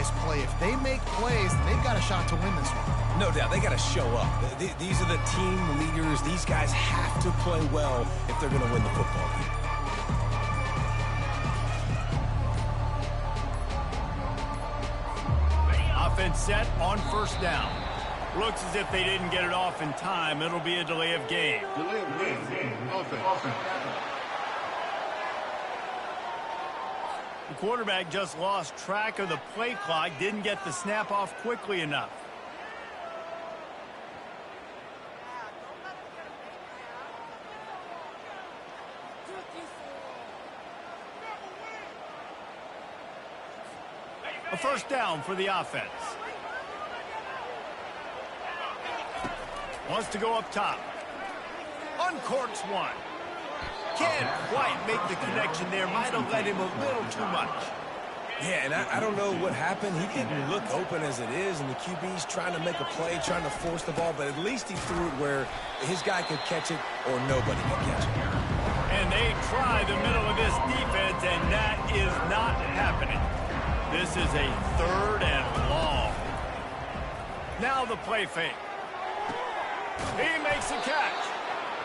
this play. If they make plays, they've got a shot to win this one. No doubt, they got to show up. These are the team leaders. These guys have to play well if they're going to win the football game. Offense set on first down. Looks as if they didn't get it off in time. It'll be a delay of game. Delay of game. Offense. The quarterback just lost track of the play clock, didn't get the snap off quickly enough. A first down for the offense. Wants to go up top. Uncorks one. Can't quite make the connection there. Might have let him a little too much. Yeah, and I don't know what happened. He didn't look open as it is, and the QB's trying to make a play, trying to force the ball, but at least he threw it where his guy could catch it or nobody could catch it. And they try the middle of this defense, and that is not happening. This is a third and long. Now the play fake. He makes a catch.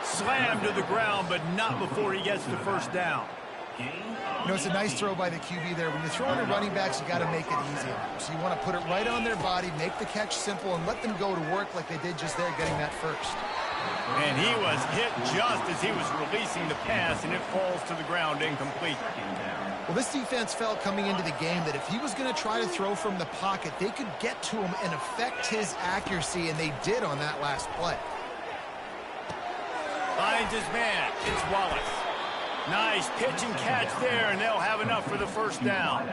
Slammed to the ground, but not before he gets to first down. You know, it's a nice throw by the QB there. When you're throwing to running backs, you got to make it easy. So you want to put it right on their body, make the catch simple, and let them go to work like they did just there, getting that first. And he was hit just as he was releasing the pass, and it falls to the ground incomplete. Well, this defense felt coming into the game that if he was going to try to throw from the pocket, they could get to him and affect his accuracy, and they did on that last play. Finds his man. It's Wallace. Nice pitch and catch there, and they'll have enough for the first down.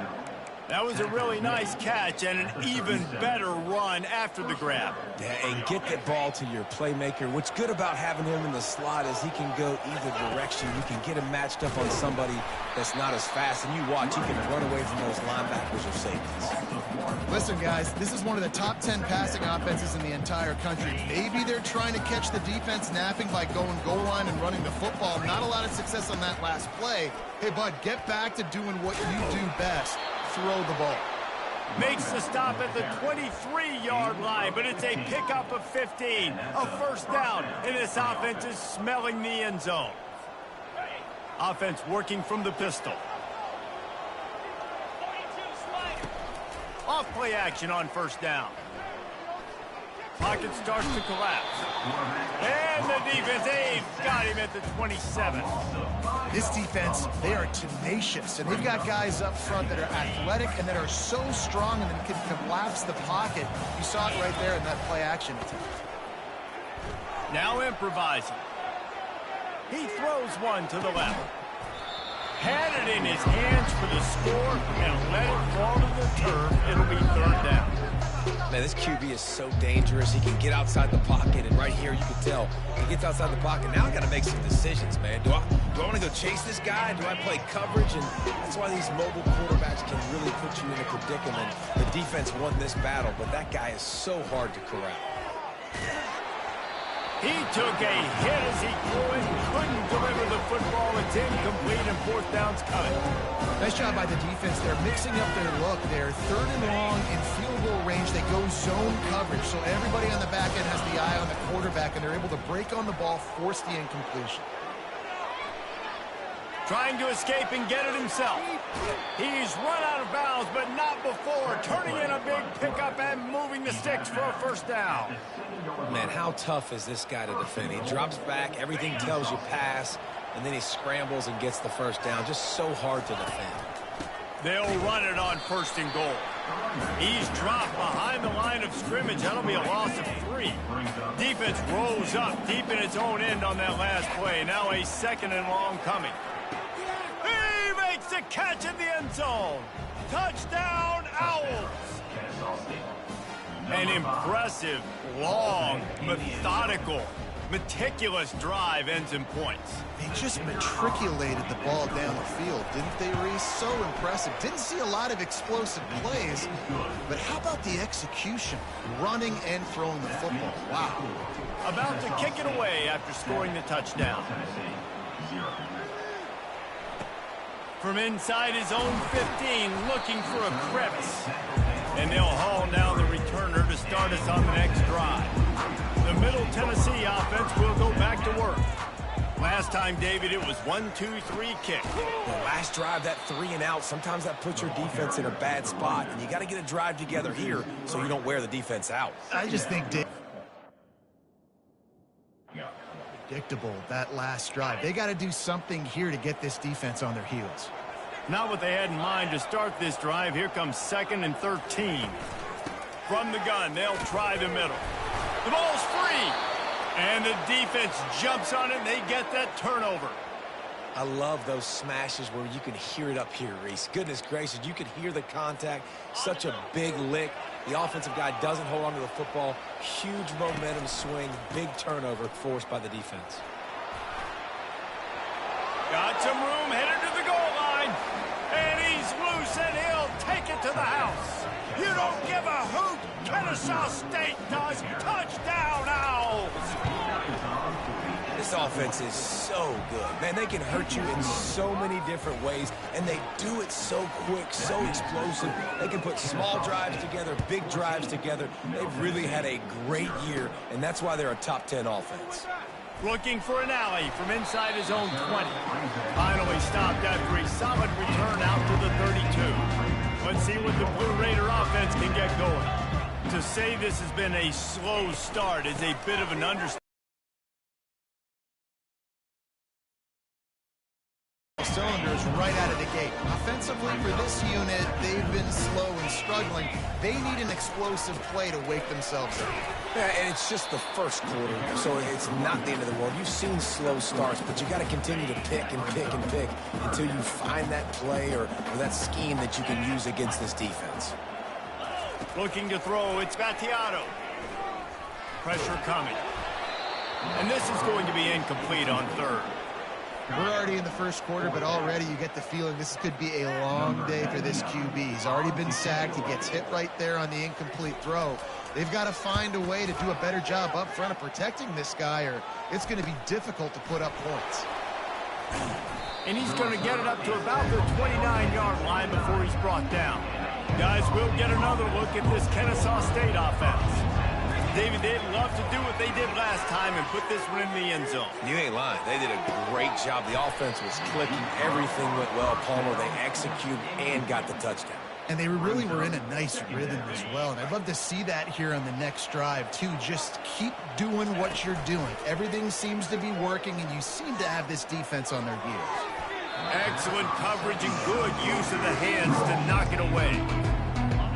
That was a really nice catch and an even better run after the grab. Yeah, and get the ball to your playmaker. What's good about having him in the slot is he can go either direction. You can get him matched up on somebody that's not as fast, and you watch, he can run away from those linebackers or safeties. Listen, guys, this is one of the top 10 passing offenses in the entire country. Maybe they're trying to catch the defense napping by going goal line and running the football. Not a lot of success on that last play. Hey, bud, get back to doing what you do best. Throw the ball. Makes the stop at the 23-yard line, but it's a pickup of 15. A first down, and this offense is smelling the end zone. Offense working from the pistol. Off play action on first down. Pocket starts to collapse. And the defense, they've got him at the 27. This defense, they are tenacious, and they've got guys up front that are athletic and that are so strong and that can collapse the pocket. You saw it right there in that play action attempt. Now improvising. He throws one to the left. Had it in his hands for the score and let it fall to the turf. It'll be third down. Man, this QB is so dangerous. He can get outside the pocket, and right here you can tell he gets outside the pocket. Now I got to make some decisions, man. Do I want to go chase this guy? Do I play coverage? And that's why these mobile quarterbacks can really put you in a predicament. The defense won this battle, but that guy is so hard to corral. He took a hit as he threw it, couldn't deliver the football. It's incomplete, and fourth down's coming. Nice job by the defense. They're mixing up their look. They're third and long in field goal range. They go zone coverage, so everybody on the back end has the eye on the quarterback, and they're able to break on the ball, force the incompletion. Trying to escape and get it himself. He's run out of bounds, but not before. Turning in a big pickup and moving the sticks for a first down. Man, how tough is this guy to defend? He drops back, everything tells you pass, and then he scrambles and gets the first down. Just so hard to defend. They'll run it on first and goal. He's dropped behind the line of scrimmage. That'll be a loss of 3. Defense rose up deep in its own end on that last play. Now a second and long coming. He makes the catch in the end zone. Touchdown, Owls. An impressive, long, methodical, meticulous drive ends in points. They just matriculated the ball down the field, didn't they, Reese? So impressive. Didn't see a lot of explosive plays, but how about the execution? Running and throwing the football. Wow. About to kick it away after scoring the touchdown. From inside his own 15, looking for a crevice. And they'll haul down the returner to start us on the next drive. The Middle Tennessee offense will go back to work. Last time, David, it was 1-2-3 kick. The last drive, that 3 and out, sometimes that puts your defense in a bad spot. And you got to get a drive together here so you don't wear the defense out. I just think predictable, that last drive. They got to do something here to get this defense on their heels. Not what they had in mind to start this drive. Here comes 2nd and 13. From the gun, they'll try the middle. The ball's free. And the defense jumps on it, and they get that turnover. I love those smashes where you can hear it up here, Reese. Goodness gracious, you can hear the contact. Such a big lick. The offensive guy doesn't hold on to the football. Huge momentum swing, big turnover forced by the defense. Got some room, headed to the goal line. And he's loose, and he'll take it to the house. You don't give a hoot. Kennesaw State does. Touchdown, Owls. This offense is so good. Man, they can hurt you in so many different ways, and they do it so quick, so explosive. They can put small drives together, big drives together. They've really had a great year, and that's why they're a top 10 offense. Looking for an alley from inside his own 20. Finally stopped after a solid return out to the 32. Let's see what the Blue Raider offense can get going. To say this has been a slow start is a bit of an understatement. Cylinders right out of the gate. Offensively for this unit, they've been slow and struggling. They need an explosive play to wake themselves up. Yeah, and it's just the first quarter, so it's not the end of the world. You've seen slow starts, but you got to continue to pick and pick and pick until you find that play or that scheme that you can use against this defense. Looking to throw, it's Vattiato. Pressure coming. And this is going to be incomplete on 3rd. We're already in the first quarter, but already you get the feeling this could be a long day for this QB. He's already been sacked. He gets hit right there on the incomplete throw. They've got to find a way to do a better job up front of protecting this guy, or it's going to be difficult to put up points. And he's going to get it up to about the 29-yard line before he's brought down. Guys, we'll get another look at this Kennesaw State offense. David, they'd love to do what they did last time and put this one in the end zone. You ain't lying. They did a great job. The offense was clicking. Everything went well. Palmer, they executed and got the touchdown. And they really were in a nice rhythm as well. And I'd love to see that here on the next drive, too. Just keep doing what you're doing. Everything seems to be working, and you seem to have this defense on their heels. Excellent coverage and good use of the hands to knock it away.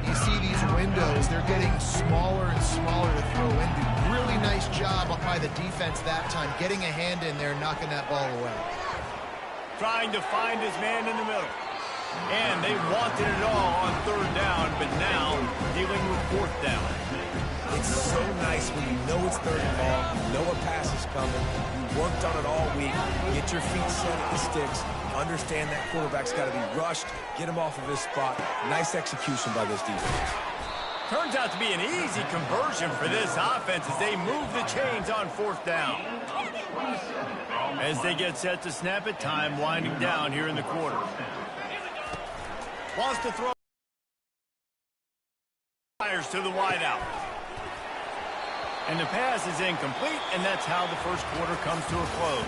You see these windows, they're getting smaller and smaller to throw into. Really nice job by the defense that time, getting a hand in there, knocking that ball away. Trying to find his man in the middle. And they wanted it all on 3rd down, but now dealing with 4th down. It's so nice when you know it's 3rd and long, you know a pass is coming, you worked on it all week, get your feet set at the sticks, understand that quarterback's got to be rushed, get him off of his spot. Nice execution by this defense. Turns out to be an easy conversion for this offense as they move the chains on 4th down. As they get set to snap it, time winding down here in the quarter. Wants to throw. Fires to the wideout. And the pass is incomplete, and that's how the first quarter comes to a close.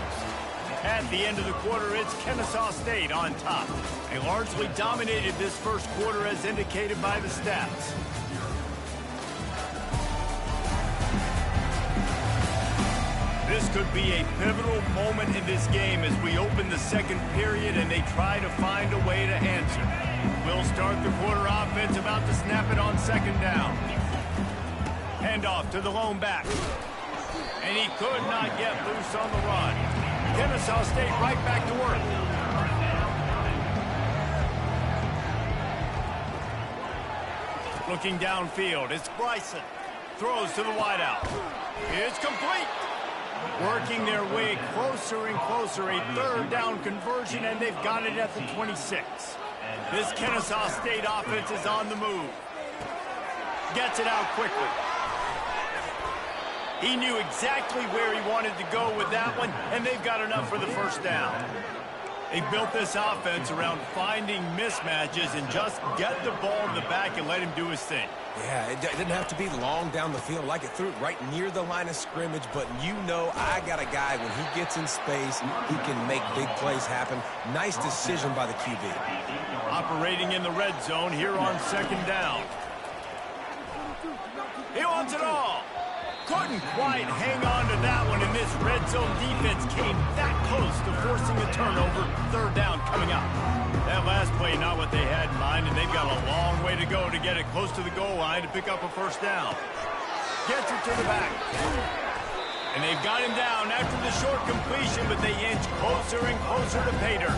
At the end of the quarter, it's Kennesaw State on top. They largely dominated this first quarter as indicated by the stats. This could be a pivotal moment in this game as we open the second period and they try to find a way to answer. We'll start the quarter offense about to snap it on 2nd down. Handoff to the lone back. And he could not get loose on the run. Kennesaw State right back to work. Looking downfield, it's Bryson. Throws to the wideout. It's complete. Working their way closer and closer. A 3rd down conversion, and they've got it at the 26. This Kennesaw State offense is on the move. Gets it out quickly. He knew exactly where he wanted to go with that one, and they've got enough for the 1st down. They built this offense around finding mismatches and just get the ball in the back and let him do his thing. Yeah, it didn't have to be long down the field. Like it threw it right near the line of scrimmage, but you know I got a guy, when he gets in space, he can make big plays happen. Nice decision by the QB. Operating in the red zone here on second down. He wants it all. Couldn't quite hang on to that one, and this red zone defense came that close to forcing a turnover. Third down coming up. That last play, not what they had in mind, and they've got a long way to go to get it close to the goal line to pick up a first down. Gets it to the back. And they've got him down after the short completion, but they inch closer and closer to pay dirt.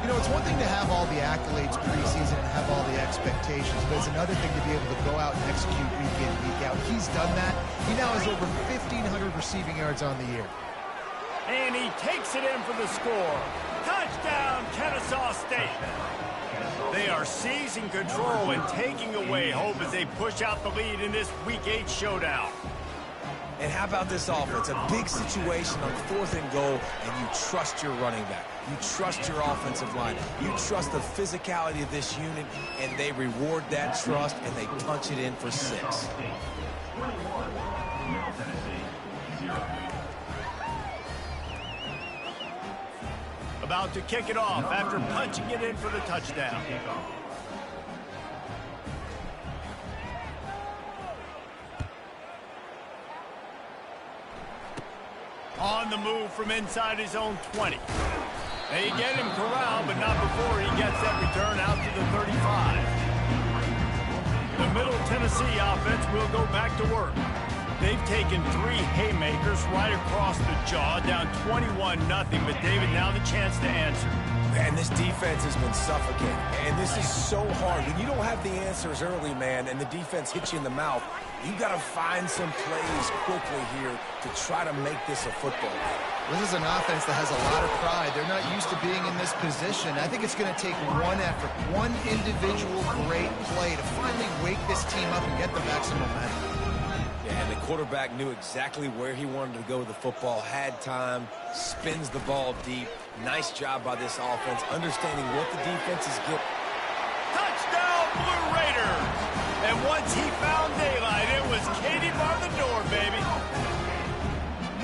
You know, it's one thing to have all the accolades preseason and have all the expectations, but it's another thing to be able to go out and execute week in, week out. He's done that. He now has over 1,500 receiving yards on the year. And he takes it in for the score. Touchdown, Kennesaw State. They are seizing control and taking away hope as they push out the lead in this Week 8 showdown. And how about this offense? A big situation on 4th and goal, and you trust your running back. You trust your offensive line. You trust the physicality of this unit, and they reward that trust, and they punch it in for 6. About to kick it off after punching it in for the touchdown. On the move from inside his own 20. They get him corralled, but not before he gets that return out to the 35. The Middle Tennessee offense will go back to work. They've taken 3 haymakers right across the jaw, down 21-0, but David, now the chance to answer. And this defense has been suffocating. And this is so hard. When you don't have the answers early, man, and the defense hits you in the mouth, you got to find some plays quickly here to try to make this a football game. This is an offense that has a lot of pride. They're not used to being in this position. I think it's going to take one effort, one individual great play to finally wake this team up and get them back some momentum. Yeah, and the quarterback knew exactly where he wanted to go with the football, had time, spins the ball deep. Nice job by this offense, understanding what the defense is getting. Touchdown, Blue Raiders! And once he found daylight, it was Katie bar the door, baby.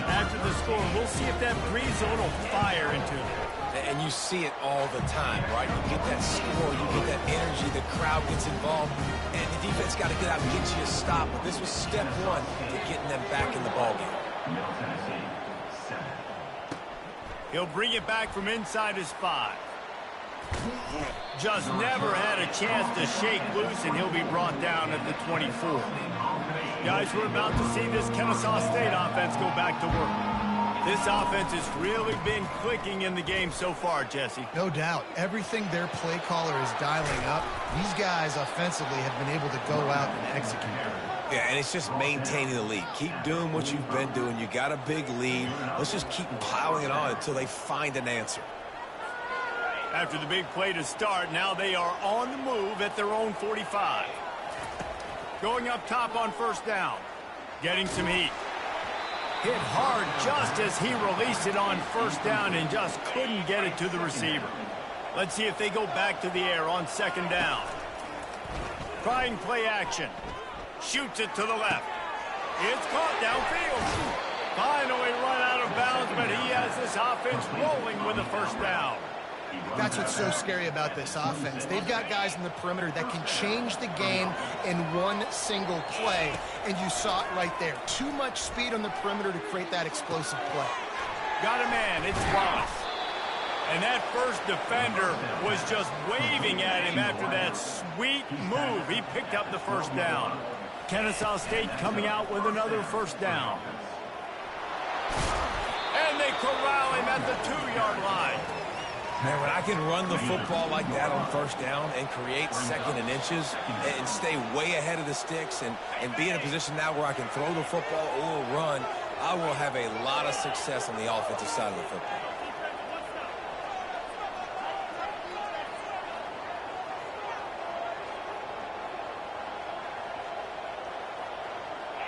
After the score, we'll see if that breeze zone will fire into it. And you see it all the time, right? You get that score, you get that energy, the crowd gets involved, and the defense got to get out and get you a stop. But this was step one to getting them back in the ballgame. He'll bring it back from inside his 5. Just never had a chance to shake loose, and he'll be brought down at the 24. Guys, we're about to see this Kennesaw State offense go back to work. This offense has really been clicking in the game so far, Jesse. No doubt. Everything their play caller is dialing up, these guys offensively have been able to go out and execute. Yeah, and it's just maintaining the lead. Keep doing what you've been doing. You got a big lead. Let's just keep piling it on until they find an answer. After the big play to start, now they are on the move at their own 45. Going up top on first down. Getting some heat. Hit hard just as he released it on first down and just couldn't get it to the receiver. Let's see if they go back to the air on second down. Trying play action. Shoots it to the left. It's caught downfield. Finally run out of bounds, but he has this offense rolling with a first down. That's what's so scary about this offense. They've got guys in the perimeter that can change the game in one single play, and you saw it right there. Too much speed on the perimeter to create that explosive play. Got a man. It's Wallace. And that first defender was just waving at him after that sweet move. He picked up the first down. Kennesaw State coming out with another first down. And they corral him at the 2-yard line. Man, when I can run the football like that on first down and create second and inches and stay way ahead of the sticks and be in a position now where I can throw the football or run, I will have a lot of success on the offensive side of the football.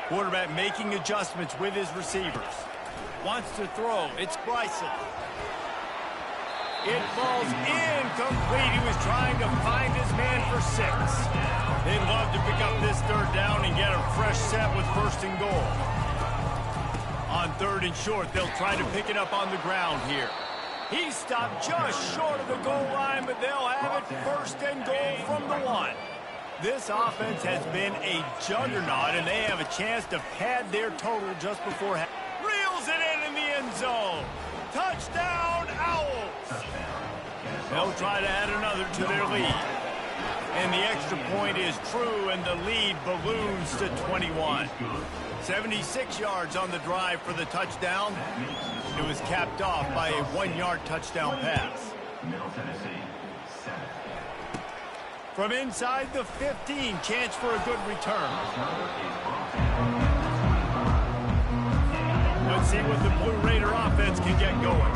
Quarterback making adjustments with his receivers. Wants to throw. It's Bryson. It falls incomplete. He was trying to find his man for 6. They'd love to pick up this third down and get a fresh set with 1st and goal. On 3rd and short, they'll try to pick it up on the ground here. He stopped just short of the goal line, but they'll have it 1st and goal from the 1. This offense has been a juggernaut, and they have a chance to pad their total just before half. Reels it in the end zone. Touchdown, Owls. They'll try to add another to their lead. And the extra point is true, and the lead balloons to 21. 76 yards on the drive for the touchdown. It was capped off by a 1-yard touchdown pass. From inside the 15, chance for a good return. Let's see what the Blue Raider offense can get going.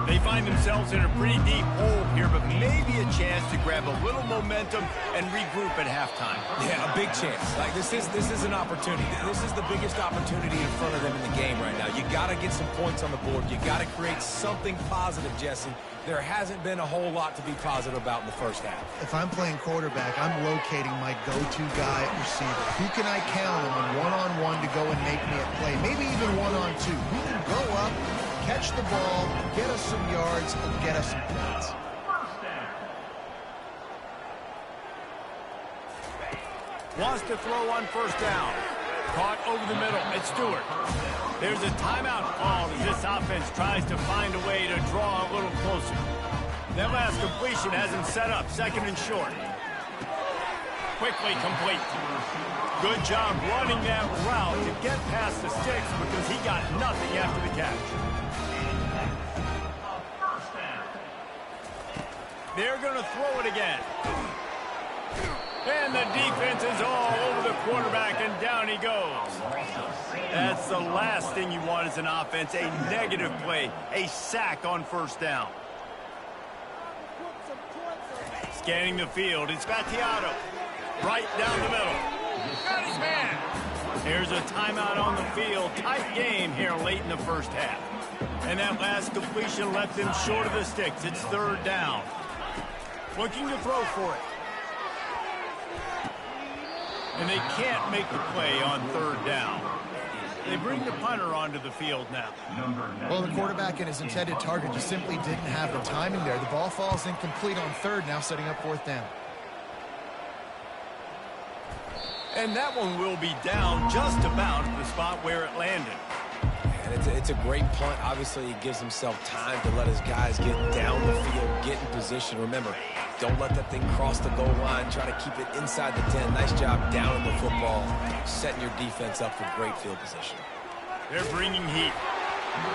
They find themselves in a pretty deep hole here, but maybe a chance to grab a little momentum and regroup at halftime. Yeah, a big chance. Like this is an opportunity. This is the biggest opportunity in front of them in the game right now. You got to get some points on the board. You got to create something positive, Jesse. There hasn't been a whole lot to be positive about in the first half. If I'm playing quarterback, I'm locating my go-to guy at receiver. Who can I count on one-on-one to go and make me a play? Maybe even one-on-two. Who can go up, catch the ball, get us some yards, and get us some points. Wants to throw on 1st down. Caught over the middle. It's Stewart. There's a timeout called as this offense tries to find a way to draw a little closer. That last completion has him set up 2nd and short. Quickly complete. Good job running that route to get past the sticks because he got nothing after the catch. They're going to throw it again. And the defense is all over the quarterback, and down he goes. That's the last thing you want as an offense, a negative play, a sack on 1st down. Scanning the field, it's Vattiato. Right down the middle. Got his man. There's a timeout on the field. Tight game here late in the first half. And that last completion left him short of the sticks. It's 3rd down. Looking to throw for it. And they can't make the play on 3rd down. They bring the punter onto the field now. Well, the quarterback and his intended target just simply didn't have the timing there. The ball falls incomplete on 3rd, now setting up 4th down. And that one will be down just about at the spot where it landed. And it's a great punt. Obviously, he gives himself time to let his guys get down the field, get in position. Remember, don't let that thing cross the goal line. Try to keep it inside the 10. Nice job down in the football, setting your defense up for great field position. They're bringing heat.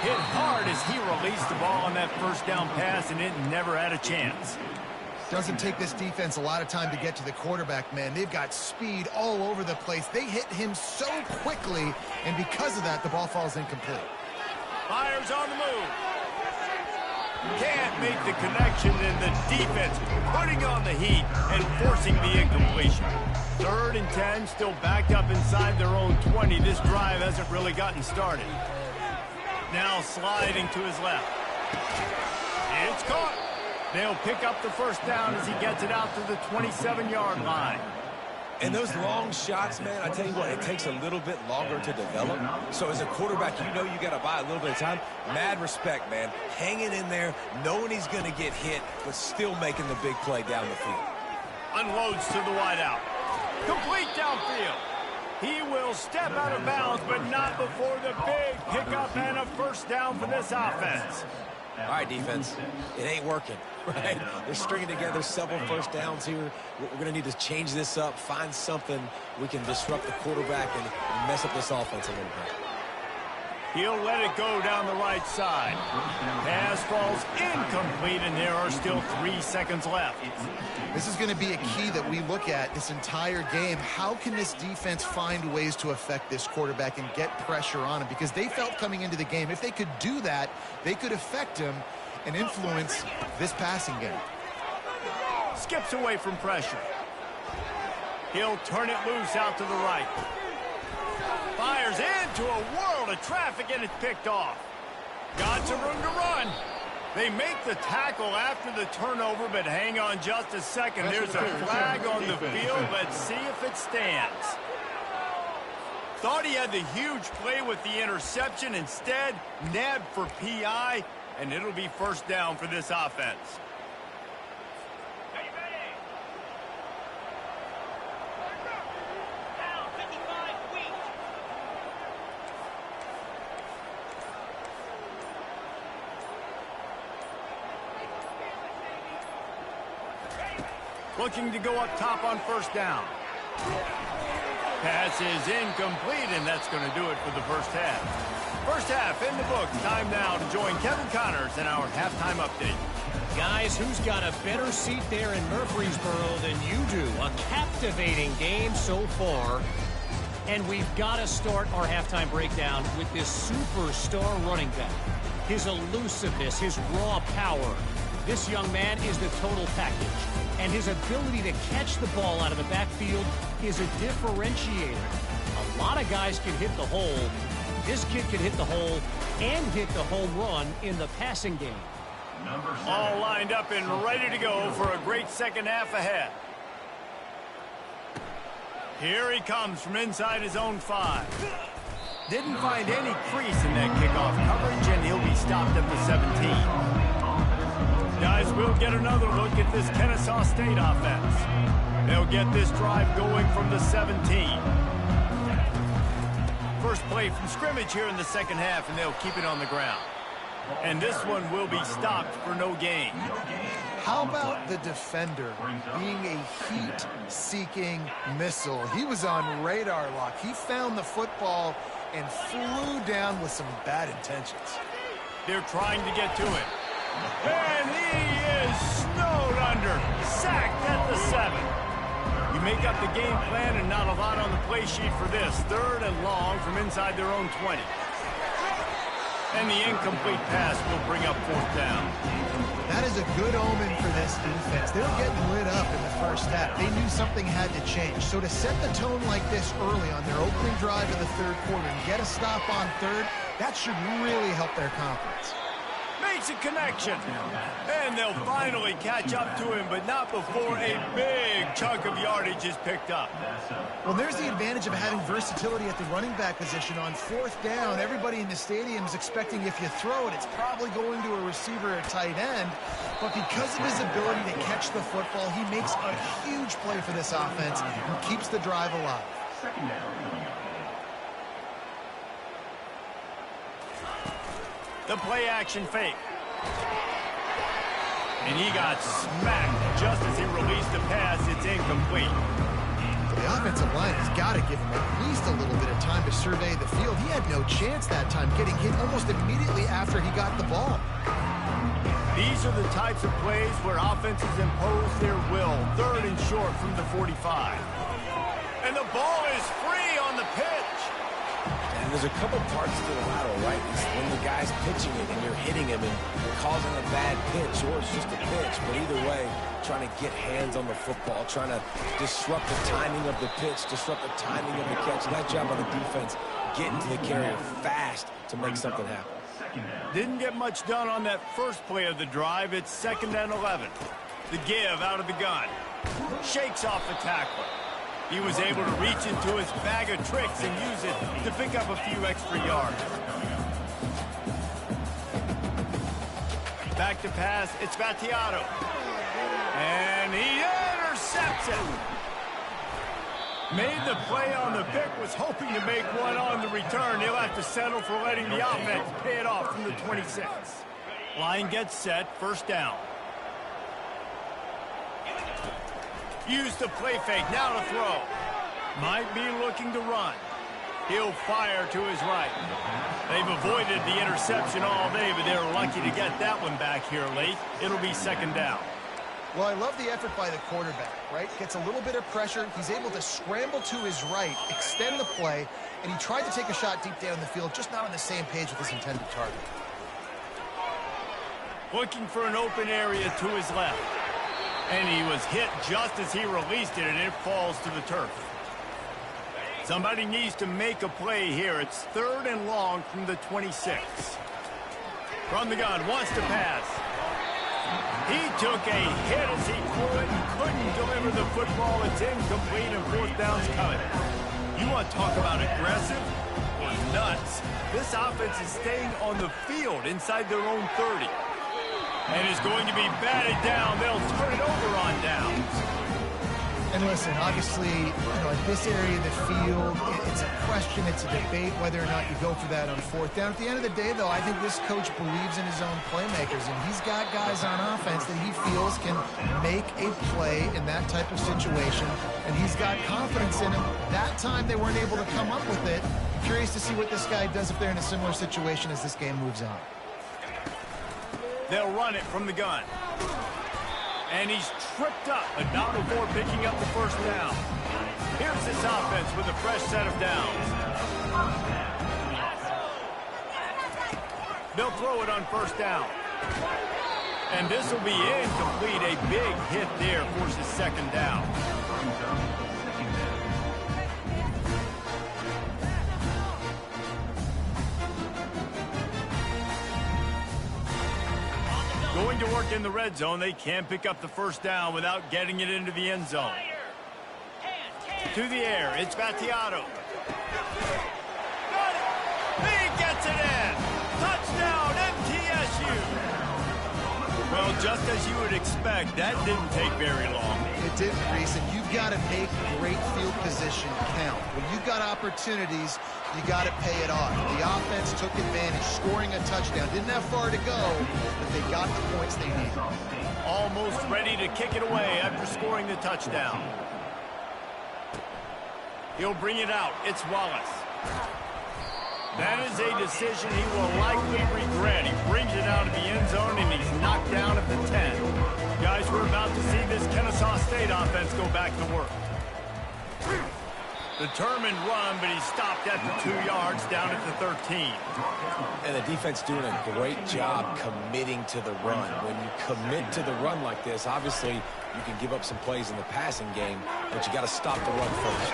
Hit hard as he released the ball on that 1st down pass, and it never had a chance. Doesn't take this defense a lot of time to get to the quarterback, man. They've got speed all over the place. They hit him so quickly, and because of that, the ball falls incomplete. Fires on the move. Can't make the connection, and the defense putting on the heat and forcing the incompletion. 3rd and 10, still backed up inside their own 20. This drive hasn't really gotten started. Now sliding to his left. It's caught. They'll pick up the 1st down as he gets it out to the 27-yard line. And those long shots, man, I tell you what, it takes a little bit longer to develop. So as a quarterback, you know you got to buy a little bit of time. Mad respect, man. Hanging in there, knowing he's going to get hit, but still making the big play down the field. Unloads to the wideout. Complete downfield. He will step out of bounds, but not before the big pickup and a 1st down for this offense. All right, defense, it ain't working, right? They're stringing together several 1st downs here. We're going to need to change this up, find something we can disrupt the quarterback and mess up this offense a little bit. He'll let it go down the right side. Pass falls incomplete, and there are still 3 seconds left. This is going to be a key that we look at this entire game. How can this defense find ways to affect this quarterback and get pressure on him? Because they felt coming into the game, if they could do that, they could affect him and influence this passing game. Skips away from pressure. He'll turn it loose out to the right. Fires into a world of traffic, and it's picked off. Got some room to run. They make the tackle after the turnover, but hang on just a second. There's a flag on the field. Let's see if it stands. Thought he had the huge play with the interception. Instead, nabbed for PI, and it'll be first down for this offense. Looking to go up top on first down. Pass is incomplete, and that's going to do it for the first half. First half in the books. Time now to join Kevin Connors in our halftime update. Guys, who's got a better seat there in Murfreesboro than you do? A captivating game so far. And we've got to start our halftime breakdown with this superstar running back. His elusiveness, his raw power. This young man is the total package. And his ability to catch the ball out of the backfield is a differentiator. A lot of guys can hit the hole. This kid can hit the hole and hit the home run in the passing game. All lined up and ready to go for a great second half ahead. Here he comes from inside his own 5. Didn't find any crease in that kickoff coverage, and he'll be stopped at the 17. Guys, we'll get another look at this Kennesaw State offense. They'll get this drive going from the 17. First play from scrimmage here in the second half, and they'll keep it on the ground. And this one will be stopped for no gain. How about the defender being a heat-seeking missile? He was on radar lock. He found the football and flew down with some bad intentions. They're trying to get to him. And he is snowed under. Sacked at the 7. You make up the game plan and not a lot on the play sheet for this. Third and long from inside their own 20. And the incomplete pass will bring up fourth down. That is a good omen for this defense. They were getting lit up in the first half. They knew something had to change. So to set the tone like this early on their opening drive in the third quarter and get a stop on third, that should really help their confidence. Makes a connection. And they'll finally catch up to him, but not before a big chunk of yardage is picked up. Well, there's the advantage of having versatility at the running back position. On fourth down, everybody in the stadium is expecting if you throw it, it's probably going to a receiver or tight end. But because of his ability to catch the football, he makes a huge play for this offense and keeps the drive alive. Second down. The play-action fake. And he got smacked just as he released the pass. It's incomplete. The offensive line has got to give him at least a little bit of time to survey the field. He had no chance that time, getting hit almost immediately after he got the ball. These are the types of plays where offenses impose their will. Third and short from the 45. And the ball is free on the pitch. And there's a couple parts to the lateral, right? It's when the guy's pitching it and you're hitting him and you're causing a bad pitch, or it's just a pitch. But either way, trying to get hands on the football, trying to disrupt the timing of the pitch, disrupt the timing of the catch. Nice job on the defense getting to the carrier fast to make something happen. Didn't get much done on that first play of the drive. It's 2nd and 11. The give out of the gun. Shakes off the tackler. He was able to reach into his bag of tricks and use it to pick up a few extra yards. Back to pass, it's Vattiato. And he intercepts it. Made the play on the pick, was hoping to make one on the return. He'll have to settle for letting the offense pay it off from the 26. Line gets set, first down. Use the play fake, now to throw. Might be looking to run. He'll fire to his right. They've avoided the interception all day, but they're lucky to get that one back here late. It'll be 2nd down. Well, I love the effort by the quarterback, right? Gets a little bit of pressure. He's able to scramble to his right, extend the play, and he tried to take a shot deep down the field, just not on the same page with his intended target. Looking for an open area to his left. And he was hit just as he released it, and it falls to the turf. Somebody needs to make a play here. It's 3rd and long from the 26. From the gun, wants to pass. He took a hit as he threw it and couldn't deliver the football. It's incomplete and fourth down's coming. You want to talk about aggressive or nuts? This offense is staying on the field inside their own 30. And is going to be batted down. They'll turn it over on downs. And listen, obviously, at this area of the field, it's a question, it's a debate whether or not you go for that on fourth down. At the end of the day, though, I think this coach believes in his own playmakers, and he's got guys on offense that he feels can make a play in that type of situation, and he's got confidence in him. That time they weren't able to come up with it. Curious to see what this guy does if they're in a similar situation as this game moves on. They'll run it from the gun. And he's tripped up, but not before picking up the first down. Here's this offense with a fresh set of downs. They'll throw it on first down. And this will be incomplete. A big hit there forces second down. Going to work in the red zone, they can't pick up the first down without getting it into the end zone. To the air, it's Battiato. Got it! He gets it in! Touchdown, MTSU! Well, just as you would expect, that didn't take very long. It didn't, Reese, and you've got to make great field position count. When you've got opportunities, you got to pay it off. The offense took advantage, scoring a touchdown. Didn't have far to go, but they got the points they needed. Almost ready to kick it away after scoring the touchdown. He'll bring it out. It's Wallace. That is a decision he will likely regret. He brings it out of the end zone, and he's knocked down at the 10. Guys, we're about to see this Kennesaw State offense go back to work. Determined run, but he stopped at the 2 yards, down at the 13. And the defense doing a great job committing to the run. When you commit to the run like this, obviously you can give up some plays in the passing game, but you got to stop the run first.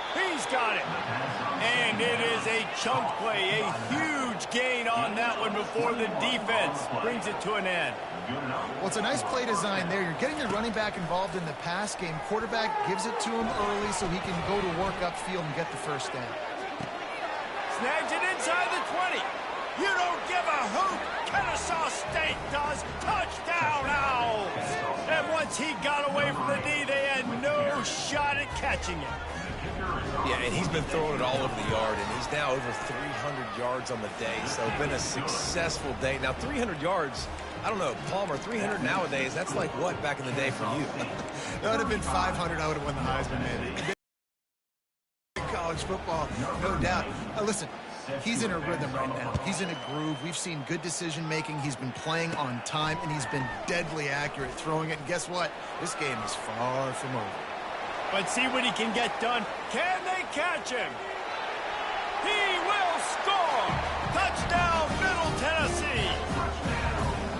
He's got it. And it is a chunk play, a huge gain on that one before the defense brings it to an end. Well, it's a nice play design there. You're getting your running back involved in the pass game. Quarterback gives it to him early so he can go to work upfield and get the first down. Snags it inside the 20. You don't give a hoot. Kennesaw State does. Touchdown, Owls. And once he got away from the D, they had no shot at catching it. Yeah, and he's been throwing it all over the yard, and he's now over 300 yards on the day, so been a successful day. Now, 300 yards, I don't know, Palmer, 300 nowadays, that's like what back in the day for you? That would have been 500. I would have won the Heisman, man. College football, no doubt. Listen, he's in a rhythm right now. He's in a groove. We've seen good decision-making. He's been playing on time, and he's been deadly accurate throwing it. And guess what? This game is far from over. But see what he can get done. Can they catch him? He will score! Touchdown, Middle Tennessee!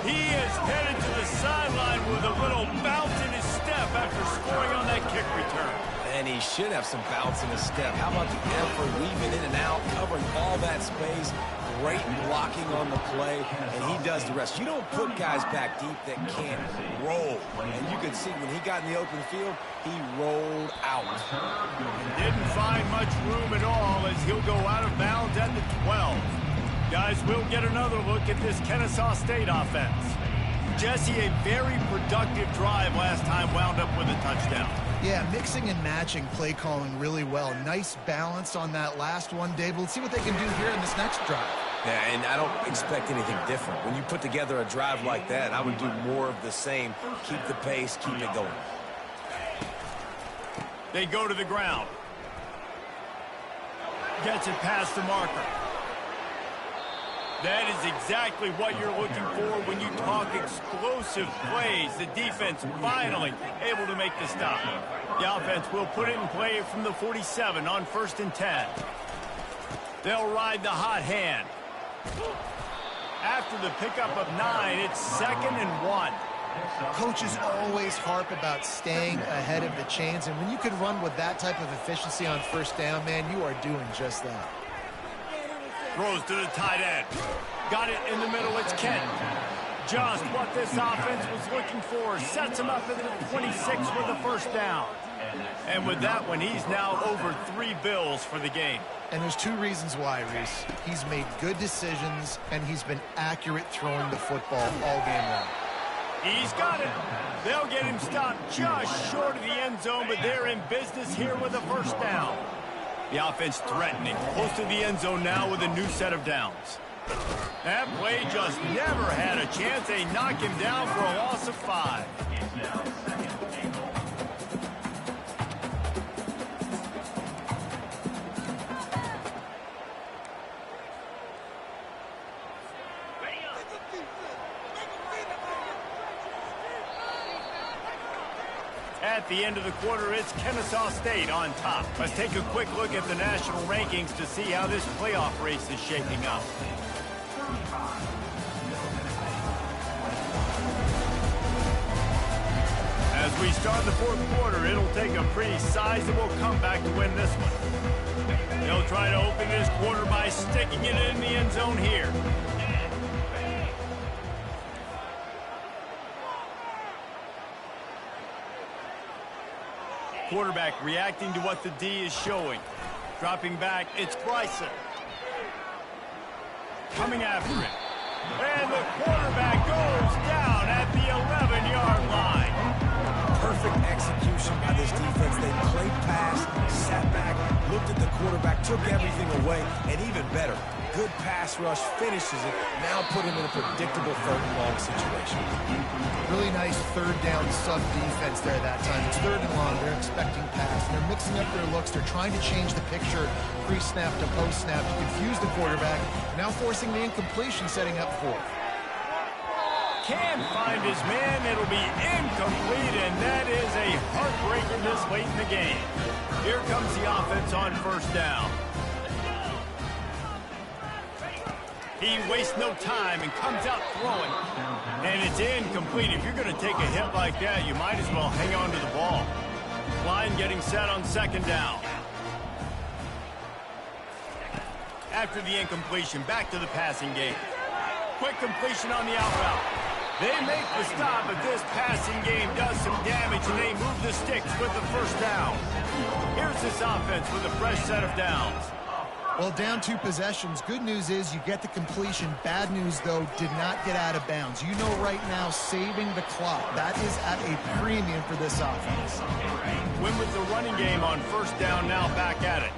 He is headed to the sideline with a little bounce in his step after scoring on that kick return. And he should have some bounce in his step. How about the effort, weaving in and out, covering all that space, great blocking on the play, and he does the rest. You don't put guys back deep that can't roll. And you can see when he got in the open field, he rolled out. Didn't find much room at all as he'll go out of bounds at the 12. Guys, we'll get another look at this Kennesaw State offense. Jesse, a very productive drive last time, wound up with a touchdown. Yeah, mixing and matching play calling really well. Nice balance on that last one, Dave. Let's see what they can do here in this next drive. Yeah, and I don't expect anything different. When you put together a drive like that, I would do more of the same. Keep the pace, keep it going. They go to the ground. Gets it past the marker. That is exactly what you're looking for when you talk explosive plays. The defense finally able to make the stop. The offense will put it in play from the 47 on 1st and 10. They'll ride the hot hand. After the pickup of 9, it's 2nd and 1. Coaches always harp about staying ahead of the chains, and when you can run with that type of efficiency on 1st down, man, you are doing just that. Throws to the tight end. Got it in the middle. It's Kent. Just what this offense was looking for. Sets him up at the 26 with the first down. And with that one, he's now over 3 bills for the game. And there's 2 reasons why, Reese. He's made good decisions, and he's been accurate throwing the football all game long. He's got it. They'll get him stopped just short of the end zone, but they're in business here with a first down. The offense threatening, close to the end zone now with a new set of downs. That play just never had a chance. They knock him down for a loss of 5. At the end of the quarter, it's Kennesaw State on top. Let's take a quick look at the national rankings to see how this playoff race is shaping up. As we start the 4th quarter, it'll take a pretty sizable comeback to win this one. They'll try to open this quarter by sticking it in the end zone here. Quarterback reacting to what the D is showing. Dropping back, it's Bryson. Coming after it. And the quarterback goes down at the 11-yard line. Perfect execution by this defense. They played pass, sat back, looked at the quarterback, took everything away, and even better, good pass rush, finishes it, now put him in a predictable 3rd and long situation. Really nice 3rd down sub defense there that time. It's 3rd and long. They're expecting pass, and they're mixing up their looks. They're trying to change the picture pre-snap to post-snap to confuse the quarterback, now forcing the incompletion, setting up 4th. Can find his man. It'll be incomplete, and that is a heartbreaker this late in the game. Here comes the offense on first down. He wastes no time and comes out throwing. And it's incomplete. If you're going to take a hit like that, you might as well hang on to the ball. Line getting set on 2nd down. After the incompletion, back to the passing game. Quick completion on the out route. They make the stop, but this passing game does some damage, and they move the sticks with the first down. Here's this offense with a fresh set of downs. Well, down 2 possessions. Good news is you get the completion. Bad news, though, did not get out of bounds. You know right now, saving the clock. That is at a premium for this offense. Win with the running game on first down, now back at it.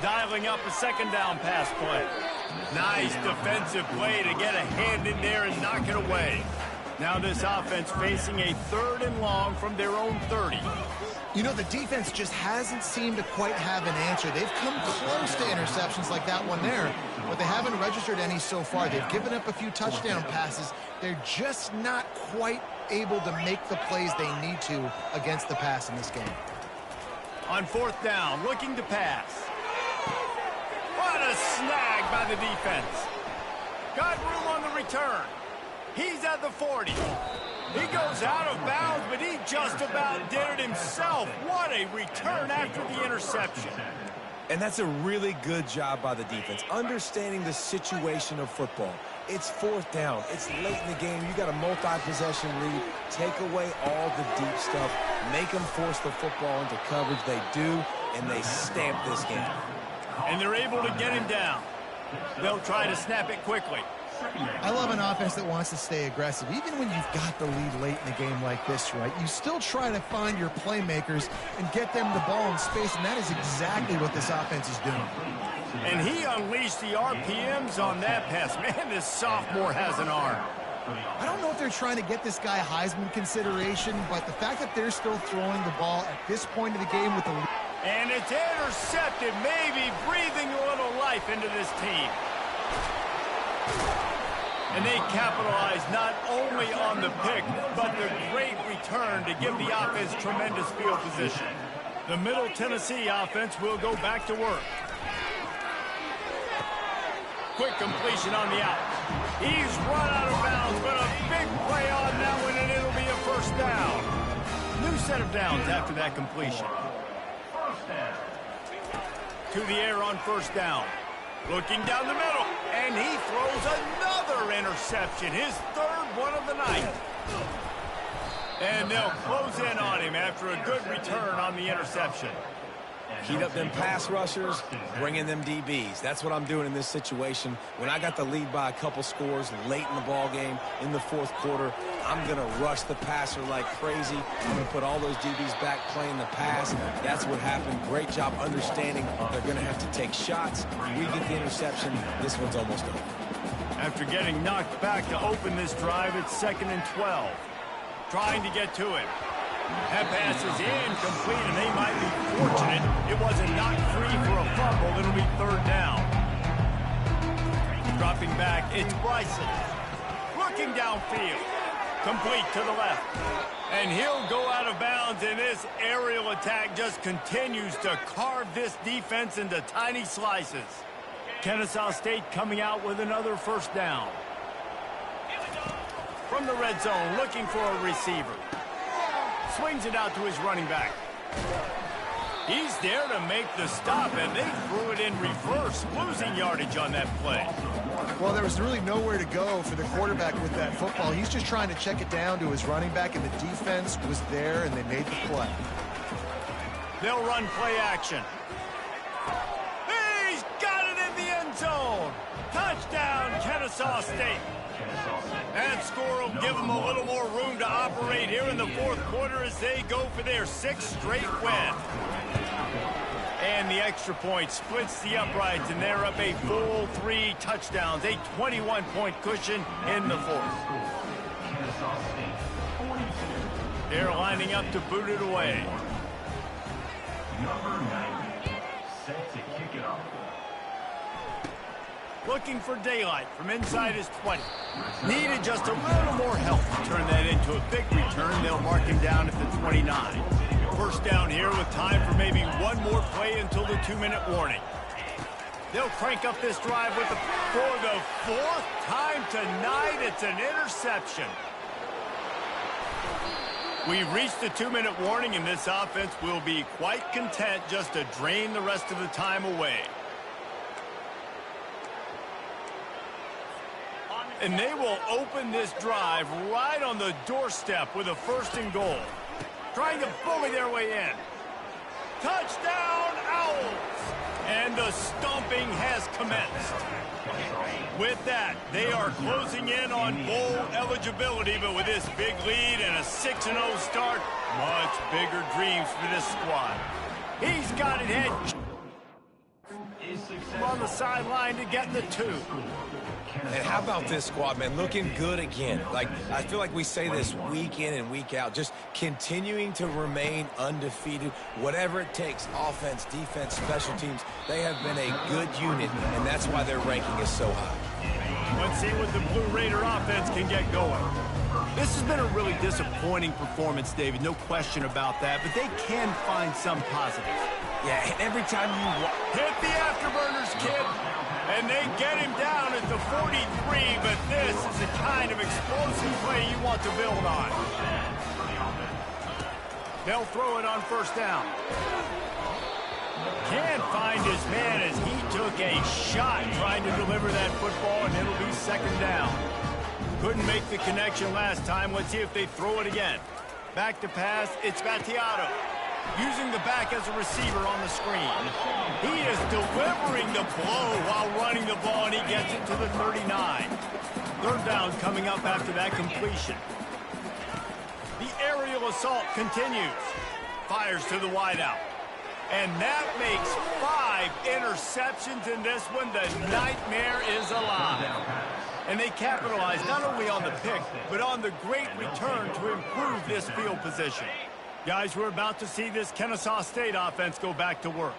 Dialing up a 2nd down pass play. Nice defensive play to get a hand in there and knock it away. Now this offense facing a 3rd and long from their own 30. You know, the defense just hasn't seemed to quite have an answer. They've come close to interceptions like that one there, but they haven't registered any so far. They've given up a few touchdown passes. They're just not quite able to make the plays they need to against the pass in this game. On 4th down, looking to pass. What a snag by the defense. Got room on the return. He's at the 40. He goes out of bounds, but he just about did it himself. What a return after the interception. And that's a really good job by the defense, understanding the situation of football. It's 4th down. It's late in the game. You got a multi-possession lead. Take away all the deep stuff. Make them force the football into coverage. They do, and they stamp this game. And they're able to get him down. They'll try to snap it quickly. I love an offense that wants to stay aggressive. Even when you've got the lead late in a game like this, right, you still try to find your playmakers and get them the ball in space, and that is exactly what this offense is doing. And he unleashed the RPMs on that pass. Man, this sophomore has an arm. I don't know if they're trying to get this guy Heisman consideration, but the fact that they're still throwing the ball at this point of the game with the lead. And it's intercepted, maybe breathing a little life into this team. And they capitalize not only on the pick, but the great return to give the offense tremendous field position. The Middle Tennessee offense will go back to work. Quick completion on the out. He's run out of bounds, but a big play on that one, and it'll be a first down. New set of downs after that completion. To the air on first down. Looking down the middle, and he throws another interception, his third one of the night. And they'll close in on him after a good return on the interception. Heat up them pass rushers, bring in them DBs. That's what I'm doing in this situation. When I got the lead by a couple scores late in the ball game in the fourth quarter, I'm going to rush the passer like crazy. I'm going to put all those DBs back playing the pass. That's what happened. Great job understanding they're going to have to take shots. We get the interception. This one's almost over. After getting knocked back to open this drive, it's 2nd and 12. Trying to get to him. That pass is incomplete, and they might be fortunate it wasn't knocked free for a fumble. It'll be 3rd down. Dropping back, it's Bryson. Looking downfield. Complete to the left. And he'll go out of bounds, and this aerial attack just continues to carve this defense into tiny slices. Kennesaw State coming out with another 1st down. From the red zone, looking for a receiver. Swings it out to his running back. He's there to make the stop, and they threw it in reverse, losing yardage on that play. Well, there was really nowhere to go for the quarterback with that football. He's just trying to check it down to his running back, and the defense was there, and they made the play. They'll run play action. He's got it in the end zone. Touchdown, Kennesaw State. That score will give them a little more room to operate here in the fourth quarter as they go for their 6th straight win. And the extra point splits the uprights, and they're up a full 3 touchdowns, a 21-point cushion in the fourth. They're lining up to boot it away. Number 90, set to kick it off. Looking for daylight from inside his 20. Needed just a little more help to turn that into a big return. They'll mark him down at the 29. 1st down here with time for maybe one more play until the 2-minute warning. They'll crank up this drive for the 4th time tonight. It's an interception. We've reached the 2-minute warning, and this offense will be quite content just to drain the rest of the time away. And they will open this drive right on the doorstep with a 1st and goal. Trying to bully their way in. Touchdown, Owls! And the stomping has commenced. With that, they are closing in on bowl eligibility, but with this big lead and a 6-0 start, much bigger dreams for this squad. He's got it hit. On the sideline to get the 2. And how about this squad, man? Looking good again. Like, I feel like we say this week in and week out, just continuing to remain undefeated. Whatever it takes, offense, defense, special teams, they have been a good unit, and that's why their ranking is so high. Let's see what the Blue Raider offense can get going. This has been a really disappointing performance, David, no question about that, but they can find some positives. Yeah, and every time you hit the afterburners, kid. And they get him down at the 43, but this is the kind of explosive play you want to build on. They'll throw it on 1st down. Can't find his man as he took a shot trying to deliver that football, and it'll be 2nd down. Couldn't make the connection last time. Let's see if they throw it again. Back to pass, it's Battiato. Using the back as a receiver on the screen. He is delivering the blow while running the ball, and he gets it to the 39. 3rd down coming up after that completion. The aerial assault continues. Fires to the wideout. And that makes 5 interceptions in this one. The nightmare is alive. And they capitalize not only on the pick, but on the great return to improve this field position. Guys, we're about to see this Kennesaw State offense go back to work.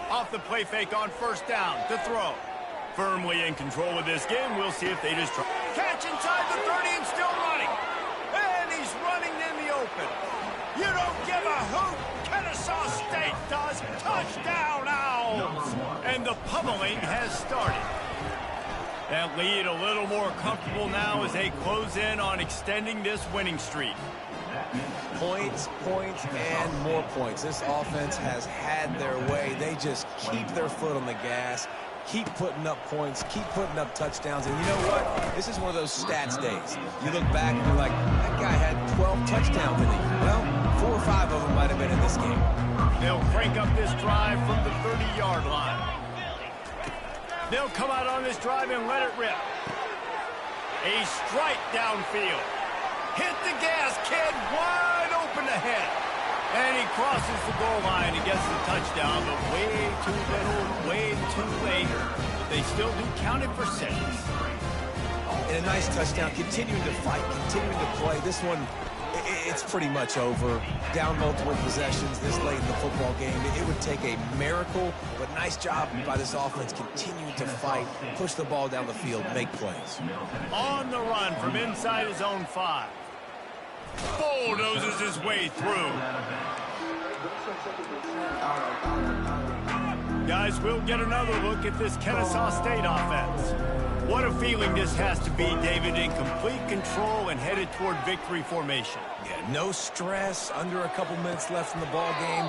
Off the play fake on 1st down to throw. Firmly in control of this game. We'll see if they just try. Catch inside the 30 and still running. And he's running in the open. You don't give a hoot. Kennesaw State does. Touchdown, Owls. And the pummeling has started. That lead a little more comfortable now as they close in on extending this winning streak. Points, and more points. This offense has had their way. They just keep their foot on the gas, keep putting up points, keep putting up touchdowns. And you know what? This is one of those stats days. You look back and you're like, that guy had 12 touchdowns in the year. Well, 4 or 5 of them might have been in this game. They'll crank up this drive from the 30-yard line. They'll come out on this drive and let it rip. A strike downfield. Hit the gas, kid, wide open ahead. And he crosses the goal line and gets the touchdown, but way too little, way too late. They still do count it for 6. And a nice touchdown, continuing to fight, continuing to play. This one, it's pretty much over. Down multiple possessions this late in the football game. It would take a miracle, but nice job by this offense continuing to fight, push the ball down the field, make plays. On the run from inside his own 5. Bulldozes his way through. Guys, we'll get another look at this Kennesaw State offense. What a feeling this has to be, David, in complete control and headed toward victory formation. Yeah, no stress, under a couple minutes left in the ball game,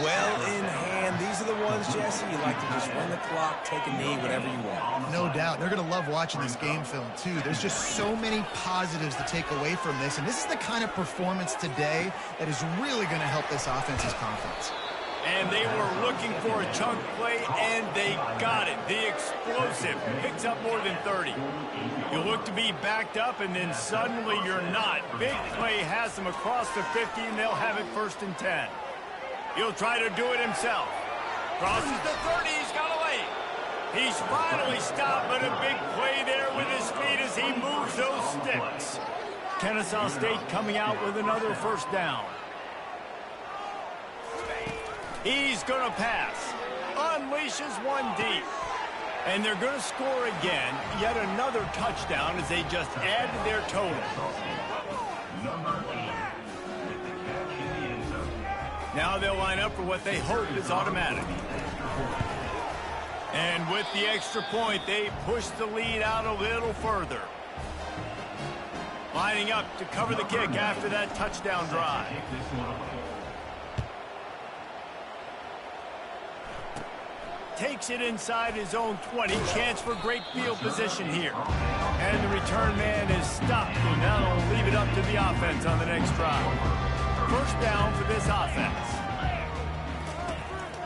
well in hand. These are the ones, Jesse, you like to just run the clock, take a knee, whatever you want. No doubt. They're going to love watching this game film, too. There's just so many positives to take away from this, and this is the kind of performance today that is really going to help this offense's confidence. And they were looking for a chunk play, and they got it. The explosive picks up more than 30. You look to be backed up, and then suddenly you're not. Big play has them across the 50, and they'll have it 1st and 10. He'll try to do it himself. Crosses the 30, he's got away. He's finally stopped, but a big play there with his feet as he moves those sticks. Kennesaw State coming out with another 1st down. He's going to pass. Unleashes one deep. And they're going to score again. Yet another touchdown as they just add to their total. Now they'll line up for what they hope is automatic. And with the extra point, they push the lead out a little further. Lining up to cover the kick after that touchdown drive. Takes it inside his own 20. Chance for great field position here. And the return man is stopped. And now they'll leave it up to the offense on the next drive. 1st down for this offense.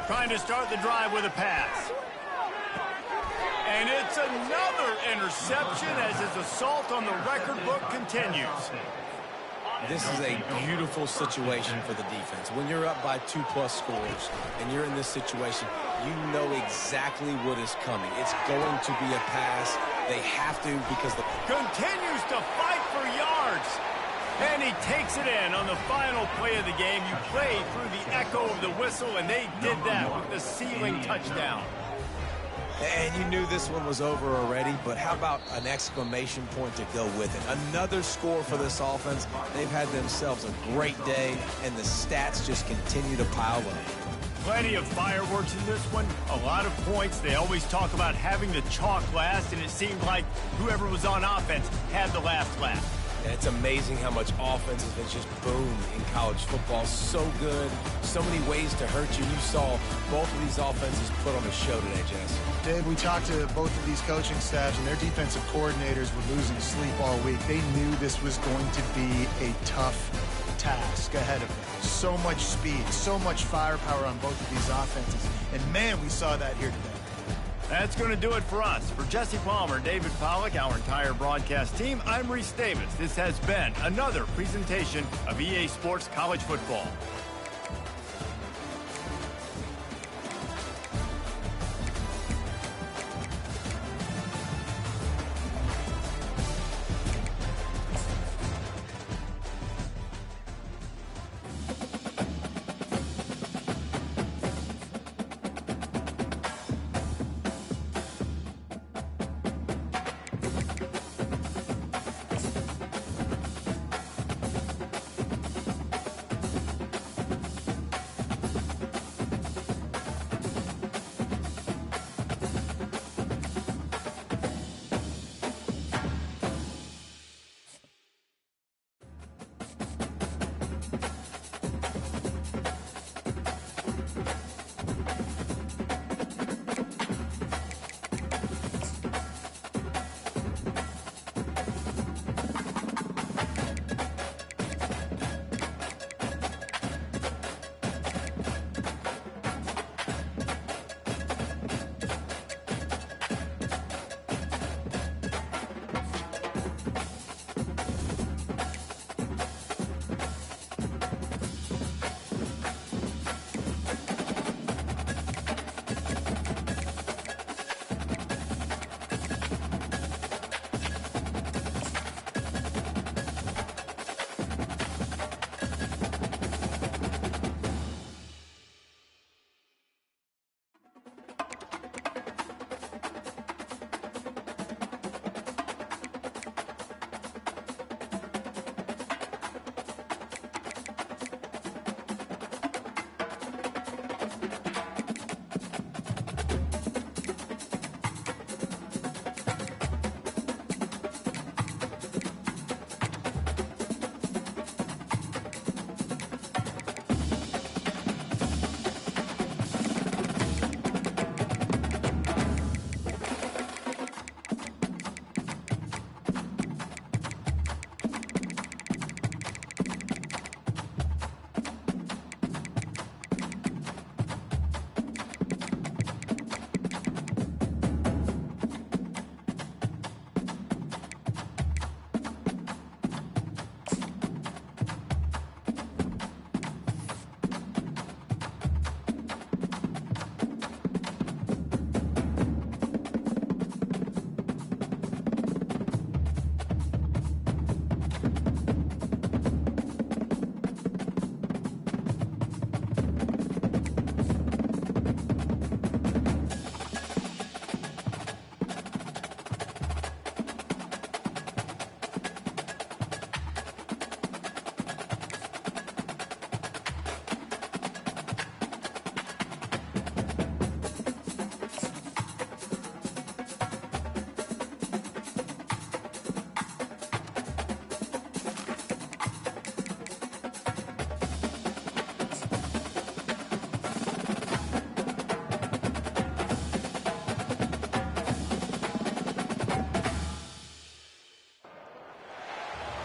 Trying to start the drive with a pass. And it's another interception as his assault on the record book continues. This is a beautiful situation for the defense. When you're up by 2+ scores and you're in this situation, you know exactly what is coming. It's going to be a pass. They have to because the continues to fight for yards. And he takes it in on the final play of the game. You play through the echo of the whistle, and they did that with the ceiling touchdown. And you knew this one was over already, but how about an exclamation point to go with it? Another score for this offense. They've had themselves a great day, and the stats just continue to pile up. Plenty of fireworks in this one, a lot of points. They always talk about having the chalk last, and it seemed like whoever was on offense had the last laugh. And it's amazing how much offense has been just boom in college football. So good, so many ways to hurt you. You saw both of these offenses put on a show today, Jess. Dave, we talked to both of these coaching staffs, and their defensive coordinators were losing sleep all week. They knew this was going to be a tough task ahead of them. So much speed, so much firepower on both of these offenses. And, man, we saw that here today. That's going to do it for us. For Jesse Palmer, David Pollack, our entire broadcast team, I'm Reese Davis. This has been another presentation of EA Sports College Football.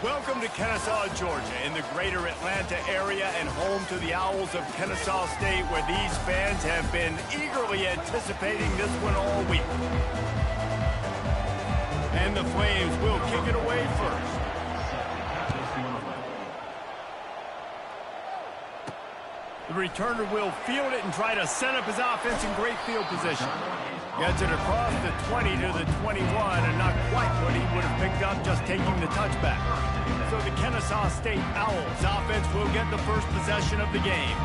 Welcome to Kennesaw, Georgia, in the greater Atlanta area and home to the Owls of Kennesaw State, where these fans have been eagerly anticipating this one all week. And the Flames will kick it away first. The returner will field it and try to set up his offense in great field position. Gets it across the 20 to the 21, and not quite what he would have picked up just taking the touchback. So the Kennesaw State Owls offense will get the first possession of the game.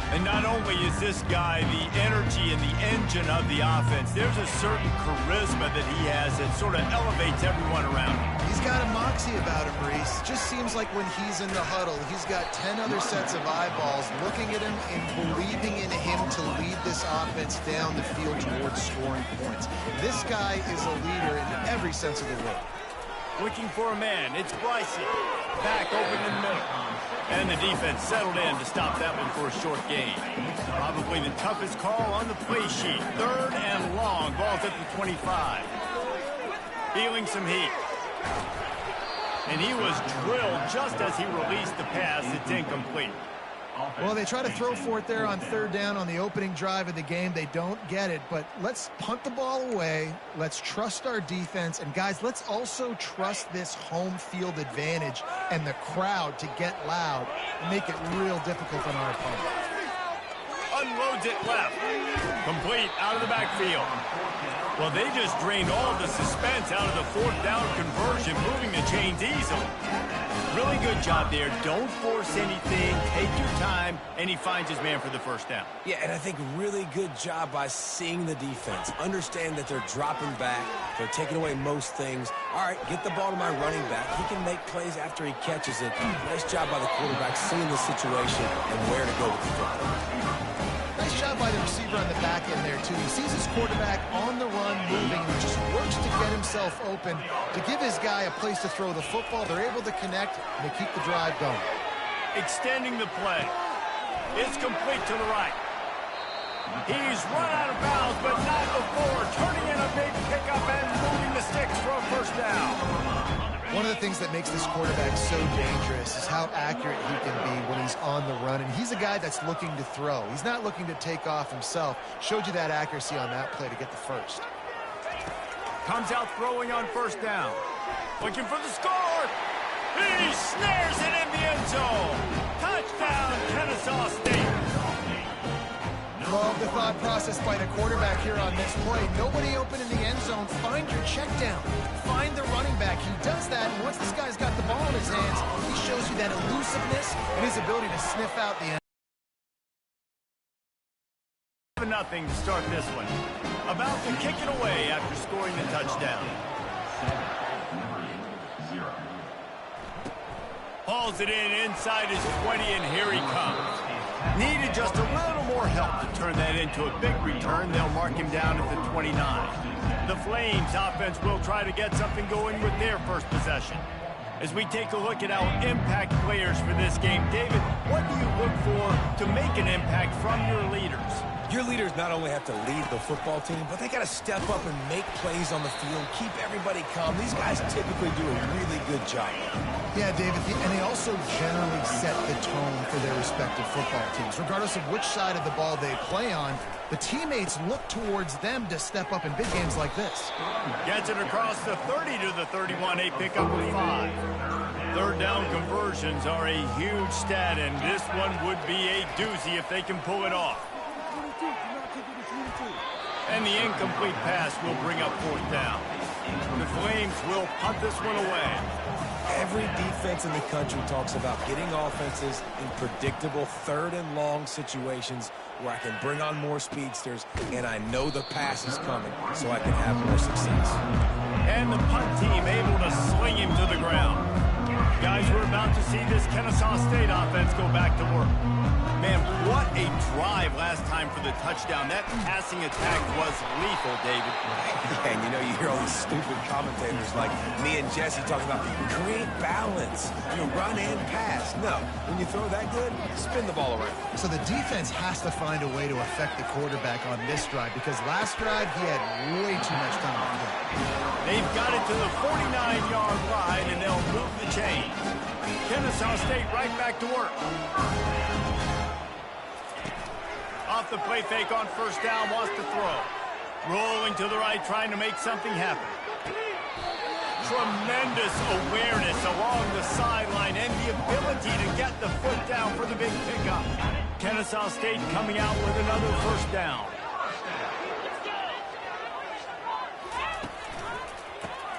And not only is this guy the energy and the engine of the offense, there's a certain charisma that he has that sort of elevates everyone around him. He's got a moxie about him, Reese. Just seems like when he's in the huddle, he's got 10 other sets of eyeballs looking at him and believing in him to lead this offense down the field towards scoring points. This guy is a leader in every sense of the word. Looking for a man. It's Bryson. Back open in the middle. And the defense settled in to stop that one for a short gain. Probably the toughest call on the play sheet. 3rd and long. Ball's at the 25. Feeling some heat. And he was drilled just as he released the pass. It's incomplete. Well, they try to throw for it there on 3rd down on the opening drive of the game. They don't get it, but let's punt the ball away. Let's trust our defense. And, guys, let's also trust this home field advantage and the crowd to get loud and make it real difficult on our opponent. Unloads it left. Complete out of the backfield. Well, they just drained all of the suspense out of the 4th down conversion, moving the chains easily. Really good job there. Don't force anything. Take your time, and he finds his man for the first down. Yeah, and I think really good job by seeing the defense. Understand that they're dropping back. They're taking away most things. All right, get the ball to my running back. He can make plays after he catches it. Nice job by the quarterback seeing the situation and where to go with the football. Nice job by the receiver on the back end there, too. He sees his quarterback on the run moving and just works to get himself open to give his guy a place to throw the football. They're able to connect, and they keep the drive going. Extending the play. It's complete to the right. He's run out of bounds, but not before. Turning in a big pickup and moving the sticks for a first down. One of the things that makes this quarterback so dangerous is how accurate he can be when he's on the run. And he's a guy that's looking to throw. He's not looking to take off himself. Showed you that accuracy on that play to get the first. Comes out throwing on 1st down. Looking for the score. He snares it in the end zone. Touchdown, Kennesaw State. Love the thought process by the quarterback here on this play. Nobody open in the end zone. Find your check down. Find the running back. He does that, and once this guy's got the ball in his hands, he shows you that elusiveness and his ability to sniff out the end. 7-0 to start this one. About to kick it away after scoring the touchdown. Hauls it in inside his 20, and here he comes. Needed just a little more help to turn that into a big return. They'll mark him down at the 29. The Flames offense will try to get something going with their first possession. As we take a look at our impact players for this game, David, what do you look for to make an impact from your leaders? Your leaders not only have to lead the football team, but they got to step up and make plays on the field, keep everybody calm. These guys typically do a really good job. Yeah, David, and they also generally set the tone for their respective football teams. Regardless of which side of the ball they play on, the teammates look towards them to step up in big games like this. Gets it across the 30 to the 31, a pickup of 5. 3rd down conversions are a huge stat, and this one would be a doozy if they can pull it off. And the incomplete pass will bring up 4th down. The Flames will punt this one away. Every defense in the country talks about getting offenses in predictable 3rd and long situations where I can bring on more speedsters and I know the pass is coming so I can have more success. And the punt team able to sling him to the ground. Guys, we're about to see this Kennesaw State offense go back to work. Man, what a drive last time for the touchdown. That passing attack was lethal, David. Yeah, and you know, you hear all these stupid commentators like me and Jesse talking about great balance, run and pass. No, when you throw that good, spin the ball around. So the defense has to find a way to affect the quarterback on this drive because last drive he had way too much time to play. They've got it to the 49-yard line, and they'll move the chain. Kennesaw State right back to work. Off the play fake on first down, wants to throw. Rolling to the right, trying to make something happen. Tremendous awareness along the sideline and the ability to get the foot down for the big pickup. Kennesaw State coming out with another first down.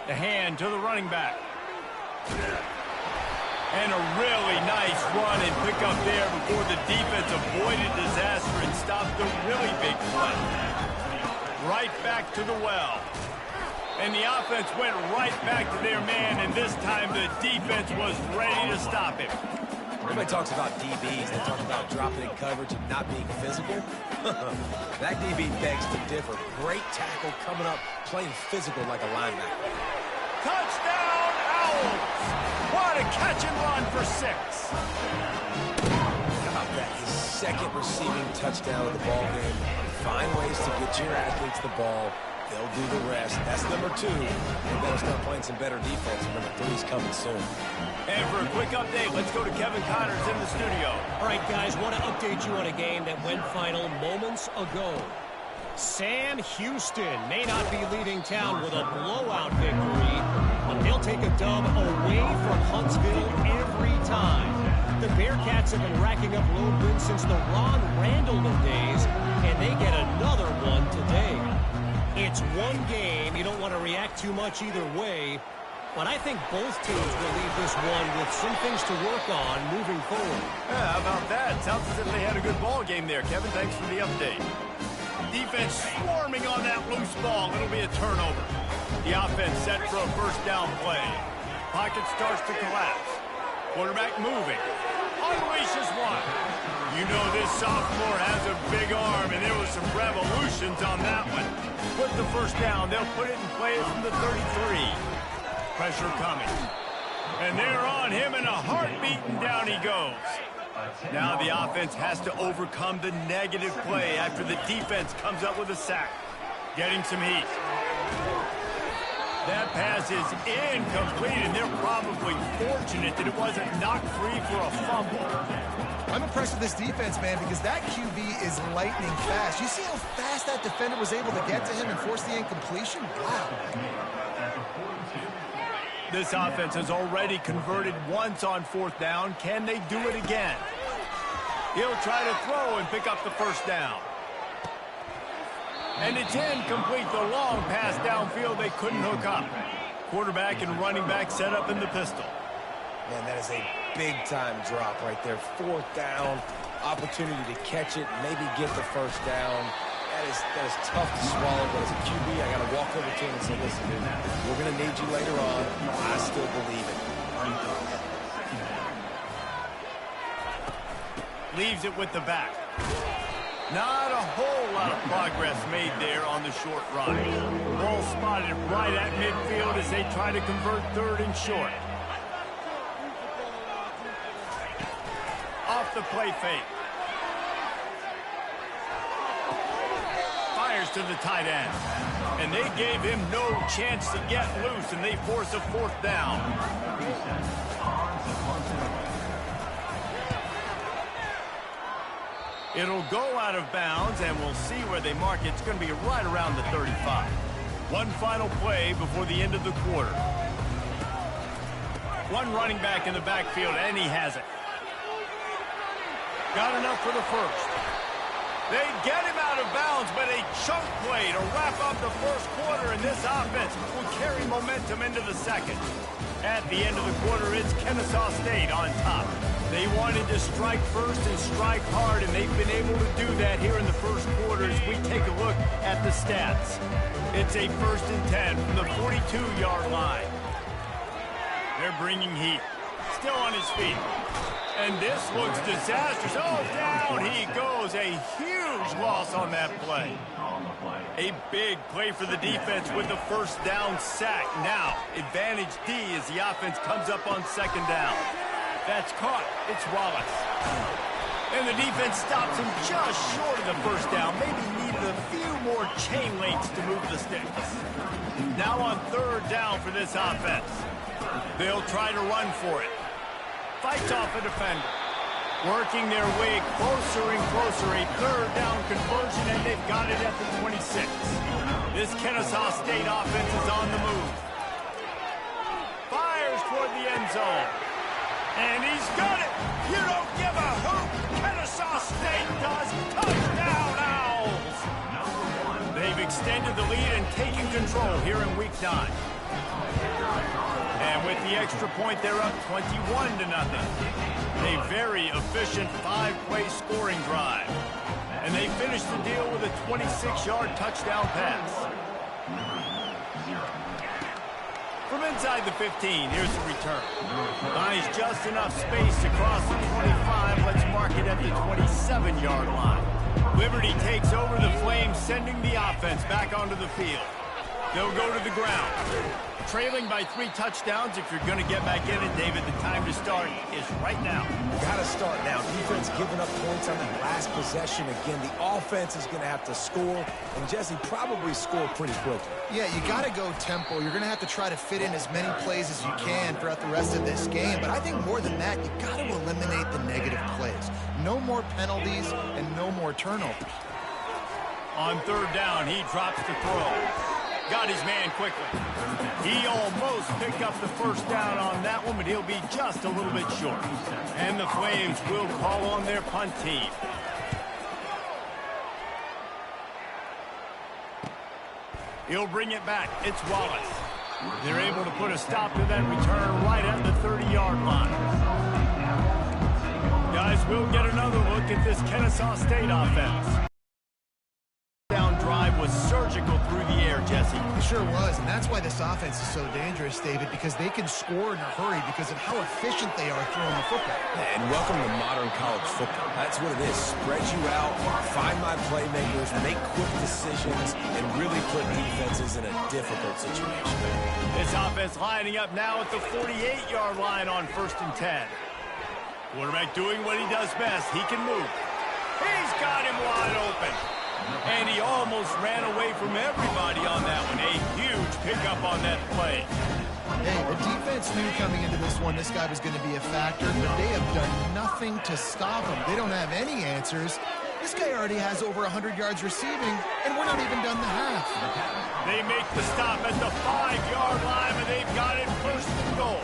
The hand to the running back. And a really nice run and pick up there before the defense avoided disaster and stopped the really big play. Right back to the well. And the offense went right back to their man, and this time the defense was ready to stop him. Everybody talks about DBs. They talk about dropping in coverage and not being physical. That DB begs to differ. Great tackle coming up, playing physical like a linebacker. Touchdown, Owls! What a catch and run for 6. How about that? His second receiving touchdown of the ball game. Find ways to get your athletes the ball. They'll do the rest. That's number 2. They better start playing some better defense. Number 3 is coming soon. And for a quick update, let's go to Kevin Connors in the studio. All right, guys, want to update you on a game that went final moments ago. Sam Houston may not be leaving town with a blowout victory, but they'll take a dub away from Huntsville every time. The Bearcats have been racking up road wins since the Ron Randall days, and they get another one today. It's one game. You don't want to react too much either way, but I think both teams will leave this one with some things to work on moving forward. Yeah, how about that? Sounds as if they had a good ball game there, Kevin. Thanks for the update. Defense swarming on that loose ball. It'll be a turnover. The offense set for a first down play. Pocket starts to collapse. Quarterback moving. Unleashes one. You know this sophomore has a big arm, and there was some revolutions on that one. With the first down, they'll put it in play from the 33. Pressure coming. And they're on him in a heartbeat, and down he goes. Now the offense has to overcome the negative play after the defense comes up with a sack. Getting some heat. That pass is incomplete, and they're probably fortunate that it wasn't knocked free for a fumble. I'm impressed with this defense, man, because that QB is lightning fast. You see how fast that defender was able to get to him and force the incompletion? Wow. This offense has already converted once on fourth down. Can they do it again? He'll try to throw and pick up the first down. And it's incomplete. The long pass downfield they couldn't hook up. Quarterback and running back set up in the pistol. Man, that is a big-time drop right there. Fourth down, opportunity to catch it, maybe get the first down. That is tough to swallow, but as a QB, I got to walk over to him and say, listen, dude, we're going to need you later on. I still believe it. Leaves it with the back. Not a whole lot of progress made there on the short run. Ball spotted right at midfield as they try to convert third and short. Off the play fake. Fires to the tight end. And they gave him no chance to get loose, and they force a fourth down. It'll go out of bounds, and we'll see where they mark it. It's going to be right around the 35. One final play before the end of the quarter. One running back in the backfield, and he has it. Got enough for the first. They get him out of bounds, but a chunk play to wrap up the first quarter, and this offense will carry momentum into the second. At the end of the quarter, it's Kennesaw State on top. They wanted to strike first and strike hard, and they've been able to do that here in the first quarter as we take a look at the stats. It's a 1st and 10 from the 42-yard line. They're bringing heat. Still on his feet. And this looks disastrous. Oh, down he goes. A huge loss on that play. A big play for the defense with the first down sack. Now, advantage D as the offense comes up on second down. That's caught. It's Wallace. And the defense stops him just short of the first down. Maybe needed a few more chain links to move the sticks. Now on third down for this offense. They'll try to run for it. Fights off a defender. Working their way closer and closer. A third down conversion, and they've got it at the 26. This Kennesaw State offense is on the move. Fires toward the end zone. And he's got it. You don't give a hoot. Kennesaw State does. Touchdown, Owls. They've extended the lead and taken control here in Week 9. And with the extra point, they're up 21-0. A very efficient 5-play scoring drive. And they finish the deal with a 26-yard touchdown pass. From inside the 15, here's the return. Buys just enough space to cross the 25. Let's mark it at the 27-yard line. Liberty takes over the Flames, sending the offense back onto the field. They'll go to the ground. Trailing by 3 touchdowns. If you're going to get back in it, David, the time to start is right now. You got to start now. Defense giving up points on that last possession. Again, the offense is going to have to score, and Jesse probably score pretty quickly. Yeah, you got to go tempo. You're going to have to try to fit in as many plays as you can throughout the rest of this game. But I think more than that, you got to eliminate the negative plays. No more penalties and no more turnovers. On third down, he drops the throw. Got his man quickly. He almost picked up the first down on that one, but he'll be just a little bit short. And the Flames will call on their punt team. He'll bring it back. It's Wallace. They're able to put a stop to that return right at the 30-yard line. Guys, we'll get another look at this Kennesaw State offense. Drive was surgical through the air, Jesse. It sure was, and that's why this offense is so dangerous, David, because they can score in a hurry because of how efficient they are throwing the football. And welcome to modern college football. That's what it is. Spread you out, find my playmakers, make quick decisions, and really put defenses in a difficult situation. This offense lining up now at the 48-yard line on 1st and 10. Quarterback doing what he does best. He can move. He's got him wide open. And he almost ran away from everybody on that one. A huge pickup on that play. Hey, the defense knew coming into this one this guy was going to be a factor, but they have done nothing to stop him. They don't have any answers. This guy already has over 100 yards receiving, and we're not even done the half. They make the stop at the 5-yard line, and they've got it 1st and goal.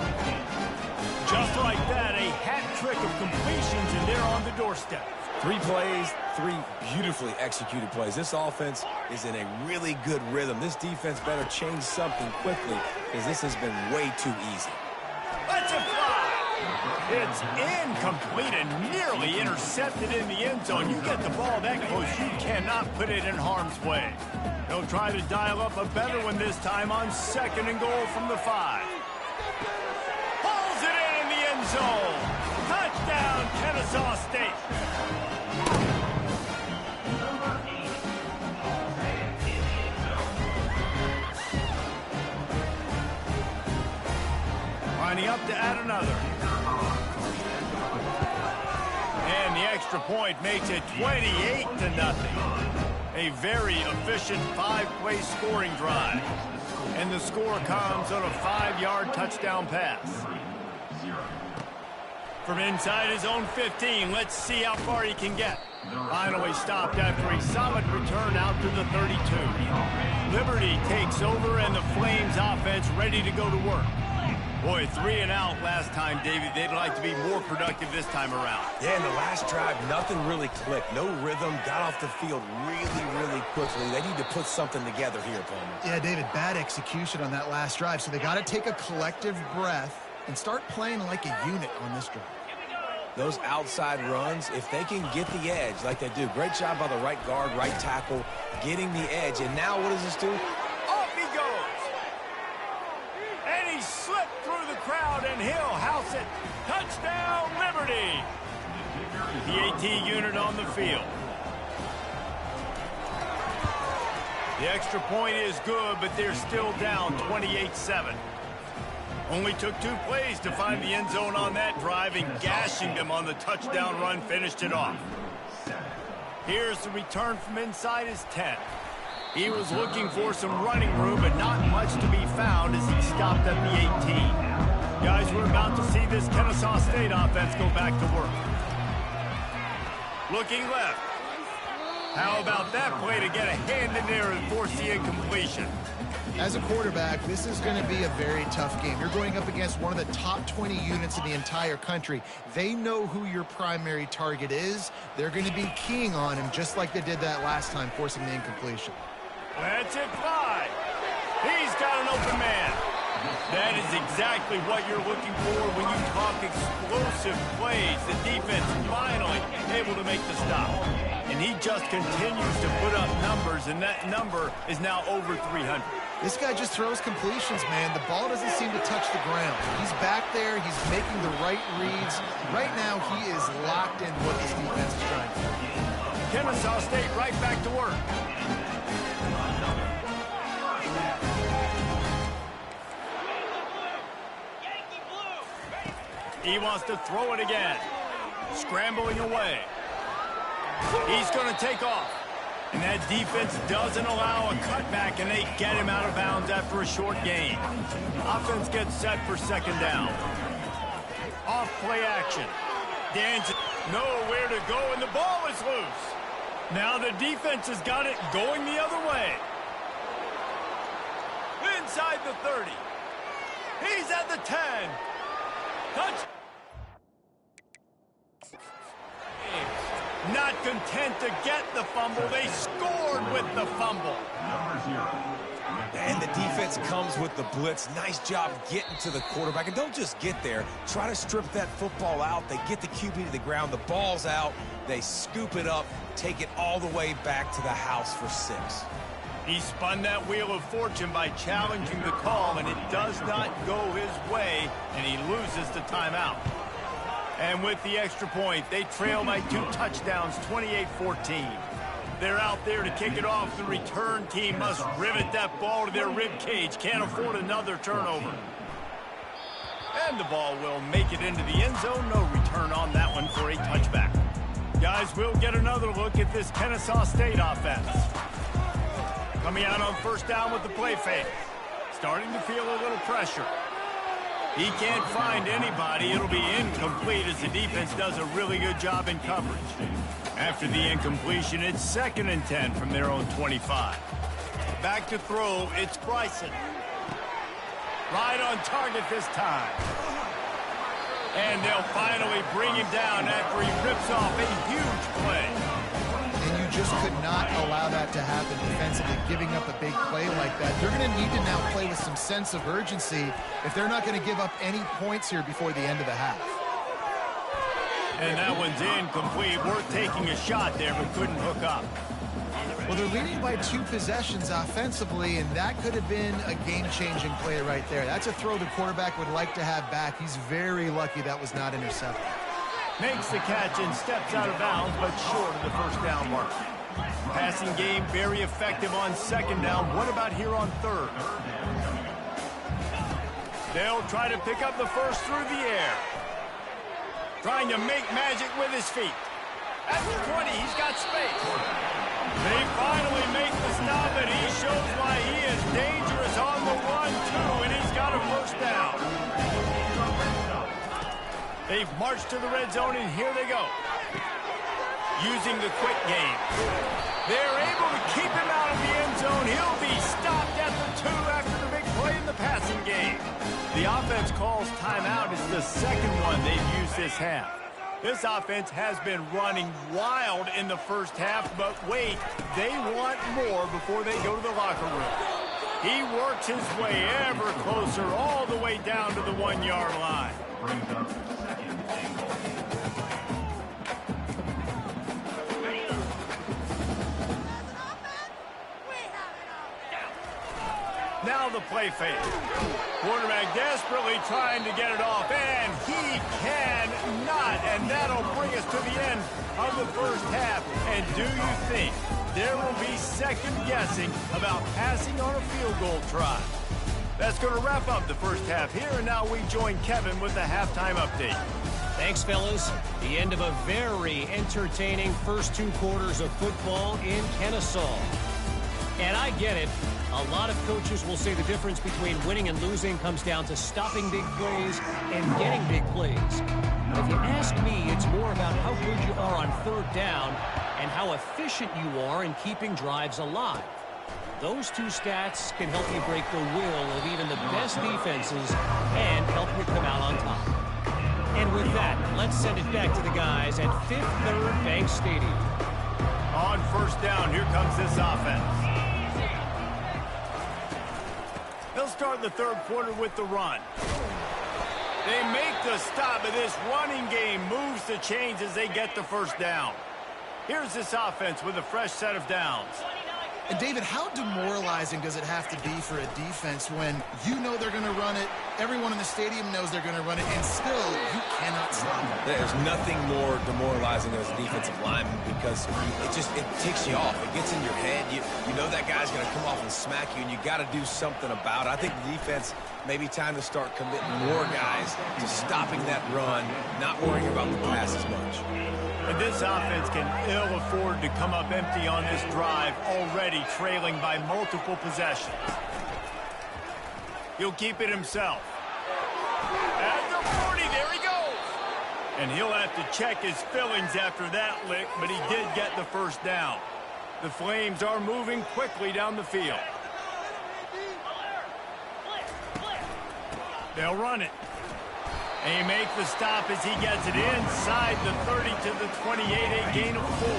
Just like that, a hat trick of completions, and they're on the doorstep. 3 plays, 3 beautifully executed plays. This offense is in a really good rhythm. This defense better change something quickly because this has been way too easy. Let's it fly! It's incomplete and nearly intercepted in the end zone. You get the ball that close, you cannot put it in harm's way. They'll try to dial up a better one this time on 2nd and goal from the 5. Pulls it in the end zone. Touchdown, Kennesaw State. Lining up to add another. And the extra point makes it 28-0. A very efficient 5-play scoring drive. And the score comes on a 5-yard touchdown pass. From inside his own 15, let's see how far he can get. Finally stopped after a solid return out to the 32. Liberty takes over and the Flames offense ready to go to work. Boy, 3 and out last time, David. They'd like to be more productive this time around. Yeah, in the last drive, nothing really clicked. No rhythm, got off the field really quickly. They need to put something together here, Palmer. Yeah, David, bad execution on that last drive, so they got to take a collective breath and start playing like a unit on this drive. Those outside runs, if they can get the edge like they do, great job by the right guard, right tackle, getting the edge. And now what does this do? Off he goes. And he slipped through the crowd, and he'll house it. Touchdown, Liberty. the AT unit on the field. The extra point is good, but they're still down 28-7. Only took 2 plays to find the end zone on that drive, and gashing them on the touchdown run finished it off. Here's the return from inside his 10. He was looking for some running room, but not much to be found as he stopped at the 18. Guys, we're about to see this Kennesaw State offense go back to work. Looking left. How about that play to get a hand in there and force the incompletion? As a quarterback, this is going to be a very tough game. You're going up against one of the top 20 units in the entire country. They know who your primary target is. They're going to be keying on him just like they did that last time, forcing the incompletion. That's it, 5. He's got an open man. That is exactly what you're looking for when you talk explosive plays. The defense finally able to make the stop. And he just continues to put up numbers, and that number is now over 300. This guy just throws completions, man. The ball doesn't seem to touch the ground. He's back there. He's making the right reads. Right now, he is locked in what this defense is trying to do. Kennesaw State right back to work. He wants to throw it again. Scrambling away. He's going to take off. And that defense doesn't allow a cutback, and they get him out of bounds after a short gain. Offense gets set for second down. Off play action. Dan's nowhere to go, and the ball is loose. Now the defense has got it going the other way. Inside the 30. He's at the 10. Touch. Not content to get the fumble, they scored with the fumble. And the defense comes with the blitz. Nice job getting to the quarterback. And don't just get there. Try to strip that football out. They get the QB to the ground. The ball's out. They scoop it up, take it all the way back to the house for 6. He spun that wheel of fortune by challenging the call, and it does not go his way, and he loses the timeout. And with the extra point, they trail by 2 touchdowns, 28-14. They're out there to kick it off. The return team must rivet that ball to their rib cage. Can't afford another turnover. And the ball will make it into the end zone. No return on that one for a touchback. Guys, we'll get another look at this Kennesaw State offense. Coming out on first down with the play fake. Starting to feel a little pressure. He can't find anybody. It'll be incomplete as the defense does a really good job in coverage. After the incompletion, it's 2nd and 10 from their own 25. Back to throw, it's Bryson. Right on target this time. And they'll finally bring him down after he rips off a huge play. And you just could not allow that to happen defensively, giving up a big play like that. They're going to need to now play with some sense of urgency if they're not going to give up any points here before the end of the half. And that one's incomplete. Worth taking a shot there, but couldn't hook up. Well, they're leading by 2 possessions offensively, and that could have been a game-changing play right there. That's a throw the quarterback would like to have back. He's very lucky that was not intercepted. Makes the catch and steps out of bounds, but short of the first down mark. Passing game very effective on 2nd down. What about here on 3rd? They'll try to pick up the first through the air. Trying to make magic with his feet. At the 20, he's got space. They finally make the stop, and he shows why he is dangerous on the run, too, and he's got a first down. They've marched to the red zone, and here they go. Using the quick game. They're able to keep him out of the end zone. He'll be stopped at the 2 after the big play in the passing game. The offense calls timeout. It's the 2nd one they've used this half. This offense has been running wild in the first half, but wait, they want more before they go to the locker room. He works his way ever closer all the way down to the 1-yard line. Brings up 2nd and goal. Now the play fake. Quarterback desperately trying to get it off, and he cannot. And that'll bring us to the end of the first half. And do you think there will be second guessing about passing on a field goal try? That's going to wrap up the first half here, and now we join Kevin with the halftime update. Thanks, fellas. The end of a very entertaining first 2 quarters of football in Kennesaw. And I get it. A lot of coaches will say the difference between winning and losing comes down to stopping big plays and getting big plays. But if you ask me, it's more about how good you are on third down and how efficient you are in keeping drives alive. Those 2 stats can help you break the will of even the best defenses and help you come out on top. And with that, let's send it back to the guys at Fifth Third Bank Stadium. On first down, here comes this offense. They'll start the third quarter with the run. They make the stop, but this running game moves the chains as they get the first down. Here's this offense with a fresh set of downs. And David, how demoralizing does it have to be for a defense when you know they're going to run it, everyone in the stadium knows they're going to run it, and still you cannot stop it? There's nothing more demoralizing as a defensive lineman because it takes you off. It gets in your head. You know that guy's going to come off and smack you, and you got to do something about it. I think the defense maybe time to start committing more guys to stopping that run, not worrying about the pass as much. And this offense can ill afford to come up empty on this drive, already trailing by multiple possessions. He'll keep it himself. At the 40, there he goes. And he'll have to check his fillings after that lick, but he did get the first down. The Flames are moving quickly down the field. They'll run it. And he makes the stop as he gets it inside the 30 to the 28, a gain of 4.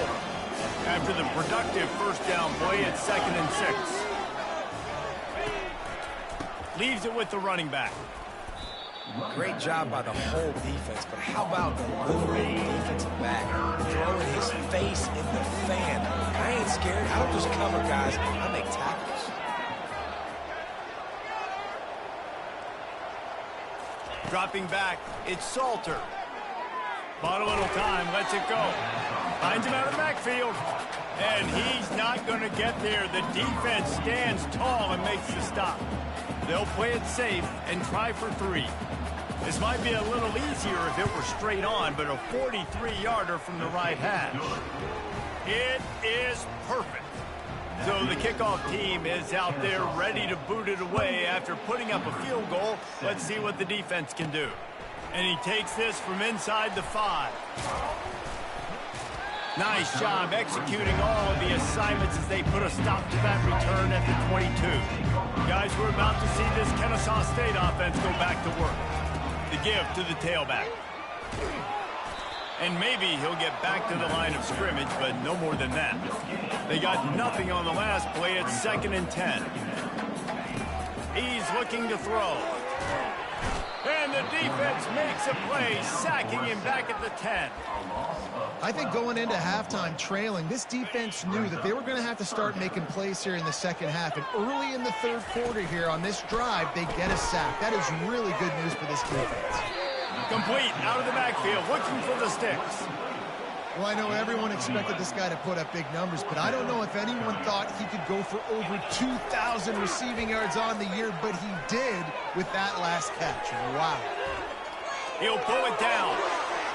After the productive first down play, it's 2nd and 6. Leaves it with the running back. Great job by the whole defense, but how about the little defensive back throwing his face in the fan? I ain't scared. I don't just cover guys. I make tackles. Dropping back, it's Salter. Bought a little time, lets it go. Finds him out of the backfield. And he's not going to get there. The defense stands tall and makes the stop. They'll play it safe and try for 3. This might be a little easier if it were straight on, but a 43-yarder from the right hash. It is perfect. So the kickoff team is out there ready to boot it away after putting up a field goal. Let's see what the defense can do. And he takes this from inside the 5. Nice job executing all of the assignments as they put a stop to that return at the 22. Guys, we're about to see this Kennesaw State offense go back to work. The give to the tailback. And maybe he'll get back to the line of scrimmage, but no more than that. They got nothing on the last play. It's 2nd and 10. He's looking to throw. And the defense makes a play, sacking him back at the 10. I think going into halftime trailing, this defense knew that they were going to have to start making plays here in the second half. And early in the third quarter here on this drive, they get a sack. That is really good news for this defense. Complete, out of the backfield, looking for the sticks. Well, I know everyone expected this guy to put up big numbers, but I don't know if anyone thought he could go for over 2,000 receiving yards on the year, but he did with that last catch. Wow. He'll pull it down.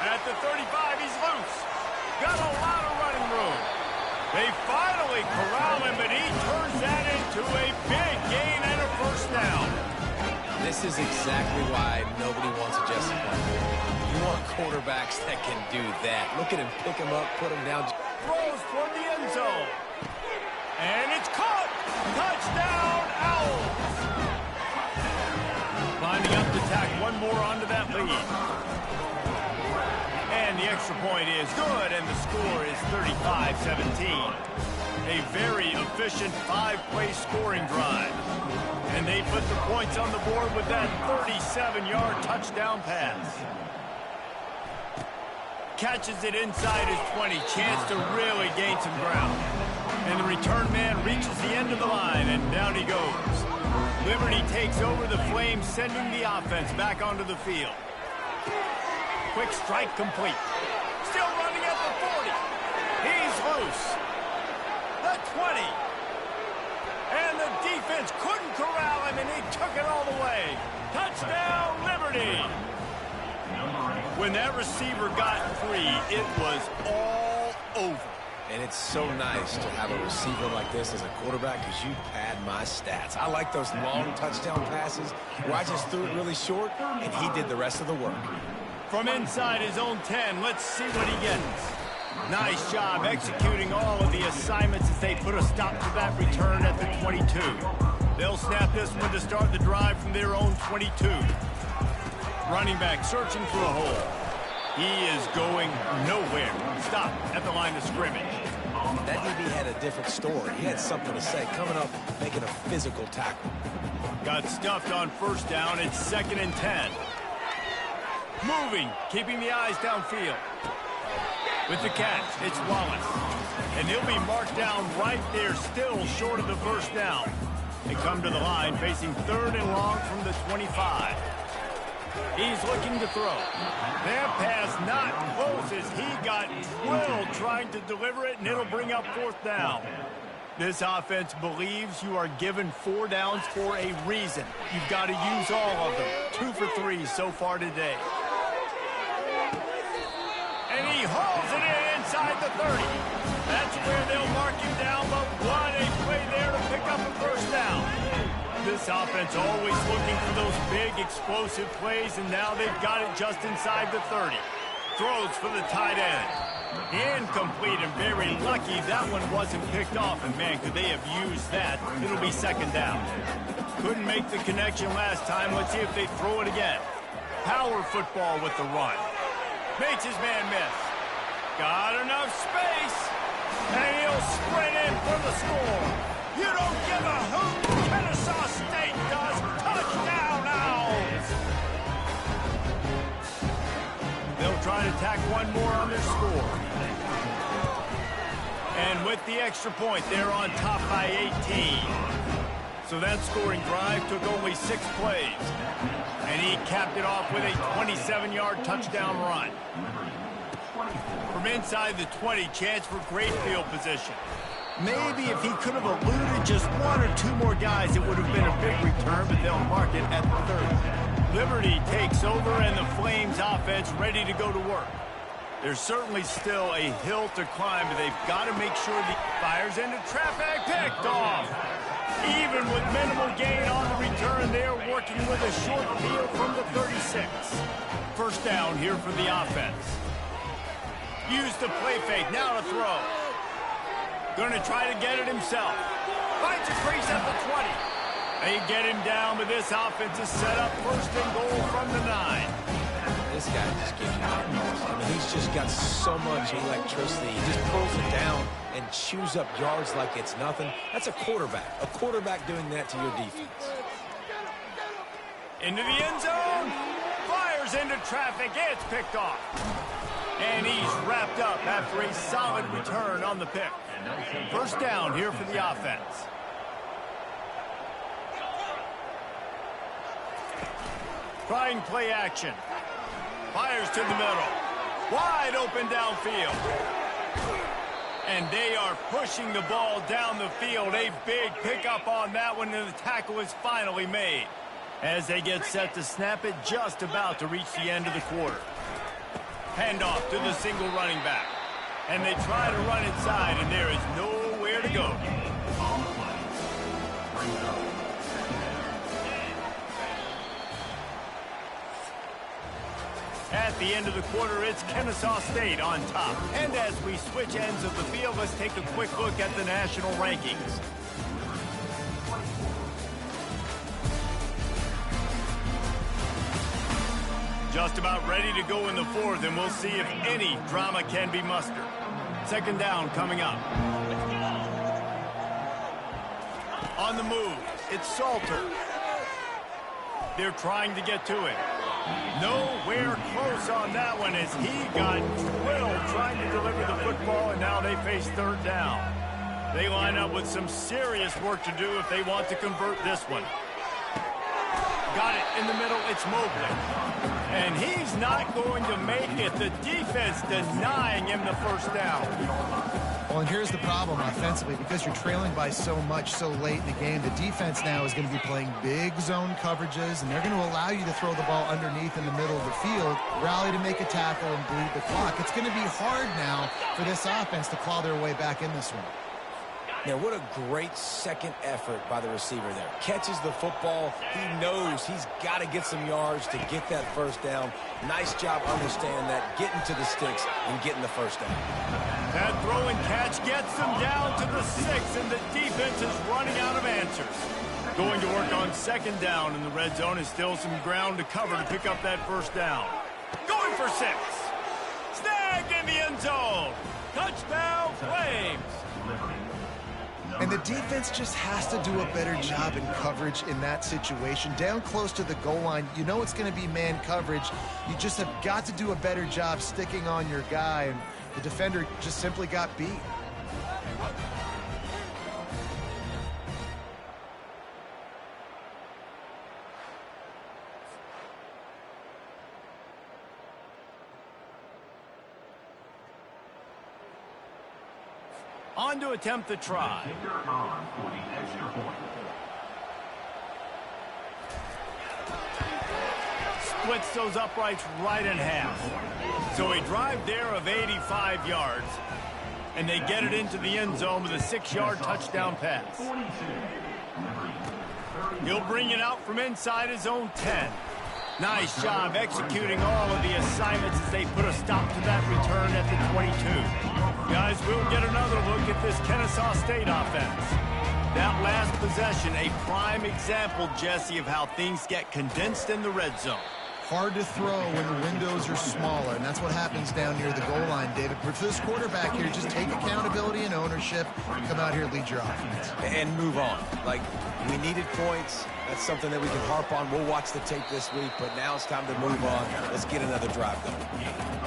At the 35, he's loose. Got a lot of running room. They finally corral him, but he turns that into a big gain and a first down. This is exactly why nobody wants a Jesse Butler. You want quarterbacks that can do that. Look at him, pick him up, put him down. Throws toward the end zone. And it's caught. Touchdown, Owls. Climbing up to tack one more onto that lead. And the extra point is good, and the score is 35-17. A very efficient 5-play scoring drive. And they put the points on the board with that 37-yard touchdown pass. Catches it inside his 20. Chance to really gain some ground. And the return man reaches the end of the line, and down he goes. Liberty takes over the Flames, sending the offense back onto the field. Quick strike complete. Still running at the 40. He's loose. The 20. And the defense couldn't corral him, and he took it all the way. Touchdown, Liberty. When that receiver got free, it was all over. And it's so nice to have a receiver like this as a quarterback because you pad my stats. I like those long touchdown passes where I just threw it really short, and he did the rest of the work. From inside his own 10, let's see what he gets. Nice job executing all of the assignments as they put a stop to that return at the 22. They'll snap this one to start the drive from their own 22. Running back searching for a hole. He is going nowhere. Stop at the line of scrimmage. That DB had a different story. He had something to say, coming up, making a physical tackle. Got stuffed on first down. It's 2nd and 10. Moving, keeping the eyes downfield. With the catch, it's Wallace. And he'll be marked down right there, still short of the first down. They come to the line, facing 3rd and long from the 25. He's looking to throw. That pass not close as he got drilled trying to deliver it, and it'll bring up 4th down. This offense believes you are given 4 downs for a reason. You've got to use all of them. 2 for 3 so far today. And he hauls it in inside the 30. That's where they'll mark him down, but what a play there to pick up a first down. This offense always looking for those big, explosive plays, and now they've got it just inside the 30. Throws for the tight end. Incomplete, and very lucky that one wasn't picked off, and man, could they have used that. It'll be 2nd down. Couldn't make the connection last time. Let's see if they throw it again. Power football with the run. Makes his man miss. Got enough space. And he'll sprint in for the score. You don't give a hoot. Kennesaw State does. Touchdown, Owls. They'll try to tack one more on their score. And with the extra point, they're on top by 18. So that scoring drive took only 6 plays. And he capped it off with a 27-yard touchdown run. From inside the 20, chance for great field position. Maybe if he could have eluded just 1 or 2 more guys, it would have been a big return, but they'll mark it at the 30. Liberty takes over, and the Flames offense ready to go to work. There's certainly still a hill to climb, but they've got to make sure the fires into traffic. Picked off. Even with minimal gain on the return, they're working with a short field from the 36. First down here for the offense. Use the play fake, now to throw. Going to try to get it himself. Finds a crease at the 20. They get him down, but this offense is set up 1st and goal from the 9. This guy just gives you nightmares. I mean, he's just got so much electricity. He just pulls it down and chews up yards like it's nothing. That's a quarterback. A quarterback doing that to your defense. Into the end zone. Fires into traffic. It's picked off. And he's wrapped up after a solid return on the pick. First down here for the offense. Trying play action. Fires to the middle. Wide open downfield. And they are pushing the ball down the field. A big pickup on that one, and the tackle is finally made. As they get set to snap it, just about to reach the end of the quarter. Handoff to the single running back. And they try to run inside, and there is nowhere to go. At the end of the quarter, it's Kennesaw State on top. And as we switch ends of the field, let's take a quick look at the national rankings. Just about ready to go in the 4th, and we'll see if any drama can be mustered. 2nd down coming up. On the move, it's Salter. They're trying to get to him. Nowhere close on that one as he got drilled trying to deliver the football, and now they face 3rd down. They line up with some serious work to do if they want to convert this one. Got it in the middle. It's Mobley. And he's not going to make it. The defense denying him the first down. Well, and here's the problem offensively. Because you're trailing by so much so late in the game, the defense now is going to be playing big zone coverages, and they're going to allow you to throw the ball underneath in the middle of the field, rally to make a tackle, and bleed the clock. It's going to be hard now for this offense to claw their way back in this one. Now, what a great second effort by the receiver there. Catches the football. He knows he's got to get some yards to get that first down. Nice job understanding that, getting to the sticks and getting the first down. That throw and catch gets them down to the 6, and the defense is running out of answers. Going to work on second down in the red zone is still some ground to cover to pick up that first down. Going for 6. Snagged in the end zone. Touchdown, Flames. And the defense just has to do a better job in coverage in that situation. Down close to the goal line, you know it's going to be man coverage. You just have got to do a better job sticking on your guy, and the defender just simply got beat. On to attempt the try. Splits those uprights right in half. So a drive there of 85 yards. And they get it into the end zone with a 6-yard touchdown pass. He'll bring it out from inside his own 10. Nice job executing all of the assignments as they put a stop to that return at the 22. Guys, we'll get another look at this Kennesaw State offense. That last possession, a prime example, Jesse, of how things get condensed in the red zone. Hard to throw when the windows are smaller, and that's what happens down near the goal line, David. But for this quarterback here, just take accountability and ownership, come out here, lead your offense. And move on. Like, we needed points. That's something that we can harp on. We'll watch the tape this week, but now it's time to move on. Let's get another drive going.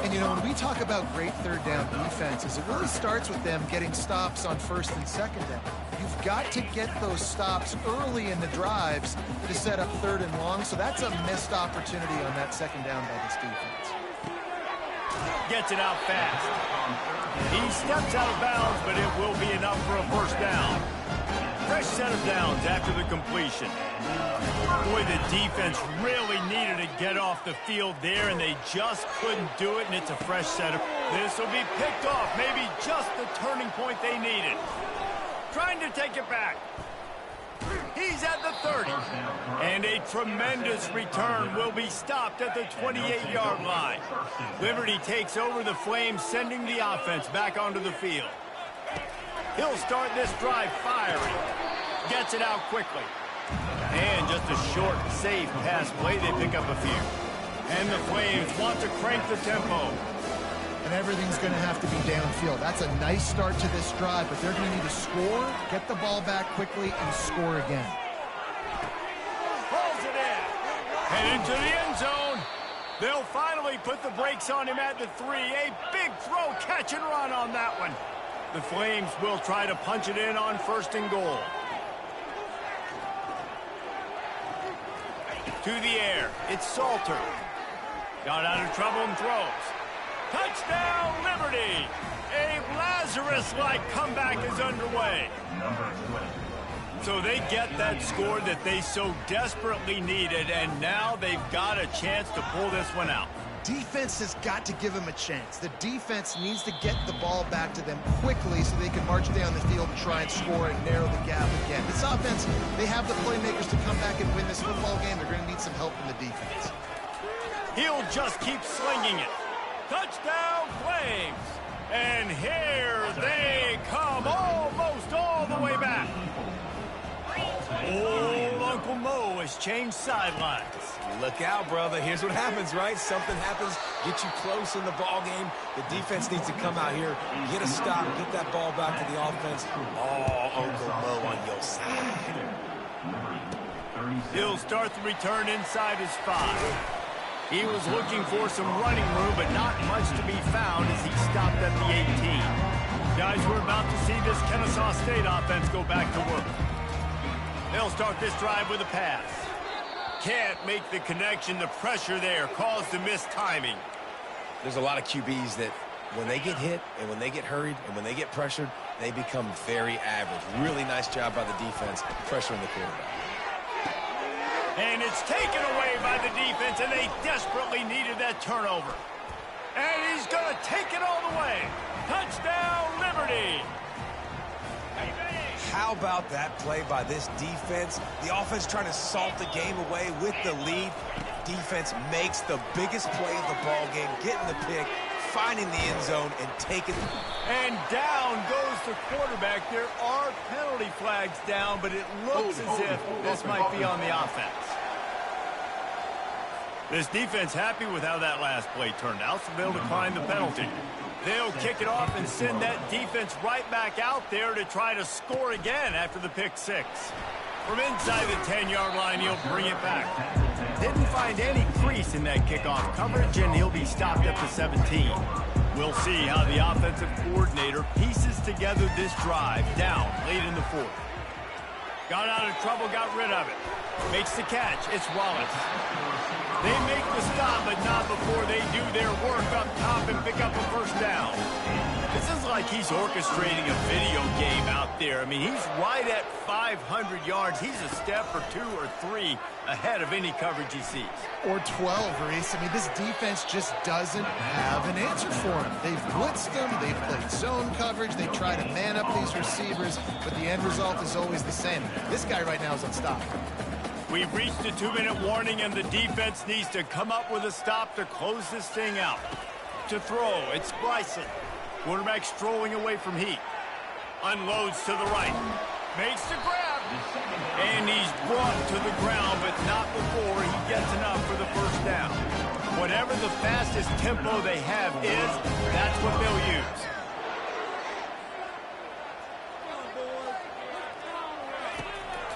And, you know, when we talk about great third down defenses, it really starts with them getting stops on first and second down. You've got to get those stops early in the drives to set up third and long, so that's a missed opportunity on that second down by this defense. Gets it out fast. He steps out of bounds, but it will be enough for a first down. Fresh set of downs after the completion. Boy, the defense really needed to get off the field there, and they just couldn't do it, and it's a fresh set of... This will be picked off, maybe just the turning point they needed. Trying to take it back. He's at the 30. And a tremendous return will be stopped at the 28-yard line. Liberty takes over the Flames, sending the offense back onto the field. He'll start this drive firing. Gets it out quickly. And just a short, safe pass play. They pick up a few. And the Flames want to crank the tempo. And everything's going to have to be downfield. That's a nice start to this drive, but they're going to need to score, get the ball back quickly, and score again. Pulls it in. And into the end zone. They'll finally put the brakes on him at the 3. A big throw, catch and run on that one. The Flames will try to punch it in on first and goal. To the air. It's Salter. Got out of trouble and throws. Touchdown, Liberty! A Lazarus-like comeback is underway. So they get that score that they so desperately needed, and now they've got a chance to pull this one out. Defense has got to give them a chance. The defense needs to get the ball back to them quickly so they can march down the field and try and score and narrow the gap again. This offense, they have the playmakers to come back and win this football game. They're going to need some help from the defense. He'll just keep slinging it. Touchdown, Flames! And here they come, almost all the way back. Old Uncle Mo has changed sidelines. Look out, brother. Here's what happens, right? Something happens, get you close in the ball game. The defense needs to come out here, get a stop, get that ball back to the offense. Oh, Uncle Mo on your side. He'll start the return inside his 5. He was looking for some running room, but not much to be found as he stopped at the 18. Guys, we're about to see this Kennesaw State offense go back to work. They'll start this drive with a pass. Can't make the connection. The pressure there caused the missed timing. There's a lot of QBs that when they get hit and when they get hurried and when they get pressured, they become very average. Really nice job by the defense pressuring the quarterback. And it's taken away by the defense, and they desperately needed that turnover. And he's going to take it all the way. Touchdown, Liberty! How about that play by this defense? The offense trying to salt the game away with the lead. Defense makes the biggest play of the ball game, getting the pick, finding the end zone, and taking. And down goes the quarterback. There are penalty flags down, but it looks as if this might be on the offense. This defense happy with how that last play turned out, so they'll decline the penalty. They'll kick it off and send that defense right back out there to try to score again after the pick six. From inside the 10-yard line, he'll bring it back. Didn't find any crease in that kickoff coverage, and he'll be stopped at the 17. We'll see how the offensive coordinator pieces together this drive down late in the fourth. Got out of trouble, got rid of it. Makes the catch. It's Wallace. They make the stop, but not before they do their work up top and pick up a first down. This is like he's orchestrating a video game out there. I mean, he's right at 500 yards. He's a step or two or three ahead of any coverage he sees. Or 12, Reese. I mean, this defense just doesn't have an answer for him. They've blitzed him. They've played zone coverage. They try to man up these receivers, but the end result is always the same. This guy right now is unstoppable. We've reached the 2-minute warning, and the defense needs to come up with a stop to close this thing out. To throw, it's Bryson. Quarterback strolling away from Heat. Unloads to the right. Makes the grab. And he's brought to the ground, but not before he gets enough for the first down. Whatever the fastest tempo they have is, that's what they'll use.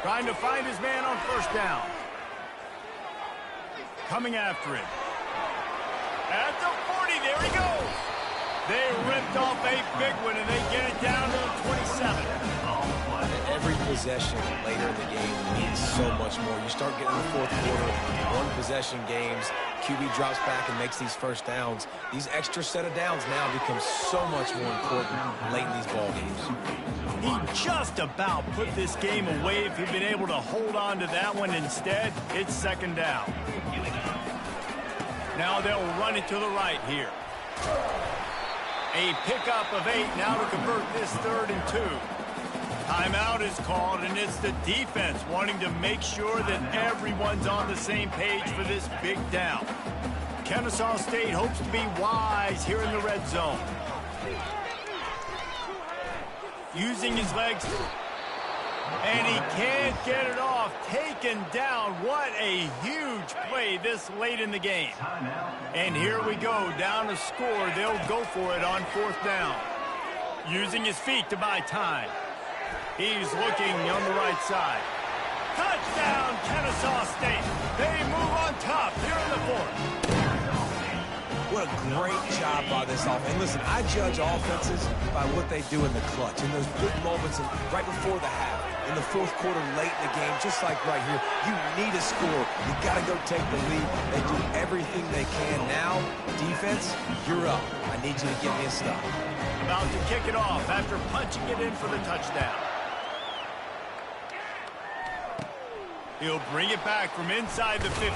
Trying to find his man on first down. Coming after him. At the 40, there he goes. They ripped off a big one, and they get it down to the 27. Every possession later in the game means so much more. You start getting the fourth quarter, one-possession games, QB drops back and makes these first downs. These extra set of downs now become so much more important late in these ball games. He just about put this game away if he'd been able to hold on to that one. Instead, it's second down. Now they'll run it to the right here. A pickup of 8 now to convert this 3rd and 2. Timeout is called, and it's the defense wanting to make sure that everyone's on the same page for this big down. Kennesaw State hopes to be wise here in the red zone. Using his legs, and he can't get it off. Taken down. What a huge play this late in the game. And here we go, down to score. They'll go for it on 4th down. Using his feet to buy time. He's looking on the right side. Touchdown, Kennesaw State. They move on top here in the 4th. What a great job by this offense. And listen, I judge offenses by what they do in the clutch, in those big moments right before the half, in the 4th quarter, late in the game, just like right here. You need a score. You got to go take the lead. They do everything they can. Now, defense, you're up. I need you to give me a stop. About to kick it off after punching it in for the touchdown. He'll bring it back from inside the 15.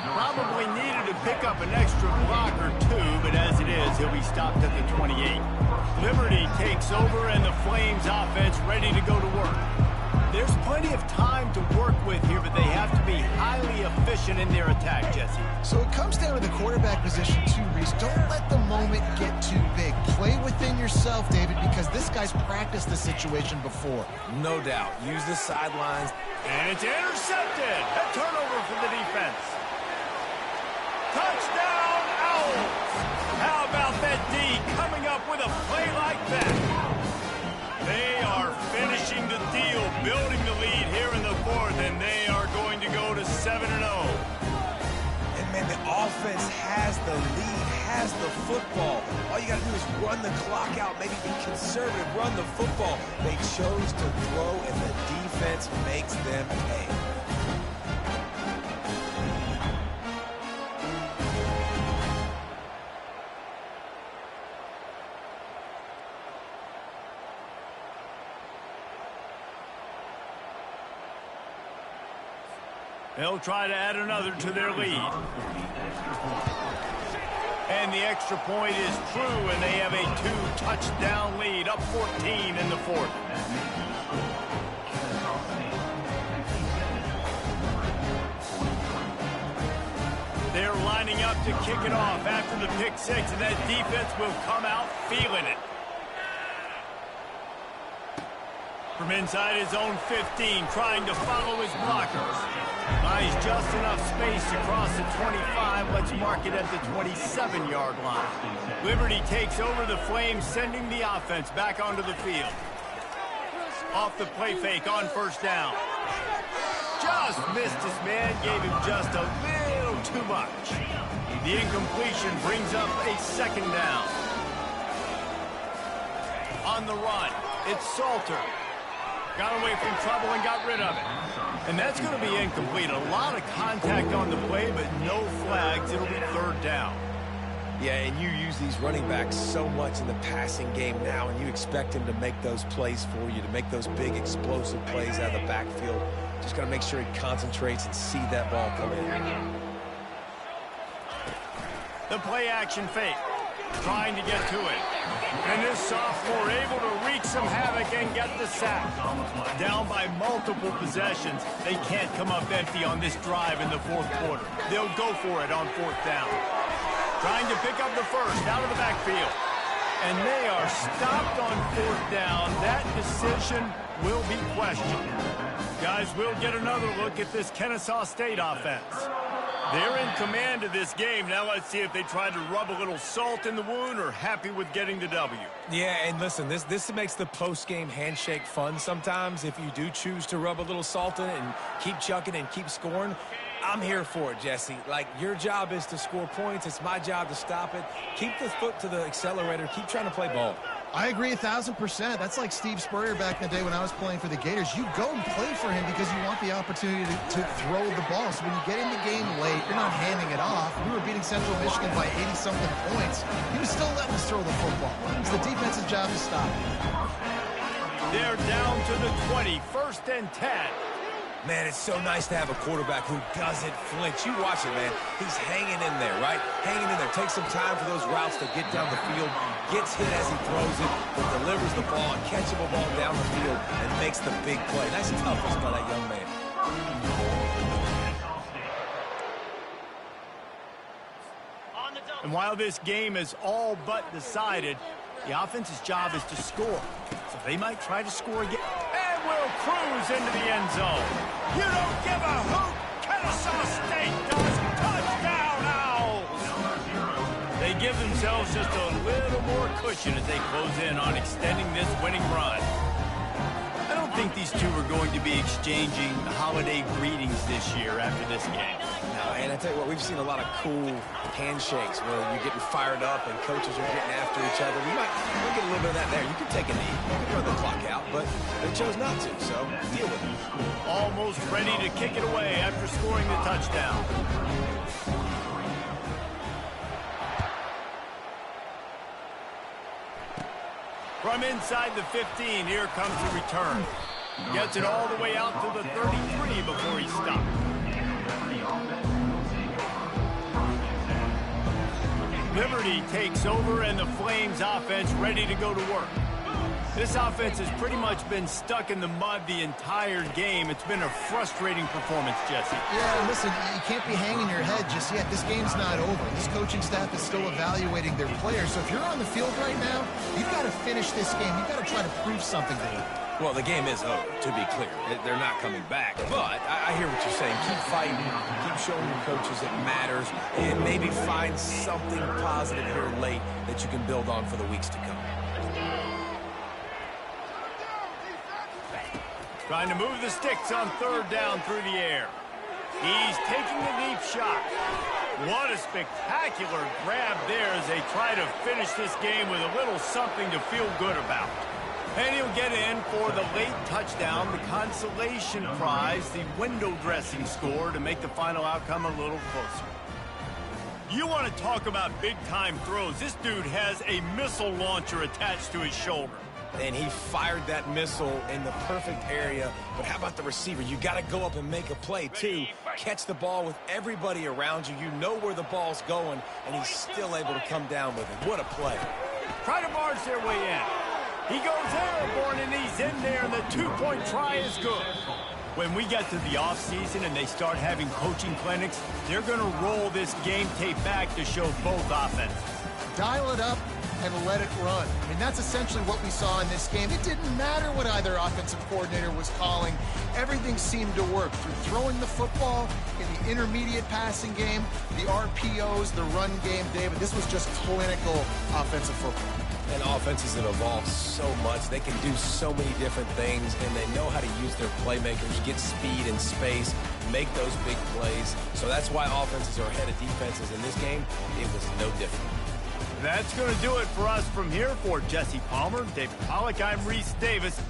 Probably needed to pick up an extra block or 2, but as it is, he'll be stopped at the 28. Liberty takes over, and the Flames offense ready to go to work. There's plenty of time to work with here, but they have to be highly efficient in their attack, Jesse. So it comes down to the quarterback position too, Reese. Don't let the moment get too big. Play within yourself, David, because this guy's practiced the situation before. No doubt. Use the sidelines. And it's intercepted. A turnover for the defense. Touchdown, Owls. How about that D coming up with a play like that? They are finishing the deal, building the lead here in the 4th, and they are going to go to 7-0. And, man, the offense has the lead, has the football. All you got to do is run the clock out, maybe be conservative, run the football. They chose to throw, and the defense makes them pay. They'll try to add another to their lead. And the extra point is true, and they have a 2-touchdown lead, up 14 in the fourth. They're lining up to kick it off after the pick six, and that defense will come out feeling it. From inside his own 15, trying to follow his blockers. Buys just enough space to cross the 25. Let's mark it at the 27-yard line. Liberty takes over the Flames, sending the offense back onto the field. Off the play fake on first down. Just missed his man, gave him just a little too much. The incompletion brings up a second down. On the run, it's Salter. Got away from trouble and got rid of it. And that's going to be incomplete. A lot of contact on the play, but no flags. It'll be third down. Yeah, and you use these running backs so much in the passing game now, and you expect him to make those plays for you, to make those big explosive plays out of the backfield. Just got to make sure he concentrates and see that ball come in. The play action fake. Trying to get to it. And this sophomore able to wreak some havoc and get the sack. Down by multiple possessions. They can't come up empty on this drive in the fourth quarter. They'll go for it on fourth down. Trying to pick up the first out of the backfield. And they are stopped on fourth down. That decision will be questioned. Guys, we'll get another look at this Kennesaw State offense. They're in command of this game. Now let's see if they try to rub a little salt in the wound or happy with getting the W. Yeah, and listen, this makes the post-game handshake fun sometimes. If you do choose to rub a little salt in it and keep chucking and keep scoring, I'm here for it, Jesse. Like, your job is to score points. It's my job to stop it. Keep the foot to the accelerator. Keep trying to play ball. I agree 1,000%. That's like Steve Spurrier back in the day when I was playing for the Gators. You go and play for him because you want the opportunity to throw the ball. So when you get in the game late, you're not handing it off. We were beating Central Michigan by 80-something points. He was still letting us throw the football. It's the defense's job to stop it. They're down to the 20, 1st and 10. Man, it's so nice to have a quarterback who doesn't flinch. You watch it, man. He's hanging in there, right? Hanging in there. Takes some time for those routes to get down the field. Gets hit as he throws it, but delivers the ball, a catchable ball down the field, and makes the big play. Nice toughness by that young man. And while this game is all but decided, the offense's job is to score. So they might try to score again. And will cruise into the end zone. You don't give a hoot. Kennesaw State does. Touchdown, Owls. They give themselves just a little more cushion as they close in on extending this winning run. I don't think these two are going to be exchanging holiday greetings this year after this game. No, and I tell you what, we've seen a lot of cool handshakes where you're getting fired up and coaches are getting after each other. We might get a little bit of that there. You can take a knee, you can run the clock out, but they chose not to, so deal with it. Almost ready to kick it away after scoring the touchdown. From inside the 15, here comes the return. Gets it all the way out to the 33 before he stopped. Liberty takes over, and the Flames offense ready to go to work. This offense has pretty much been stuck in the mud the entire game. It's been a frustrating performance, Jesse. Yeah, listen, you can't be hanging your head just yet. This game's not over. This coaching staff is still evaluating their players. So if you're on the field right now, you've got to finish this game. You've got to try to prove something to them. Well, the game is over, to be clear. They're not coming back. But I hear what you're saying. Keep fighting. Keep showing your coaches it matters. And maybe find something positive here late that you can build on for the weeks to come. Trying to move the sticks on third down through the air. He's taking the deep shot. What a spectacular grab there as they try to finish this game with a little something to feel good about. And he'll get in for the late touchdown, the consolation prize, the window dressing score to make the final outcome a little closer. You want to talk about big-time throws. This dude has a missile launcher attached to his shoulder. And he fired that missile in the perfect area. But how about the receiver? You got to go up and make a play, too. Catch the ball with everybody around you. You know where the ball's going, and he's still able to come down with it. What a play. Try to barge their way in. He goes airborne, and he's in there, and the two-point try is good. When we get to the offseason and they start having coaching clinics, they're going to roll this game tape back to show both offenses. Dial it up and let it run. I mean, that's essentially what we saw in this game. It didn't matter what either offensive coordinator was calling. Everything seemed to work through throwing the football, in the intermediate passing game, the RPOs, the run game. David, this was just clinical offensive football. And offenses have evolved so much. They can do so many different things, and they know how to use their playmakers, get speed and space, make those big plays. So that's why offenses are ahead of defenses. In this game, it was no different. That's going to do it for us from here. For Jesse Palmer, David Pollack, I'm Reese Davis.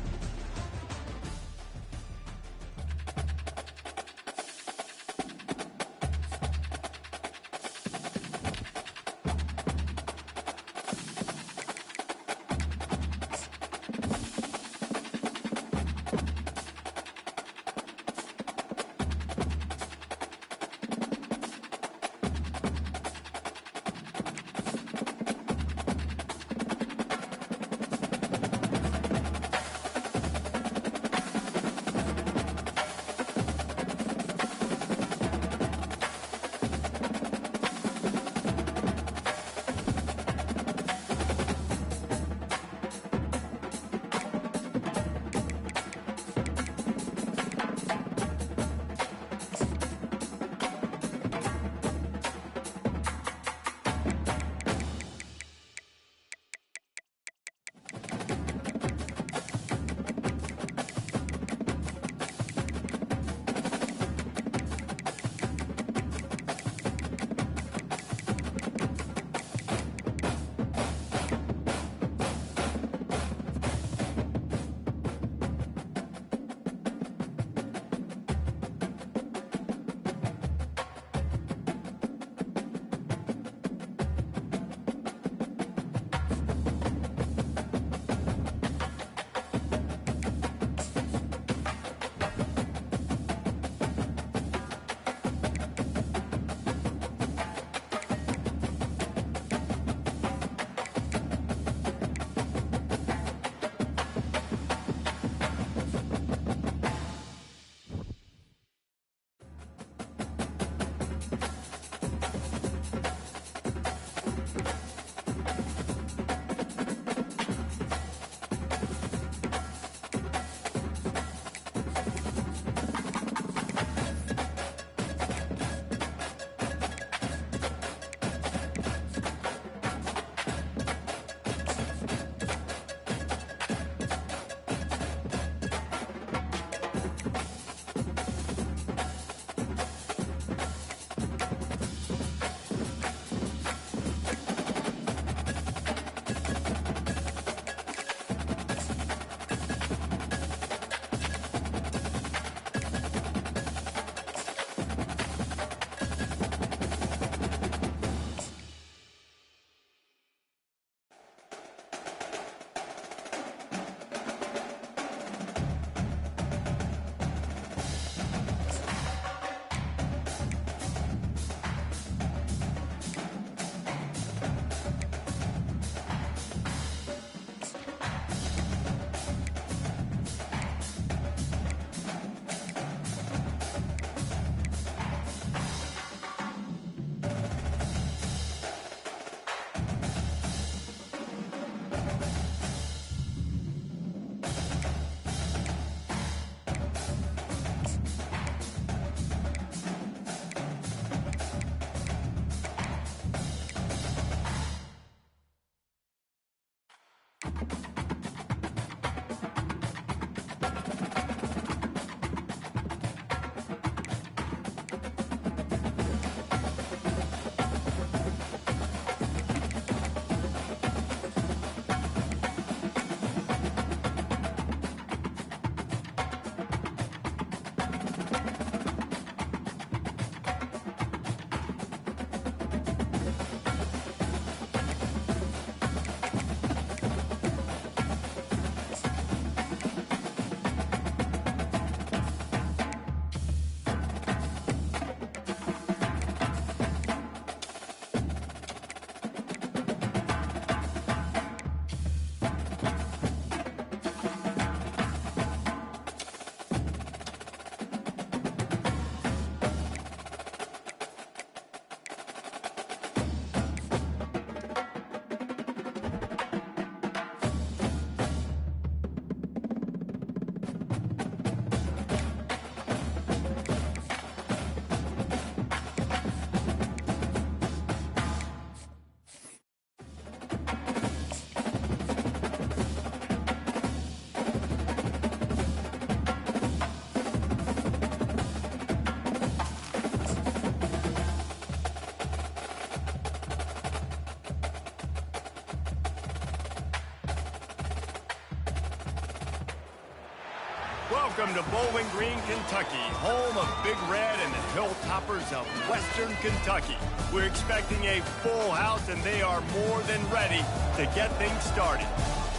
Welcome to Bowling Green, Kentucky, home of Big Red and the Hilltoppers of Western Kentucky. We're expecting a full house, and they are more than ready to get things started.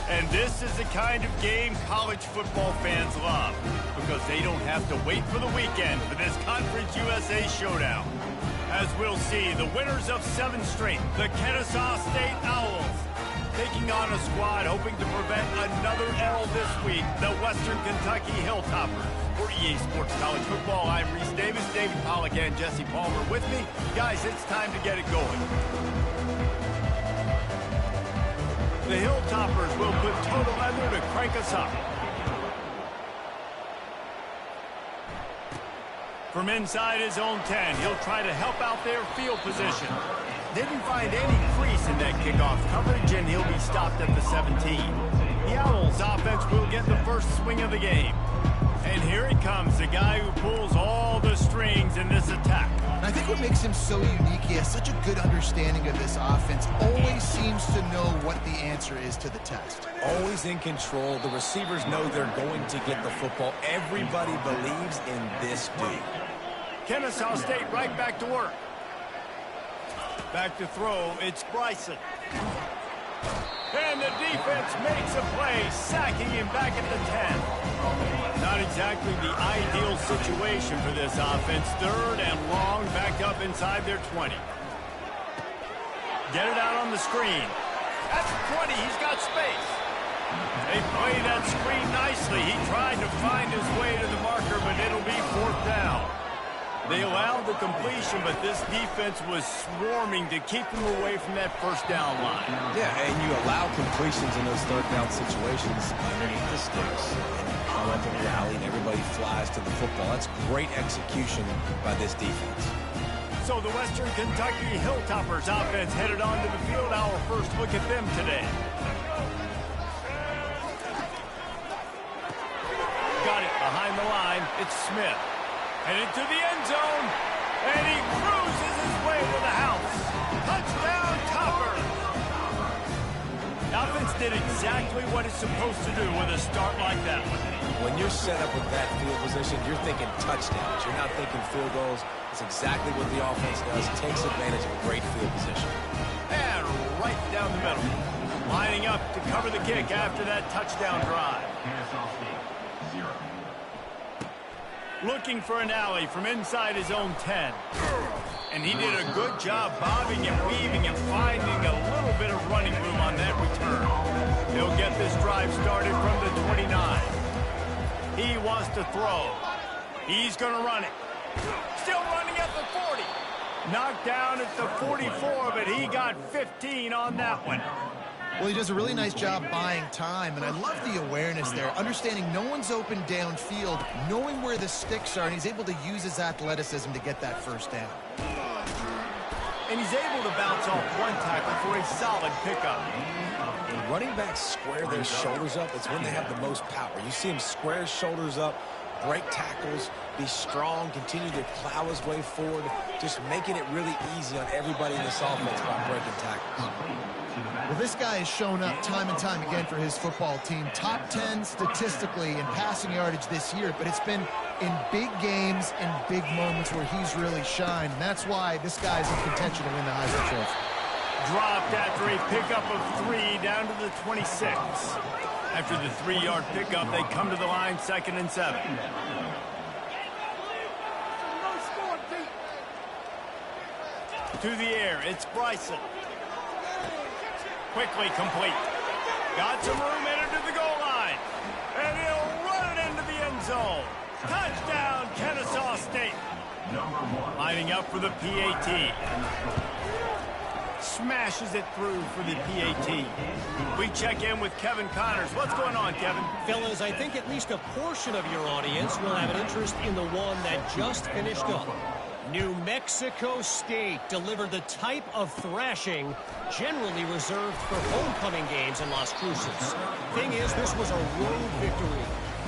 And this is the kind of game college football fans love, because they don't have to wait for the weekend for this Conference USA showdown. As we'll see, the winners of 7 straight, the Kennesaw State Owls, taking on a squad hoping to prevent another L this week, the Western Kentucky Hilltoppers. For EA Sports College Football, I'm Reese Davis, David Pollack, and Jesse Palmer with me. Guys, it's time to get it going. The Hilltoppers will put total leather to crank us up. From inside his own 10, he'll try to help out their field position. Didn't find any crease in that kickoff coverage, and he'll be stopped at the 17. The Owls offense will get the first swing of the game. And here he comes, the guy who pulls all the strings in this attack. I think what makes him so unique, he has such a good understanding of this offense, always seems to know what the answer is to the test. Always in control. The receivers know they're going to get the football. Everybody believes in this dude. Kennesaw State right back to work. Back to throw, it's Bryson. And the defense makes a play, sacking him back at the 10. Not exactly the ideal situation for this offense. 3rd and long, backed up inside their 20. Get it out on the screen. That's 20, he's got space. They play that screen nicely. He tried to find his way to the marker, but it'll be 4th down. They allowed the completion, but this defense was swarming to keep them away from that first down line. Yeah, and you allow completions in those 3rd down situations underneath the sticks. And you come up and rally, and everybody flies to the football. That's great execution by this defense. So the Western Kentucky Hilltoppers offense headed onto the field. Our first look at them today. Got it behind the line. It's Smith. And into the end zone, and he cruises his way to the house. Touchdown, Toppers! The offense did exactly what it's supposed to do with a start like that. When you're set up with that field position, you're thinking touchdowns. You're not thinking field goals. It's exactly what the offense does. It takes advantage of a great field position. And right down the middle. Lining up to cover the kick after that touchdown drive. Kennesaw State, 0. Looking for an alley from inside his own 10. And he did a good job bobbing and weaving and finding a little bit of running room on that return. He'll get this drive started from the 29. He wants to throw. He's going to run it. Still running at the 40. Knocked down at the 44, but he got 15 on that one. Well, he does a really nice job buying time, and I love the awareness there, understanding no one's open downfield, knowing where the sticks are, and he's able to use his athleticism to get that first down. And he's able to bounce off one tackle for a solid pickup. When running backs square their shoulders up, it's when they have the most power. You see him square his shoulders up, break tackles, be strong, continue to plow his way forward, just making it really easy on everybody in this offense by breaking tackles. Well, this guy has shown up time and time again for his football team. Top 10 statistically in passing yardage this year, but it's been in big games and big moments where he's really shined. And that's why this guy's in contention to win the Heisman Trophy. Dropped after a pickup of 3 down to the 26. After the 3-yard pickup, they come to the line 2nd and 7. To the air, it's Bryson. Quickly complete. Got some room in to the goal line. And he'll run it into the end zone. Touchdown, Kennesaw State. Lining up for the PAT. Smashes it through for the PAT. We check in with Kevin Connors. What's going on, Kevin? Fellas, I think at least a portion of your audience will have an interest in the one that just finished up. New Mexico State delivered the type of thrashing generally reserved for homecoming games in Las Cruces. Thing is, this was a road victory,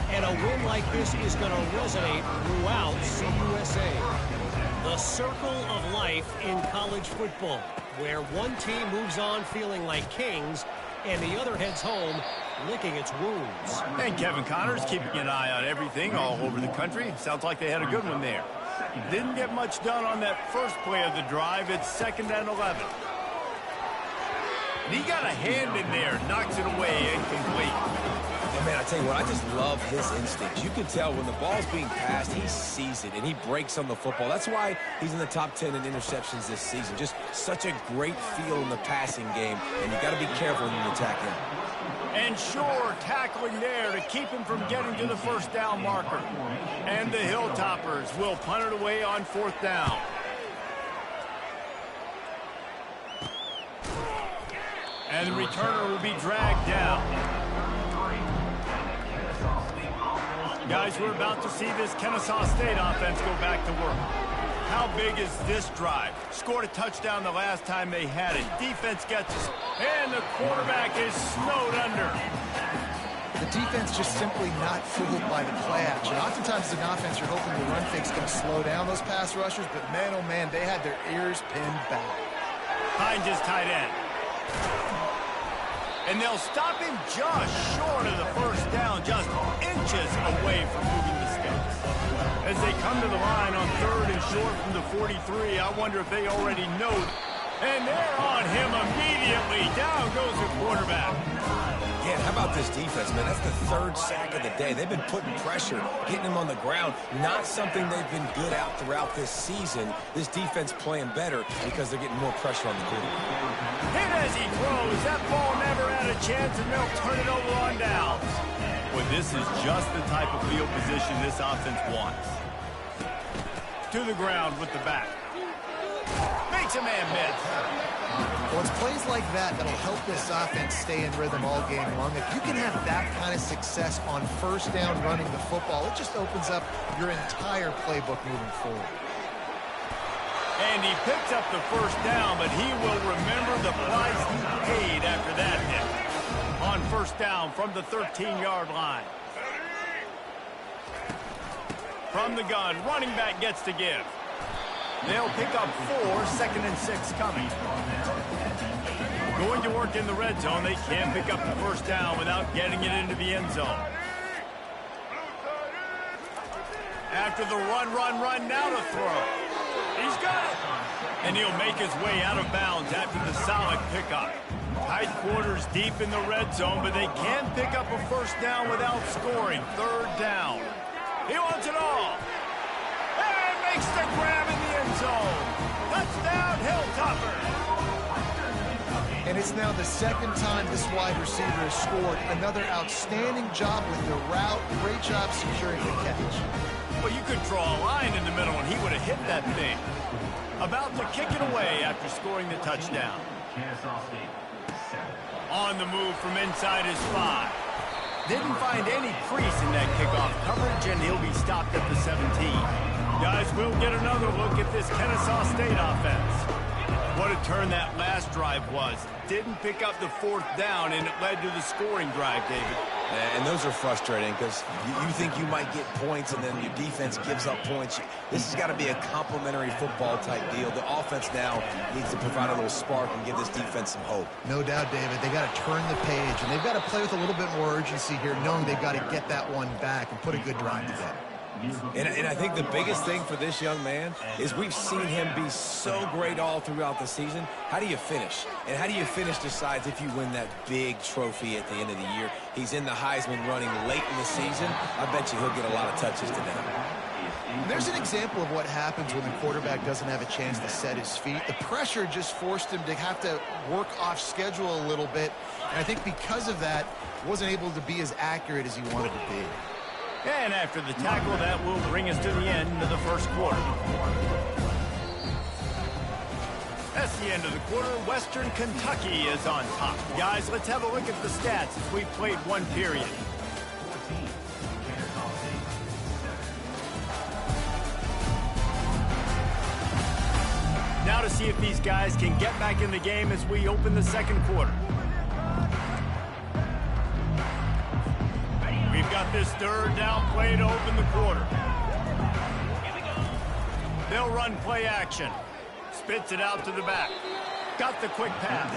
and a win like this is going to resonate throughout CUSA. The circle of life in college football, where one team moves on feeling like kings and the other heads home, licking its wounds. And Kevin Connors keeping an eye on everything all over the country. Sounds like they had a good one there. Didn't get much done on that first play of the drive. It's 2nd and 11. And he got a hand in there, knocks it away, incomplete. And man, I tell you what, I just love his instincts. You can tell when the ball's being passed, he sees it, and he breaks on the football. That's why he's in the top 10 in interceptions this season. Just such a great feel in the passing game, and you got to be careful when you attack him. And sure, tackling there to keep him from getting to the first down marker. And the Hilltoppers will punt it away on 4th down. And the returner will be dragged down. Guys, we're about to see this Kennesaw State offense go back to work. How big is this drive? Scored a touchdown the last time they had it. Defense gets us, and the quarterback is snowed under. The defense just simply not fooled by the play action. Oftentimes as an offense, you're hoping the run fake's going to slow down those pass rushers, but man, oh man, they had their ears pinned back. Hines is tight end. And they'll stop him just short of the first down, just inches away from moving the sticks. As they come to the line on 3rd and short from the 43, I wonder if they already know. And they're on him immediately. Down goes the quarterback. Yeah, how about this defense, man? That's the 3rd sack of the day. They've been putting pressure, getting him on the ground. Not something they've been good at throughout this season. This defense playing better because they're getting more pressure on the quarterback. Hit as he throws. That ball never had a chance, and they'll turn it over on downs. Well, this is just the type of field position this offense wants. To the ground with the back. Makes a man miss. Well, it's plays like that that'll help this offense stay in rhythm all game long. If you can have that kind of success on 1st down running the football, it just opens up your entire playbook moving forward. And he picks up the first down, but he will remember the price he paid after that hit. On 1st down from the 13-yard line. From the gun, running back gets to give. They'll pick up 4, 2nd and 6 coming. Going to work in the red zone. They can't pick up the first down without getting it into the end zone. After the run, now to throw. He's got it. And he'll make his way out of bounds after the solid pickup. Tight quarters deep in the red zone, but they can't pick up a first down without scoring. 3rd down. He wants it all. And makes the grab in the end zone. Touchdown, Hilltoppers. And it's now the 2nd time this wide receiver has scored. Another outstanding job with the route. Great job securing the catch. Well, you could draw a line in the middle, and he would have hit that thing. About to kick it away after scoring the touchdown. On the move from inside his 5. Didn't find any crease in that kickoff coverage, and he'll be stopped at the 17. Guys, we'll get another look at this Kennesaw State offense. What a turn that last drive was. Didn't pick up the 4th down, and it led to the scoring drive, David. And those are frustrating because you think you might get points, and then your defense gives up points. This has got to be a complementary football type deal. The offense now needs to provide a little spark and give this defense some hope. No doubt, David. They got to turn the page, and they've got to play with a little bit more urgency here, knowing they've got to get that one back and put a good drive together. And I think the biggest thing for this young man is we've seen him be so great all throughout the season. How do you finish? And how do you finish decides if you win that big trophy at the end of the year. He's in the Heisman running late in the season. I bet you he'll get a lot of touches today. There's an example of what happens when the quarterback doesn't have a chance to set his feet. The pressure just forced him to have to work off schedule a little bit. And I think because of that, wasn't able to be as accurate as he wanted to be. And after the tackle, that will bring us to the end of the first quarter. That's the end of the quarter. Western Kentucky is on top. Guys, let's have a look at the stats as we've played one period. Now to see if these guys can get back in the game as we open the second quarter. We've got this 3rd down play to open the quarter. They'll run play action. Spits it out to the back. Got the quick pass.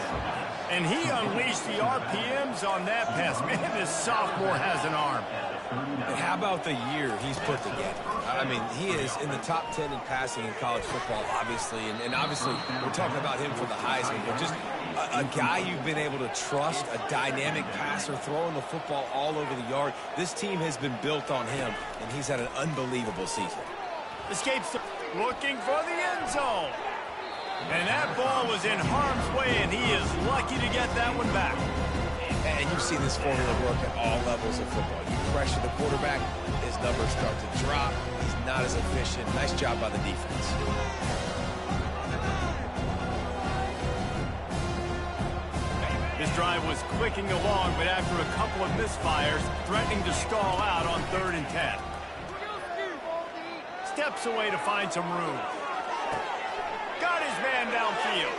And he unleashed the RPMs on that pass. Man, this sophomore has an arm. And how about the year he's put together? I mean, he is in the top 10 in passing in college football, obviously. And obviously, we're talking about him for the Heisman. But just a guy you've been able to trust, a dynamic passer, throwing the football all over the yard. This team has been built on him, and he's had an unbelievable season. Escapes, looking for the end zone. And that ball was in harm's way, and he is lucky to get that one back. And you've seen this formula work at all levels of football. You pressure the quarterback, his numbers start to drop. He's not as efficient. Nice job by the defense. This drive was clicking along, but after a couple of misfires, threatening to stall out on 3rd and 10. Steps away to find some room. Got his man downfield.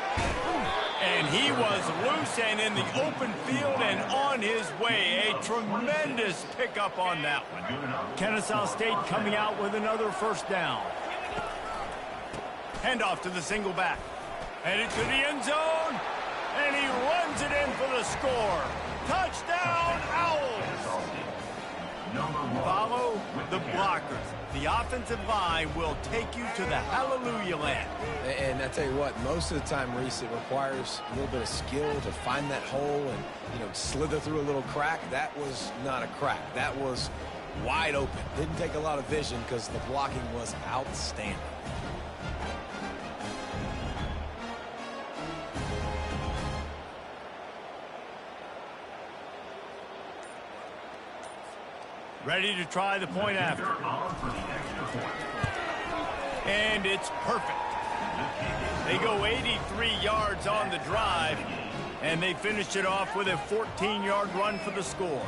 And he was loose and in the open field and on his way. A tremendous pickup on that one. Kennesaw State coming out with another first down. Handoff to the single back. Headed to the end zone. And he runs it in for the score. Touchdown, Owls. Follow the blockers. The offensive line will take you to the hallelujah land. And I tell you what, most of the time, Reese, it requires a little bit of skill to find that hole and, slither through a little crack. That was not a crack. That was wide open. Didn't take a lot of vision because the blocking was outstanding. Ready to try the point after. And it's perfect. They go 83 yards on the drive, and they finish it off with a 14-yard run for the score.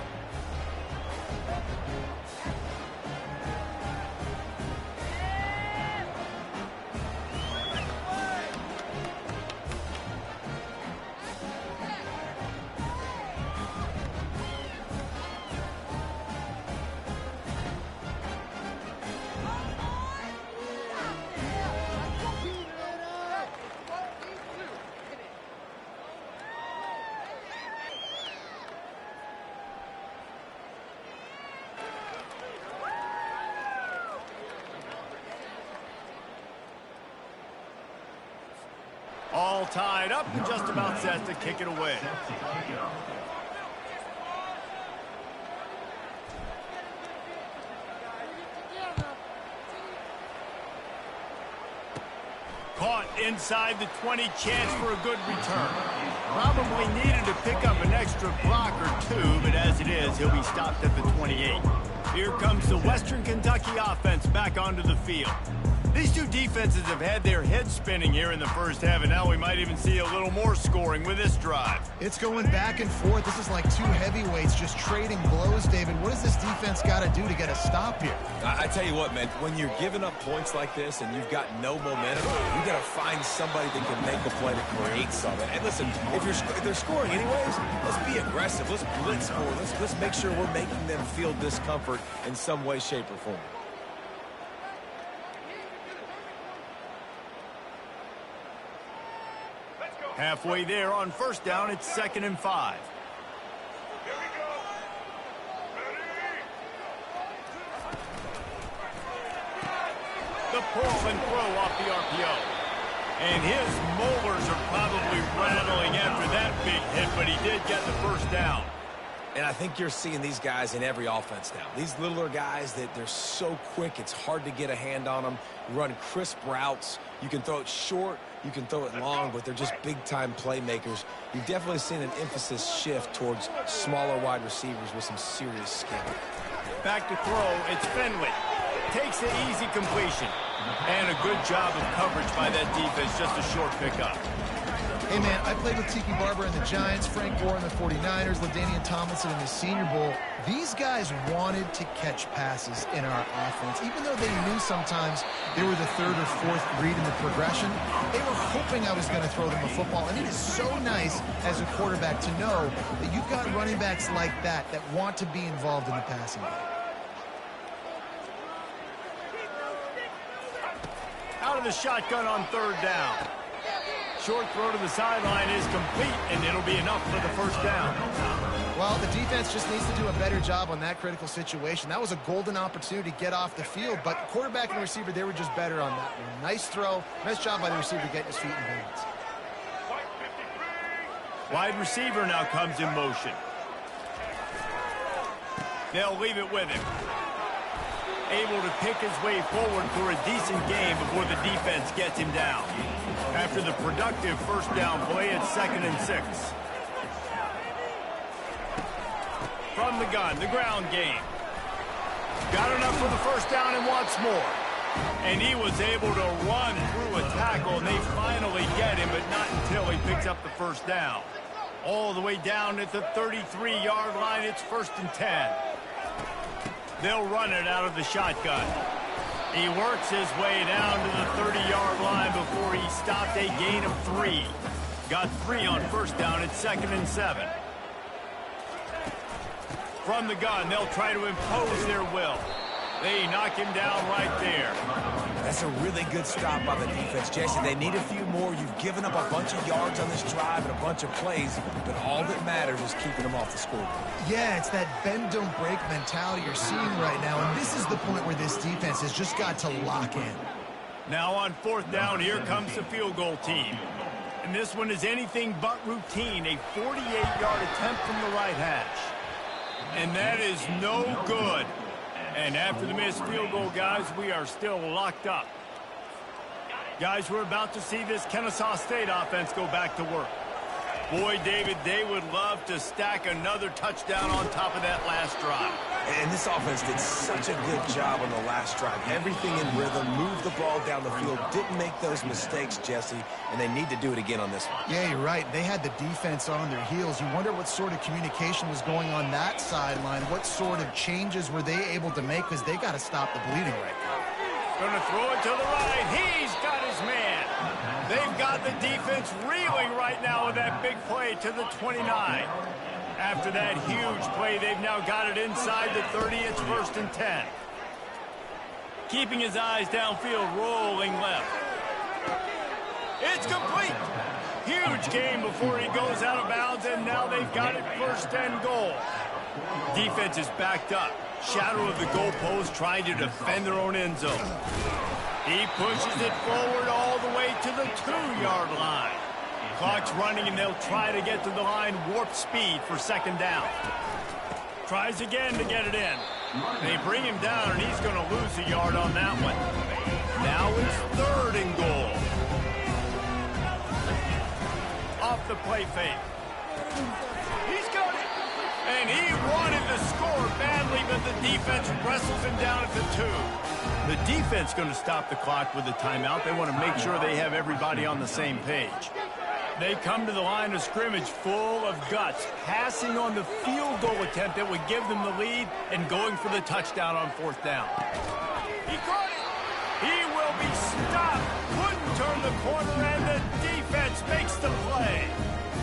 All tied up and just about set to kick it away. Caught inside the 20, chance for a good return. Probably needed to pick up an extra block or two, but as it is, he'll be stopped at the 28. Here comes the Western Kentucky offense back onto the field. These two defenses have had their heads spinning here in the first half, and now we might even see a little more scoring with this drive. It's going back and forth. This is like two heavyweights just trading blows, David. What does this defense got to do to get a stop here? I tell you what, man, when you're giving up points like this and you've got no momentum, you got to find somebody that can make a play to create something. And listen, if they're scoring anyways, let's be aggressive. Let's blitz more. Let's make sure we're making them feel discomfort in some way, shape, or form. Halfway there on first down, it's 2nd and 5. The pull and throw off the RPO. And his molars are probably rattling after that big hit, but he did get the first down. And I think you're seeing these guys in every offense now. These littler guys that they're so quick, it's hard to get a hand on them. Run crisp routes. You can throw it short, you can throw it long, but they're just big-time playmakers. You've definitely seen an emphasis shift towards smaller wide receivers with some serious skill. Back to throw, it's Finley. Takes the easy completion. And a good job of coverage by that defense, just a short pickup. Hey, man, I played with Tiki Barber and the Giants, Frank Gore and the 49ers, LaDainian Tomlinson in the Senior Bowl. These guys wanted to catch passes in our offense. Even though they knew sometimes they were the 3rd or 4th read in the progression, they were hoping I was going to throw them a football. And it is so nice as a quarterback to know that you've got running backs like that that want to be involved in the passing game. Out of the shotgun on 3rd down. short throw to the sideline is complete, and it'll be enough for the first down. Well, the defense just needs to do a better job on that critical situation. That was a golden opportunity to get off the field, but quarterback and receiver, they were just better on that one. Nice throw. Nice job by the receiver getting his feet in bounds. Wide receiver now comes in motion. They'll leave it with him. Able to pick his way forward for a decent game before the defense gets him down. After the productive first down play, it's 2nd and 6. From the gun, the ground game. Got enough for the first down and wants more. And he was able to run through a tackle, and they finally get him, but not until he picks up the first down. All the way down at the 33-yard line, it's 1st and 10. They'll run it out of the shotgun. He works his way down to the 30-yard line before he stopped a gain of 3. Got 3 on first down at 2nd and 7. From the gun, they'll try to impose their will. They knock him down right there. That's a really good stop by the defense, Jesse. They need a few more. You've given up a bunch of yards on this drive and a bunch of plays, but all that matters is keeping them off the scoreboard. Yeah, it's that bend, don't break mentality you're seeing right now, and this is the point where this defense has just got to lock in. Now on 4th down, here comes the field goal team. And this one is anything but routine, a 48-yard attempt from the right hash. And that is no good. And after the missed field goal, guys, we are still locked up. Guys, we're about to see this Kennesaw State offense go back to work. Boy, David, they would love to stack another touchdown on top of that last drive. And this offense did such a good job on the last drive. Everything in rhythm, moved the ball down the field, didn't make those mistakes, Jesse, and they need to do it again on this one. Yeah, you're right. They had the defense on their heels. You wonder what sort of communication was going on that sideline. What sort of changes were they able to make, because they got to stop the bleeding right now. Going to throw it to the right. He's got his man. They've got the defense reeling right now with that big play to the 29. After that huge play, they've now got it inside the 30. It's 1st and 10. Keeping his eyes downfield, rolling left. It's complete. Huge game before he goes out of bounds, and now they've got it 1st and goal. Defense is backed up. Shadow of the goalpost, trying to defend their own end zone. He pushes it forward all the way to the 2-yard line. Clock's running, and they'll try to get to the line warp speed for 2nd down. Tries again to get it in. They bring him down, and he's going to lose a yard on that one. Now it's 3rd and goal. Off the play fake. He's got it. And he wanted to score badly, but the defense wrestles him down at the 2. The defense going to stop the clock with a timeout. They want to make sure they have everybody on the same page. They come to the line of scrimmage full of guts, passing on the field goal attempt that would give them the lead and going for the touchdown on 4th down. He caught it. He will be stopped. Couldn't turn the corner, and the defense makes the play.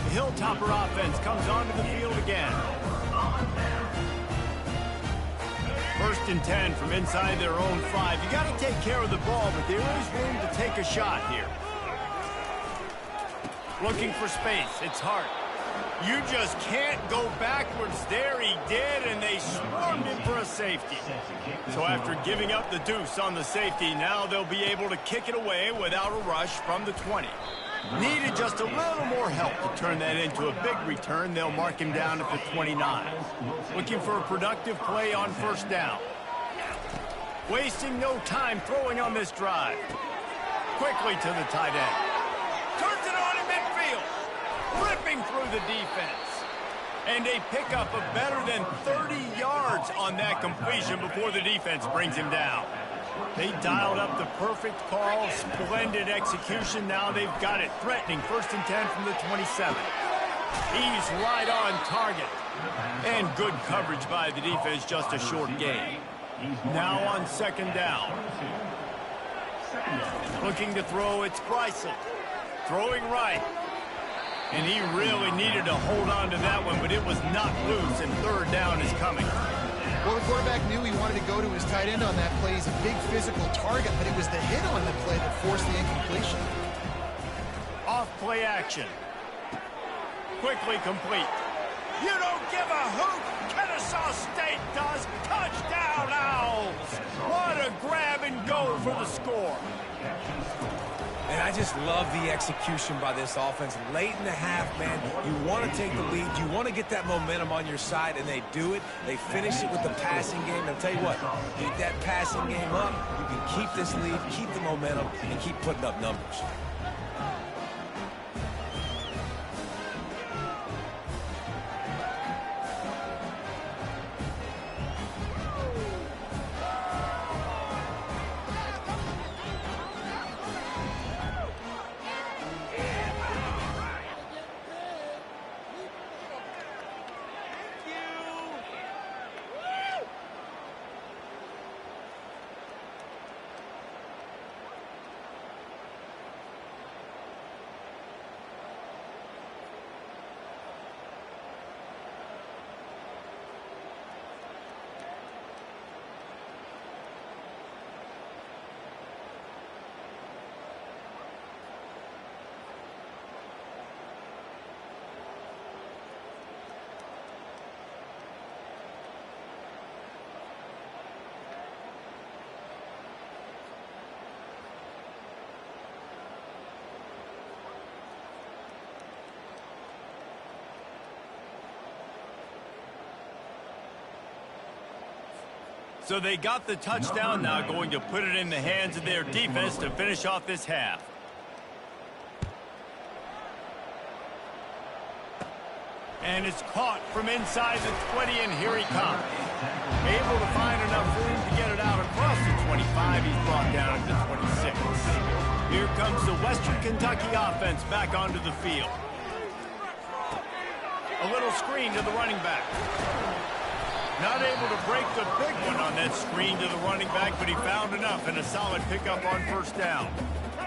The Hilltopper offense comes onto the field again. 1st and 10 from inside their own 5. You got to take care of the ball, but there is room to take a shot here. Looking for space. It's Hart. You just can't go backwards. There he did, and they swarmed him for a safety. So after giving up the deuce on the safety, now they'll be able to kick it away without a rush from the 20. Needed just a little more help to turn that into a big return. They'll mark him down at the 29. Looking for a productive play on 1st down. Wasting no time throwing on this drive. Quickly to the tight end. Turns it on in midfield. Ripping through the defense. And a pickup of better than 30 yards on that completion before the defense brings him down. They dialed up the perfect call, splendid execution. Now they've got it threatening 1st and 10 from the 27. He's right on target. And good coverage by the defense, just a short gain. Now on 2nd down. Looking to throw, it's Greisel. Throwing right. And he really needed to hold on to that one, but it was not loose, and 3rd down is coming. Well, the quarterback knew he wanted to go to his tight end on that play. He's a big physical target, but it was the hit on the play that forced the incompletion. Off play action. Quickly complete. You don't give a hoot. Kennesaw State does. Touchdown, Owls. What a grab and go for the score. And I just love the execution by this offense. Late in the half, man, you want to take the lead. You want to get that momentum on your side, and they do it. They finish it with the passing game. And I'll tell you what, keep that passing game up. You can keep this lead, keep the momentum, and keep putting up numbers. So they got the touchdown, now going to put it in the hands of their defense to finish off this half. And it's caught from inside the 20, and here he comes. Able to find enough room to get it out across the 25. He's brought down at the 26. Here comes the Western Kentucky offense back onto the field. A little screen to the running back. Not able to break the big one on that screen to the running back, but he found enough and a solid pickup on first down.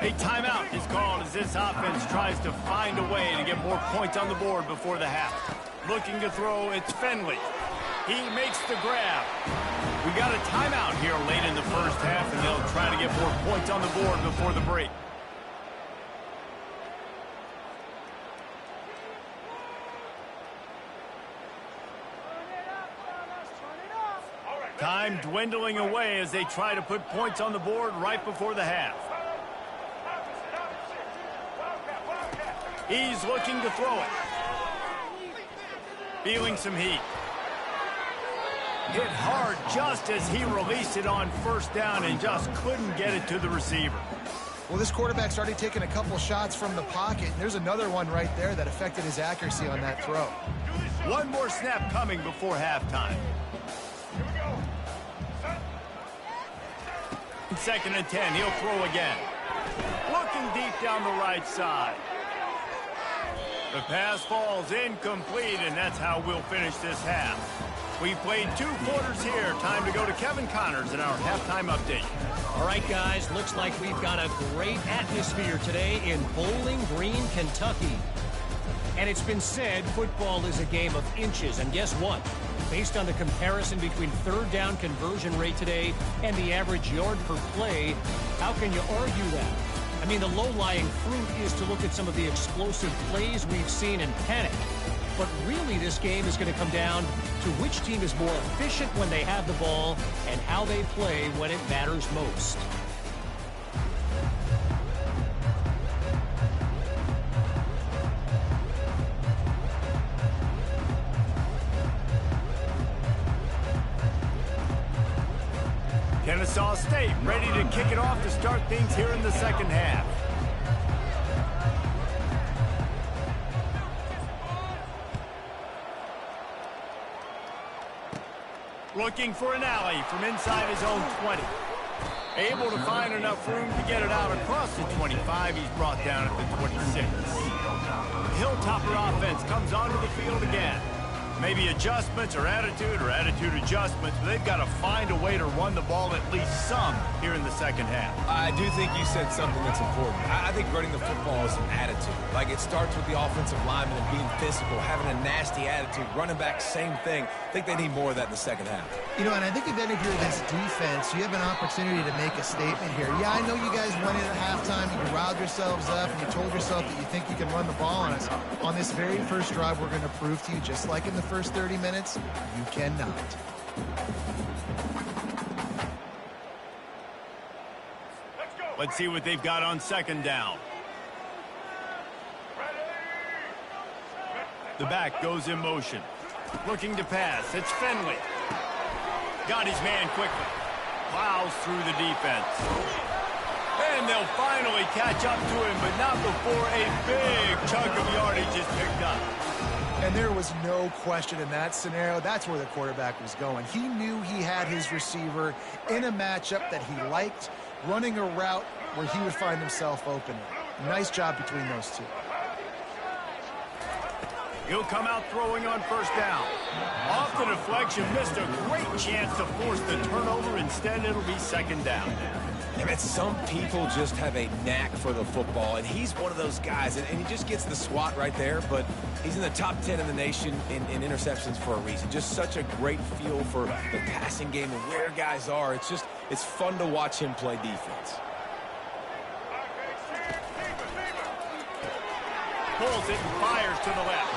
A timeout is called as this offense tries to find a way to get more points on the board before the half. Looking to throw, it's Finley. He makes the grab. We got a timeout here late in the first half, and they'll try to get more points on the board before the break. Time dwindling away as they try to put points on the board right before the half. He's looking to throw it. Feeling some heat. Hit hard just as he released it on first down and just couldn't get it to the receiver. Well, this quarterback's already taken a couple shots from the pocket. There's another one right there that affected his accuracy on that throw. One more snap coming before halftime. 2nd and 10, he'll throw again. Looking deep down the right side. The pass falls incomplete, and that's how we'll finish this half. We've played 2 quarters here. Time to go to Kevin Connors in our halftime update. All right, guys, looks like we've got a great atmosphere today in Bowling Green, Kentucky. And it's been said football is a game of inches, and guess what? Based on the comparison between third down conversion rate today and the average yard per play, how can you argue that? I mean, the low-lying fruit is to look at some of the explosive plays we've seen and panic. But really, this game is going to come down to which team is more efficient when they have the ball and how they play when it matters most. Kennesaw State ready to kick it off to start things here in the second half. Looking for an alley from inside his own 20. Able to find enough room to get it out across the 25. He's brought down at the 26. The Hilltopper offense comes onto the field again. Maybe adjustments or attitude adjustments, but they've got to find a way to run the ball at least some here in the second half. I do think you said something that's important. I think running the football is an attitude. Like, it starts with the offensive lineman and being physical, having a nasty attitude. Running back, same thing. I think they need more of that in the second half. You know, and I think if you're this defense, you have an opportunity to make a statement here. Yeah, I know you guys went in at halftime, you riled yourselves up, and you told yourself that you think you can run the ball on us. On this very first drive, we're going to prove to you, just like in the first 30 minutes, you cannot. Let's see what they've got on second down. The back goes in motion. Looking to pass. It's Finley. Got his man quickly. Plows through the defense. And they'll finally catch up to him, but not before a big chunk of yardage is picked up. And there was no question in that scenario. That's where the quarterback was going. He knew he had his receiver in a matchup that he liked, running a route where he would find himself open. Nice job between those two. He'll come out throwing on first down. Off the deflection, missed a great chance to force the turnover. Instead, it'll be second down. Yeah, man, some people just have a knack for the football, and he's one of those guys, and he just gets the swat right there, but he's in the top 10 in the nation in interceptions for a reason. Just such a great feel for the passing game and where guys are. It's fun to watch him play defense. Pulls it and fires to the left.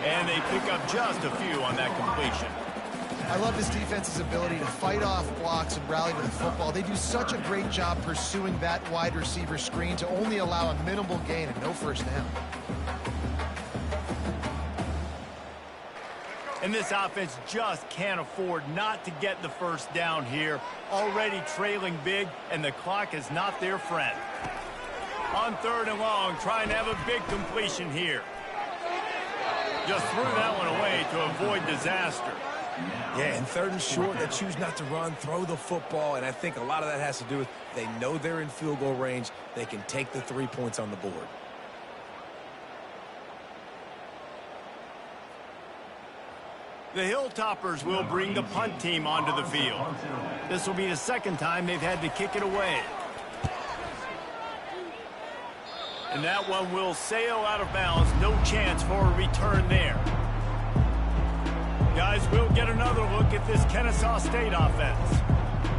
And they pick up just a few on that completion. I love this defense's ability to fight off blocks and rally to the football. They do such a great job pursuing that wide receiver screen to only allow a minimal gain and no first down. And this offense just can't afford not to get the first down here. Already trailing big, and the clock is not their friend. On third and long, trying to have a big completion here. Just threw that one away to avoid disaster. Yeah, and third and short, they choose not to run, throw the football, and I think a lot of that has to do with they know they're in field goal range. They can take the 3 points on the board. The Hilltoppers will bring the punt team onto the field. This will be the second time they've had to kick it away. And that one will sail out of bounds. No chance for a return there. Guys, we'll get another look at this Kennesaw State offense.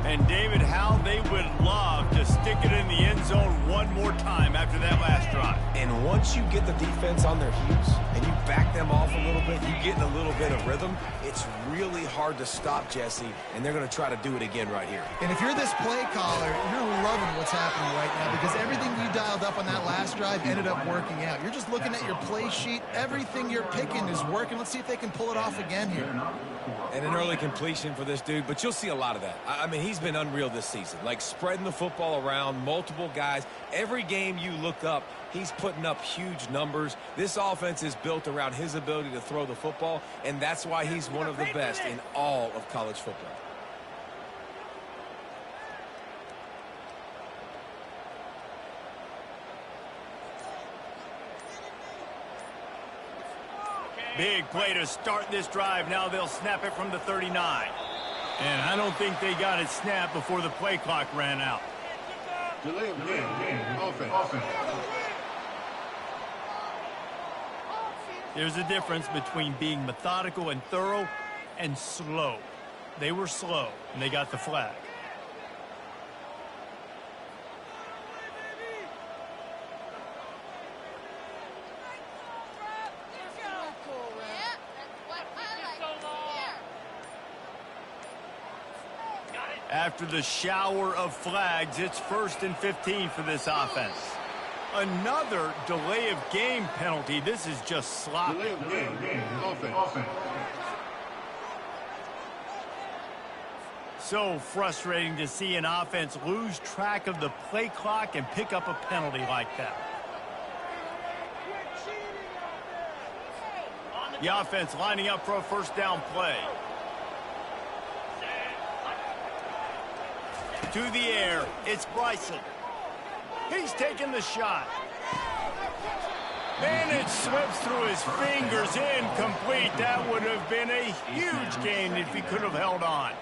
And David, how they would love to stick it in the end zone one more time after that last drive. And once you get the defense on their heels and you back them off a little bit, you get in a little bit of rhythm, it's really hard to stop, Jesse, and they're going to try to do it again right here. And if you're this play caller, you're loving what's happening right now because everything you dialed up on that last drive ended up working out. You're just looking at your play sheet. Everything you're picking is working. Let's see if they can pull it off again here. And an early completion for this dude, but you'll see a lot of that. I mean, he's been unreal this season, like spreading the football around, multiple guys. Every game you look up, he's putting up huge numbers. This offense is built around his ability to throw the football, and that's why he's one of the best in all of college football. Big play to start this drive. Now they'll snap it from the 39. And I don't think they got it snapped before the play clock ran out. Delay of game. Offense. There's a difference between being methodical and thorough and slow. They were slow, and they got the flag. After the shower of flags, it's 1st and 15 for this offense. Another delay of game penalty. This is just sloppy. Delay of game. Offense. So frustrating to see an offense lose track of the play clock and pick up a penalty like that. The offense lining up for a first down play. To the air, it's Bryson. He's taking the shot. And it slips through his fingers, incomplete. That would have been a huge gain if he could have held on.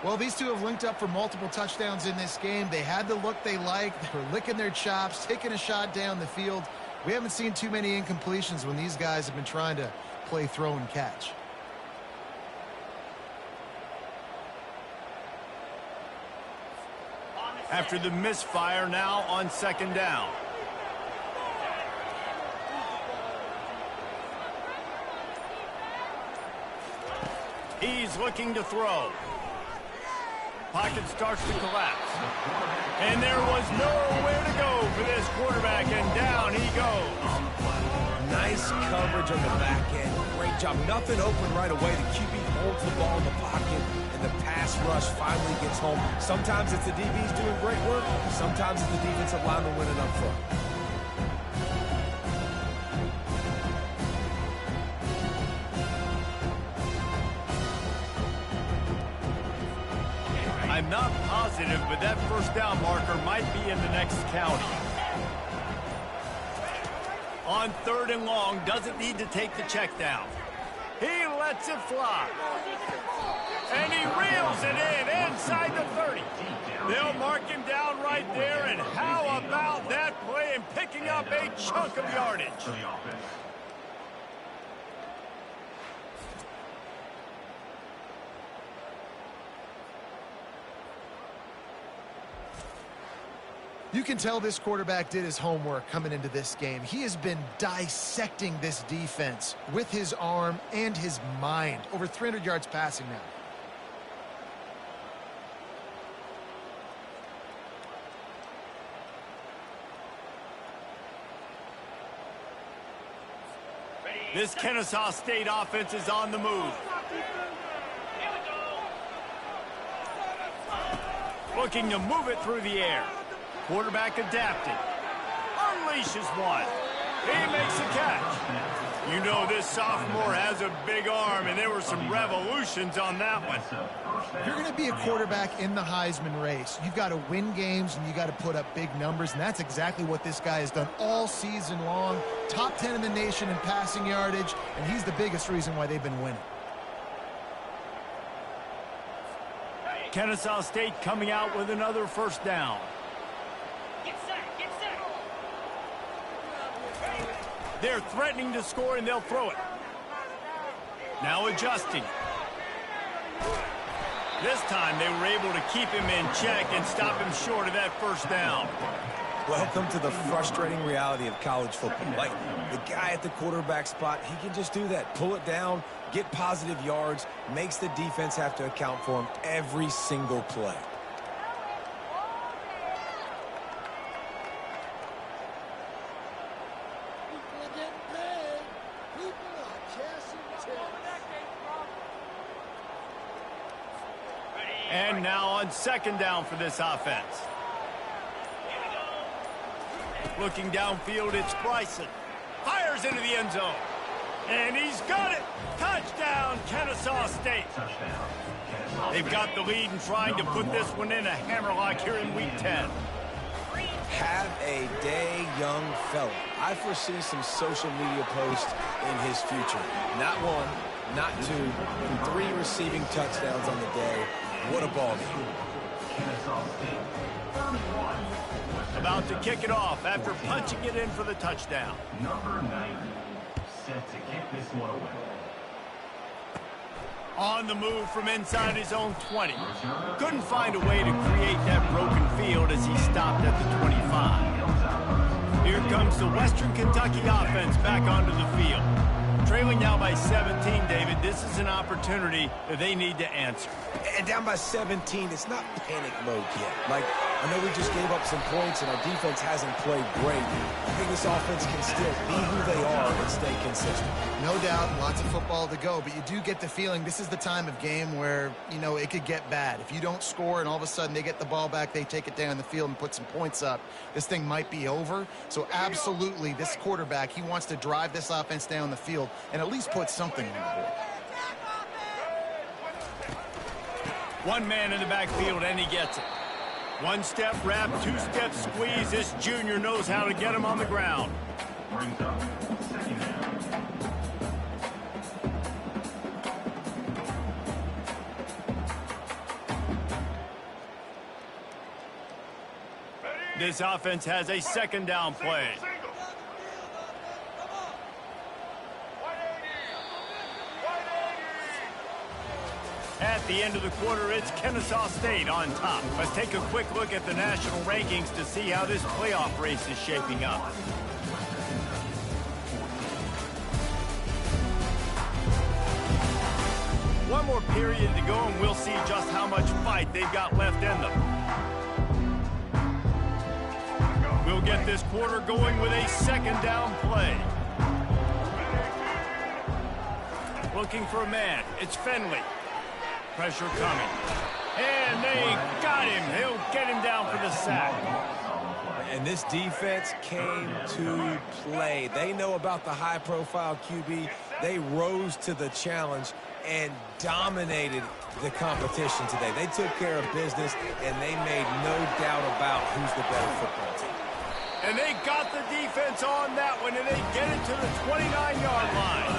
Well, these two have linked up for multiple touchdowns in this game. They had the look they liked. They were licking their chops, taking a shot down the field. We haven't seen too many incompletions when these guys have been trying to play throw and catch. After the misfire, now on second down. He's looking to throw. Pocket starts to collapse. And there was nowhere to go for this quarterback, and down he goes. Nice coverage on the back end. Great job. Nothing open right away. The QB holds the ball in the pocket, and the pass rush finally gets home. Sometimes it's the DBs doing great work. Sometimes it's the defensive lineman winning up front. I'm not positive, but that first down marker might be in the next county. On third and long, doesn't need to take the check down. He lets it fly. And he reels it in inside the 30. They'll mark him down right there, and how about that play and picking up a chunk of yardage? You can tell this quarterback did his homework coming into this game. He has been dissecting this defense with his arm and his mind. Over 300 yards passing now. This Kennesaw State offense is on the move. Looking to move it through the air. Quarterback adapted. Unleashes one. He makes a catch. You know this sophomore has a big arm, and there were some revolutions on that one. If you're going to be a quarterback in the Heisman race, you've got to win games and you got to put up big numbers, and that's exactly what this guy has done all season long. Top 10 in the nation in passing yardage, and he's the biggest reason why they've been winning. Kennesaw State coming out with another first down. They're threatening to score, and they'll throw it. Now adjusting. This time they were able to keep him in check and stop him short of that first down. Welcome to the frustrating reality of college football. Like, the guy at the quarterback spot, he can just do that. Pull it down, get positive yards, makes the defense have to account for him every single play. And now on second down for this offense. Looking downfield, it's Bryson. Fires into the end zone. And he's got it. Touchdown, Kennesaw State. They've got the lead and trying to put this one in a hammerlock here in Week 10. Have a day, young fella. I foresee some social media posts in his future. Not one, not two, 3 receiving touchdowns on the day. What a ball game. About to kick it off after punching it in for the touchdown. Number 90, set to kick this one away. On the move from inside his own 20. Couldn't find a way to create that broken field as he stopped at the 25. Here comes the Western Kentucky offense back onto the field. Trailing now by 17, David. This is an opportunity that they need to answer. And down by 17, it's not panic mode yet. Like, I know we just gave up some points and our defense hasn't played great. I think this offense can still be who they are and stay consistent. No doubt, lots of football to go, but you do get the feeling this is the time of game where, you know, it could get bad. If you don't score and all of a sudden they get the ball back, they take it down the field and put some points up, this thing might be over. So absolutely, this quarterback, he wants to drive this offense down the field and at least put something on the board. One man in the backfield, and he gets it. One step wrap, 2 step squeeze. This junior knows how to get him on the ground. brings up second down. This offense has a second down play. At the end of the quarter, it's Kennesaw State on top. Let's take a quick look at the national rankings to see how this playoff race is shaping up. One more period to go, and we'll see just how much fight they've got left in them. We'll get this quarter going with a second down play. Looking for a man. It's Finley. Pressure coming. And they got him. He'll get him down for the sack. And this defense came to play. They know about the high-profile QB. They rose to the challenge and dominated the competition today. They took care of business, and they made no doubt about who's the better football team. And they got the defense on that one, and they get it to the 29-yard line.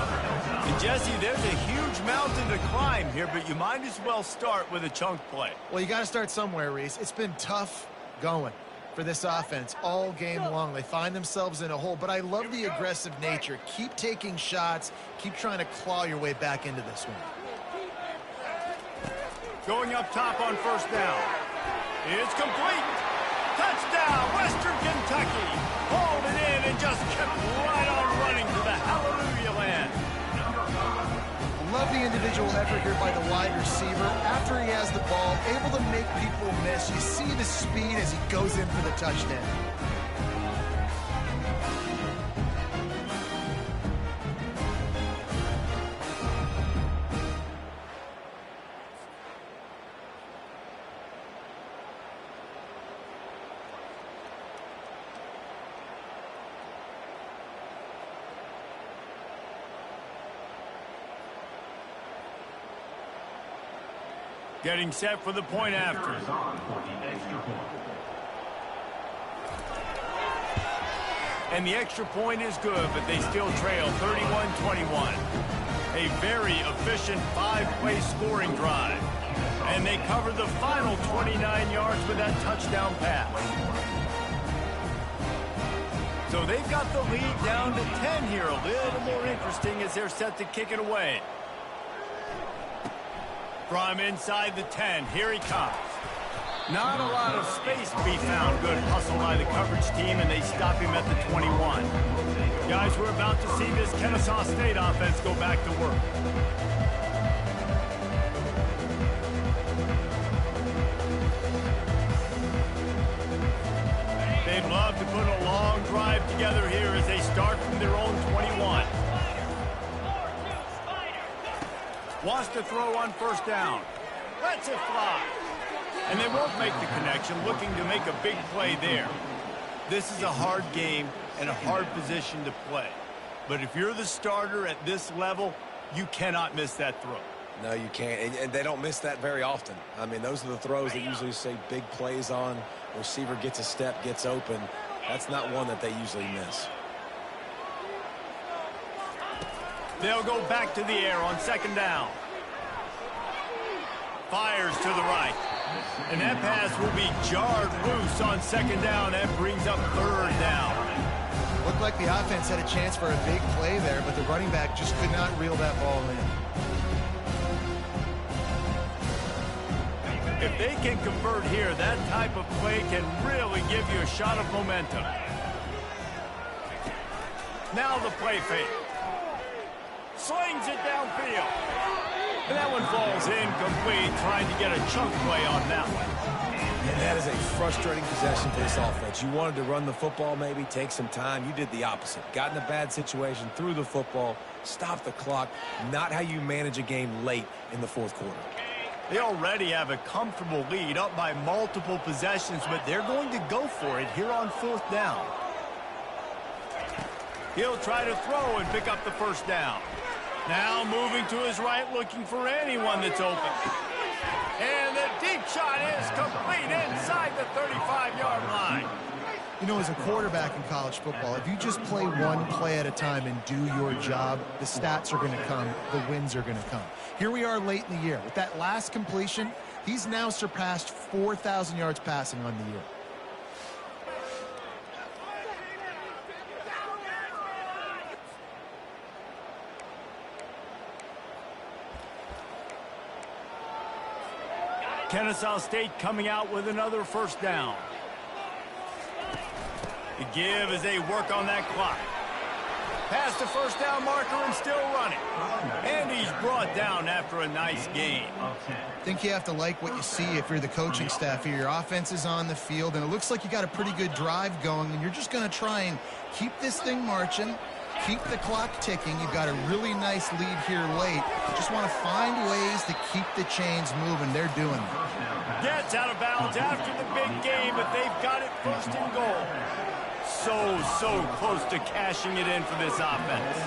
And Jesse, there's a huge mountain to climb here, but you might as well start with a chunk play. Well, you got to start somewhere, Reese. It's been tough going for this offense all game long. They find themselves in a hole, but I love the aggressive nature. Keep taking shots. Keep trying to claw your way back into this one. Going up top on first down. It's complete. Touchdown, Western Kentucky. Hauled it in and just kept right on running to the hallelujah land. Love the individual effort here by the wide receiver. After he has the ball, able to make people miss. You see the speed as he goes in for the touchdown. Getting set for the point after. And the extra point is good, but they still trail 31-21. A very efficient five-play scoring drive. And they cover the final 29 yards with that touchdown pass. So they've got the lead down to 10 here. A little more interesting as they're set to kick it away. From inside the 10, here he comes. Not a lot of space to be found. Good hustle by the coverage team, and they stop him at the 21. Guys, we're about to see this Kennesaw State offense go back to work. They'd love to put a long drive together here as they start from their own 21. Wants to throw on first down. Lets it fly. And they won't make the connection, looking to make a big play there. This is a hard game and a hard position to play. But if you're the starter at this level, you cannot miss that throw. No, you can't. And they don't miss that very often. I mean, those are the throws that usually say big plays on. Receiver gets a step, gets open. That's not one that they usually miss. They'll go back to the air on second down. Fires to the right. And that pass will be jarred loose on second down. That brings up third down. Looked like the offense had a chance for a big play there, but the running back just could not reel that ball in. If they can convert here, that type of play can really give you a shot of momentum. Now the play fake. Slings it downfield. And that one falls incomplete, trying to get a chunk play on that one. And that is a frustrating possession for this offense. You wanted to run the football, maybe take some time. You did the opposite. Got in a bad situation, threw the football, stopped the clock. Not how you manage a game late in the fourth quarter. They already have a comfortable lead, up by multiple possessions, but they're going to go for it here on fourth down. He'll try to throw and pick up the first down. Now moving to his right, looking for anyone that's open. And the deep shot is complete inside the 35-yard line. You know, as a quarterback in college football, if you just play one play at a time and do your job, the stats are going to come, the wins are going to come. Here we are late in the year. With that last completion, he's now surpassed 4,000 yards passing on the year. Kennesaw State coming out with another first down. The give as they work on that clock. Past the first down marker and still running. And he's brought down after a nice gain. I think you have to like what you see if you're the coaching staff here. Your offense is on the field, and it looks like you got a pretty good drive going, and you're just going to try and keep this thing marching, keep the clock ticking. You've got a really nice lead here late. Just want to find ways to keep the chains moving. They're doing it. Gets out of bounds after the big game, but they've got it first and goal. So close to cashing it in for this offense.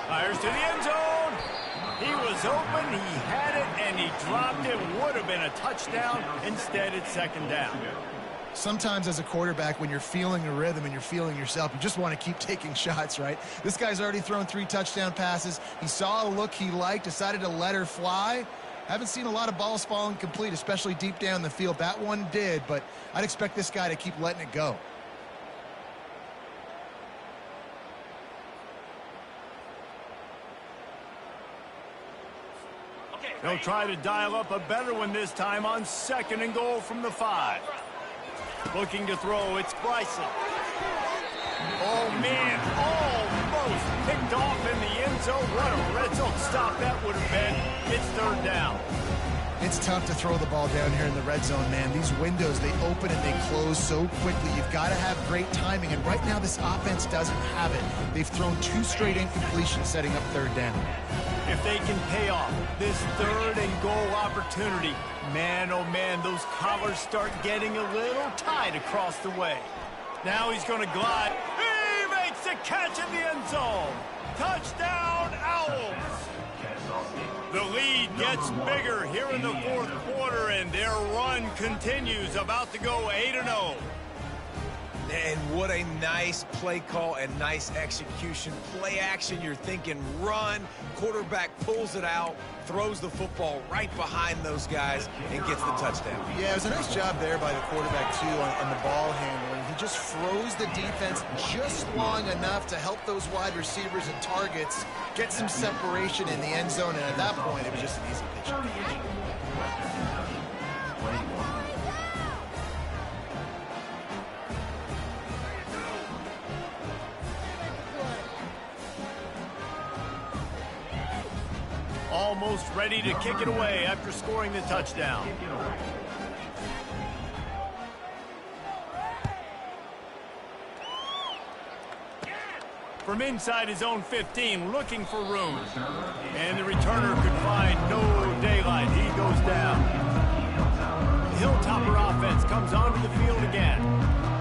Fires to the end zone. He was open, he had it, and he dropped it. Would have been a touchdown. Instead, it's second down. Sometimes as a quarterback, when you're feeling a rhythm and you're feeling yourself, you just want to keep taking shots, right? This guy's already thrown 3 touchdown passes. He saw a look he liked, decided to let her fly. Haven't seen a lot of balls falling complete, especially deep down the field. That one did, but I'd expect this guy to keep letting it go. They'll try to dial up a better one this time on second and goal from the 5. Looking to throw, it's Bryson. Oh, man, almost picked off in the end zone. What a red zone stop that would have been. It's third down. It's tough to throw the ball down here in the red zone, man. These windows, they open and they close so quickly. You've got to have great timing, and right now this offense doesn't have it. They've thrown 2 straight incompletions setting up third down. If they can pay off this third and goal opportunity, man, oh man, those collars start getting a little tight across the way. Now he's going to glide. He makes the catch in the end zone. Touchdown, Owls. The lead gets bigger here in the fourth quarter, and their run continues, about to go 8-0. And what a nice play call and nice execution. Play action, you're thinking run. Quarterback pulls it out, throws the football right behind those guys, and gets the touchdown. Yeah, it was a nice job there by the quarterback, too, on the ball handling. He just froze the defense just long enough to help those wide receivers and targets get some separation in the end zone, and at that point, it was just an easy pitch. Almost ready to kick it away after scoring the touchdown. From inside his own 15, looking for room. And the returner could find no daylight. He goes down. The Hilltopper offense comes onto the field again.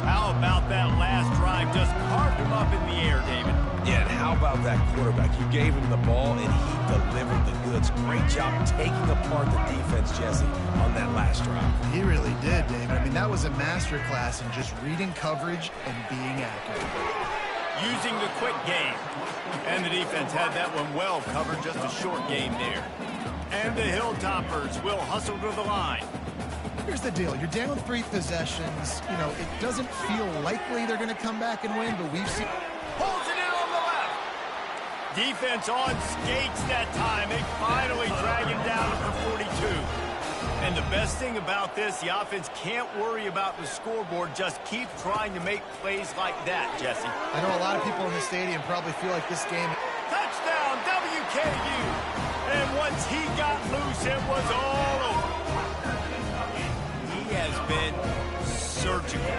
How about that last drive? Just carved him up in the air, David. Yeah, and how about that quarterback? You gave him the ball, and he delivered the goods. Great job taking apart the defense, Jesse, on that last drive. He really did, David. I mean, that was a masterclass in just reading coverage and being accurate. Using the quick game. And the defense had that one well covered, just a short game there. And the Hilltoppers will hustle to the line. Here's the deal. You're down 3 possessions. You know, it doesn't feel likely they're going to come back and win, but we've seen... Holds it in on the left. Defense on skates that time. They finally drag him down to the 42. And the best thing about this, the offense can't worry about the scoreboard. Just keep trying to make plays like that, Jesse. I know a lot of people in the stadium probably feel like this game... Touchdown, WKU. And once he got loose, it was all over. He has been surgical.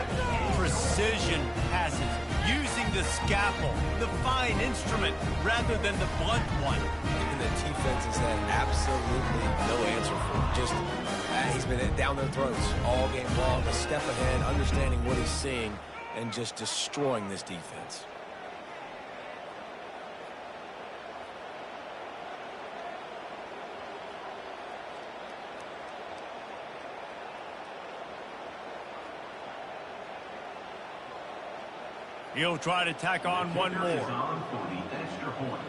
Precision passes. Using the scalpel, the fine instrument, rather than the blunt one. And the defense has had absolutely no answer for him. Just, he's been down their throats all game long, a step ahead, understanding what he's seeing, and just destroying this defense. He'll try to tack on one more. On for the extra point.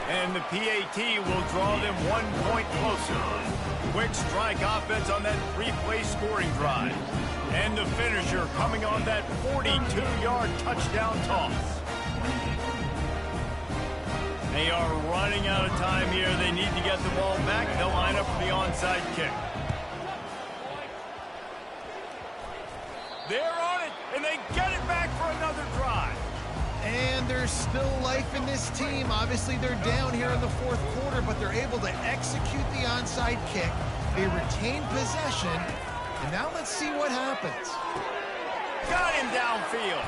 And the PAT will draw them 1 point closer. Quick strike offense on that 3-play scoring drive. And the finisher coming on that 42-yard touchdown toss. They are running out of time here. They need to get the ball back. They'll line up for the onside kick. They're on it, and they get it back for another drive. And there's still life in this team. Obviously, they're down here in the fourth quarter, but they're able to execute the onside kick. They retain possession, and now let's see what happens. Got him downfield.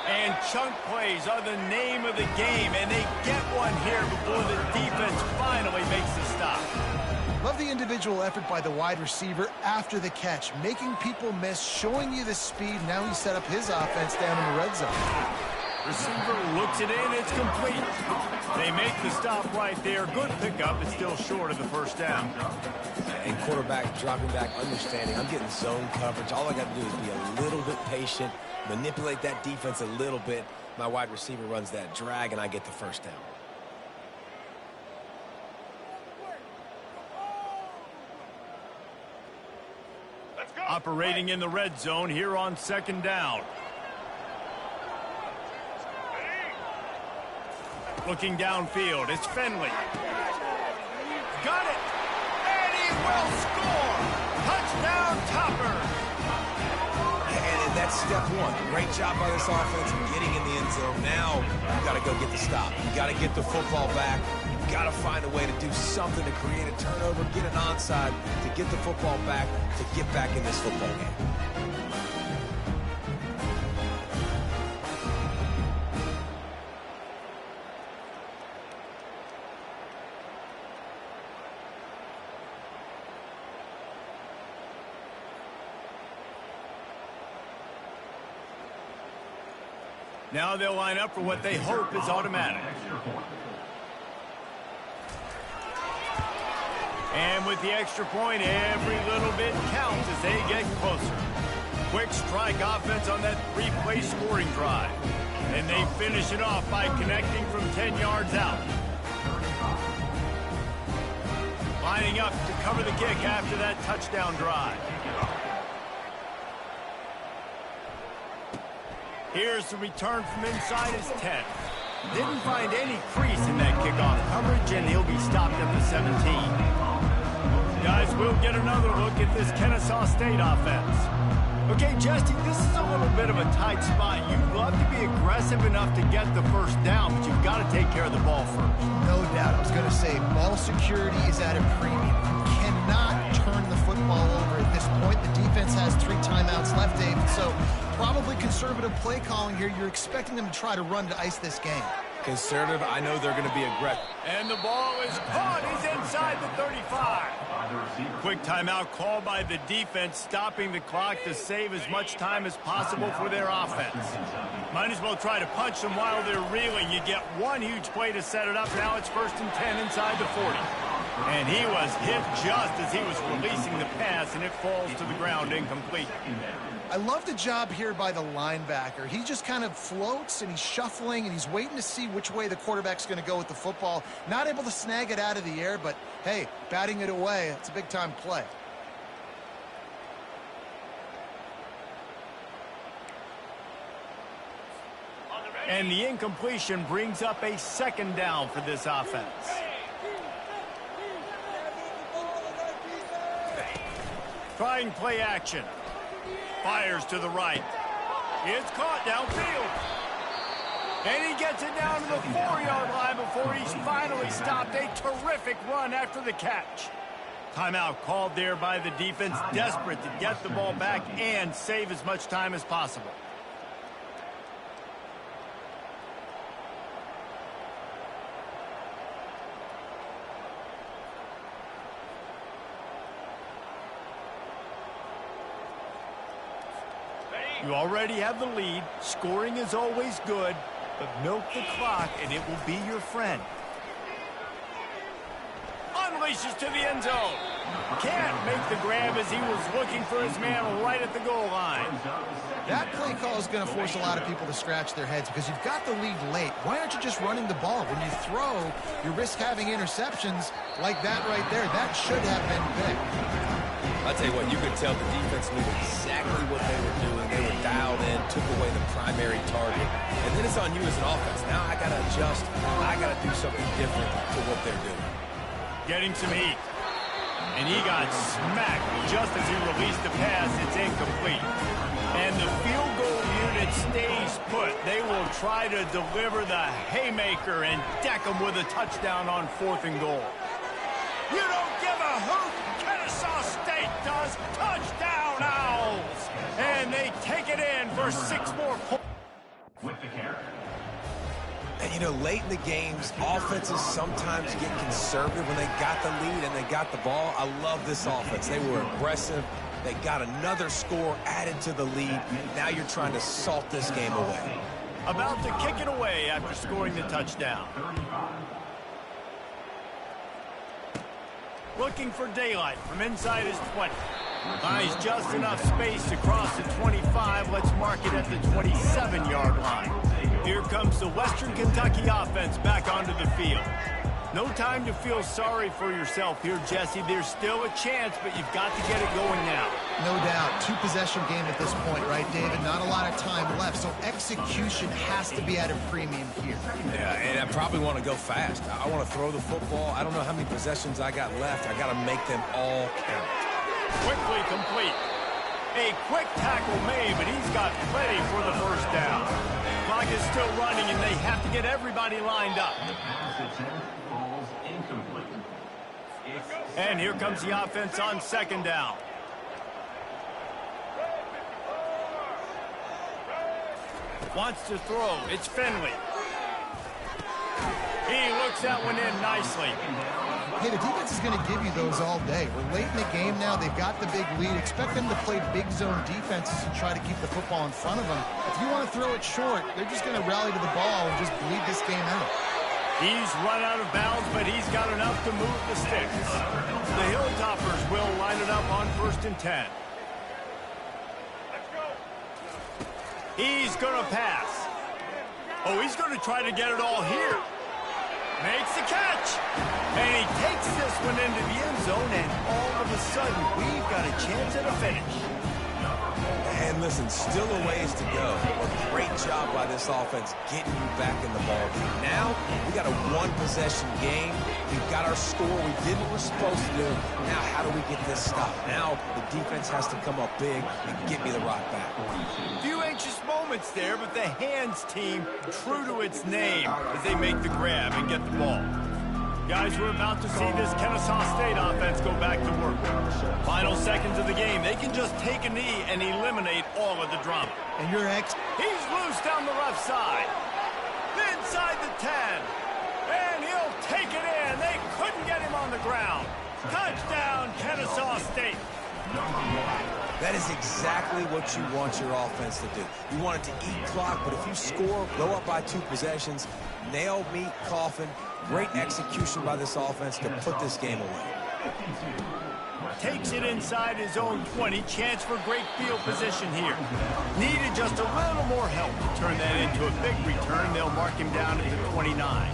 And chunk plays are the name of the game, and they get one here before the defense finally makes the stop. Love the individual effort by the wide receiver after the catch, making people miss, showing you the speed. Now he set up his offense down in the red zone. Receiver looks it in, it's complete. They make the stop right there. Good pickup, it's still short of the first down. And quarterback dropping back, understanding I'm getting zone coverage. All I got to do is be a little bit patient, manipulate that defense a little bit. My wide receiver runs that drag, and I get the first down. Operating in the red zone here on second down. Looking downfield, it's Finley. Got it! And he will score! Touchdown, Topper! And that's step one. Great job by this offense getting in the end zone. Now you got to go get the stop. You got to get the football back. You got to find a way to do something to create a turnover, get an onside, to get the football back, to get back in this football game. Now they'll line up for what they hope is automatic. And with the extra point, every little bit counts as they get closer. Quick strike offense on that 3-play scoring drive. And they finish it off by connecting from 10 yards out. Lining up to cover the kick after that touchdown drive. Here's the return from inside his 10. Didn't find any crease in that kickoff coverage, and he'll be stopped at the 17. Guys, we'll get another look at this Kennesaw State offense. Okay, Jesse, this is a little bit of a tight spot. You'd love to be aggressive enough to get the first down, but you've got to take care of the ball first. No doubt. I was going to say, ball security is at a premium. You cannot turn the football over at this point. The defense has 3 timeouts left, David, so probably conservative play calling here. You're expecting them to try to run to ice this game. Conservative, I know they're going to be aggressive. And the ball is caught. He's inside the 35. Quick timeout called by the defense, stopping the clock to save as much time as possible for their offense. Might as well try to punch them while they're reeling. You get one huge play to set it up. Now it's 1st and 10 inside the 40. And he was hit just as he was releasing the pass, and it falls to the ground incomplete. I love the job here by the linebacker. He just kind of floats, and he's shuffling, and he's waiting to see which way the quarterback's going to go with the football. Not able to snag it out of the air, but, hey, batting it away, it's a big-time play. And the incompletion brings up a 2nd down for this offense. Trying play action. Fires to the right. It's caught downfield. And he gets it down to the 4-yard line before he's finally stopped. A terrific run after the catch. Timeout called there by the defense, desperate to get the ball back and save as much time as possible. You already have the lead. Scoring is always good, but milk the clock and it will be your friend. Unleashes to the end zone. Can't make the grab as he was looking for his man right at the goal line. That play call is going to force a lot of people to scratch their heads because you've got the lead late. Why aren't you just running the ball? When you throw, you risk having interceptions like that right there. That should have been picked. I'll tell you what, you could tell the defense knew exactly what they were doing. They were dialed in, took away the primary target. And then it's on you as an offense. Now I got to adjust. I got to do something different to what they're doing. Getting some heat. And he got smacked just as he released the pass. It's incomplete. And the field goal unit stays put. They will try to deliver the haymaker and deck them with a touchdown on 4th and goal. You don't give a hoot. Kennesaw State does. Touchdown, Owls. And they take it in for 6 more points. With the carry. And, you know, late in the games, offenses sometimes get conservative when they got the lead and they got the ball. I love this offense. They were aggressive. They got another score added to the lead. Now you're trying to salt this game away. About to kick it away after scoring the touchdown. Looking for daylight from inside his 20. Buys just enough space to cross the 25. Let's mark it at the 27-yard line. Here comes the Western Kentucky offense back onto the field. No time to feel sorry for yourself here, Jesse. There's still a chance, but you've got to get it going now. No doubt. 2-possession game at this point, right, David? Not a lot of time left, so execution has to be at a premium here. Yeah, and I probably want to go fast. I want to throw the football. I don't know how many possessions I got left. I got to make them all count. Quickly complete. A quick tackle made, but he's got plenty for the first down. Clock is still running, and they have to get everybody lined up. The pass attempt falls incomplete. And here comes the offense on 2nd down. Wants to throw. It's Finley. He looks that one in nicely. Hey, the defense is going to give you those all day. We're late in the game now. They've got the big lead. Expect them to play big zone defenses and try to keep the football in front of them. If you want to throw it short, they're just going to rally to the ball and just bleed this game out. He's run out of bounds, but he's got enough to move the sticks. The Hilltoppers will line it up on 1st and 10. He's going to pass. Oh, he's going to try to get it all here. Makes the catch. And he takes this one into the end zone, and all of a sudden, we've got a chance at a finish. And listen, still a ways to go. A great job by this offense getting you back in the ball game. Now, we got a 1-possession game. We've got our score. We did what we're supposed to do. Now, how do we get this stopped? Now, the defense has to come up big and get me the rock back. Few anxious moments there, but the Hands team true to its name as they make the grab and get the ball. Guys, we're about to see this Kennesaw State offense go back to work. Final seconds of the game. They can just take a knee and eliminate all of the drama. And He's loose down the left side. Inside the 10. And he'll take it in. They couldn't get him on the ground. Touchdown, Kennesaw State. That is exactly what you want your offense to do. You want it to eat clock, but if you score, go up by 2 possessions, nail, meet, coffin. Great execution by this offense to put this game away. Takes it inside his own 20. Chance for great field position here. Needed just a little more help to turn that into a big return. They'll mark him down at the 29.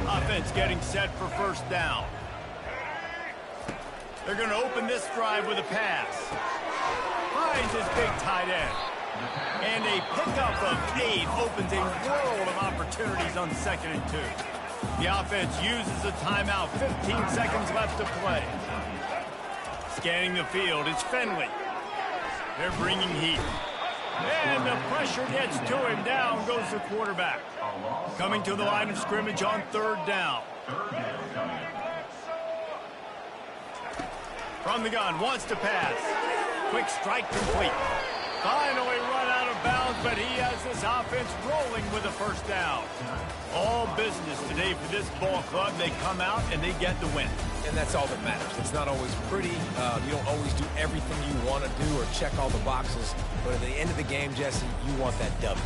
Offense getting set for 1st down. They're going to open this drive with a pass. Finds his big tight end. And a pickup of 8 opens a world of opportunities on 2nd and 2. The offense uses a timeout. 15 seconds left to play. Scanning the field, it's Finley. They're bringing heat. And the pressure gets to him. Down goes the quarterback. Coming to the line of scrimmage on 3rd down. From the gun, wants to pass. Quick strike complete. Finally run out of bounds, but he has this offense rolling with a 1st down. All business today for this ball club. They come out and they get the win. And that's all that matters. It's not always pretty. You don't always do everything you want to do or check all the boxes. But at the end of the game, Jesse, you want that W.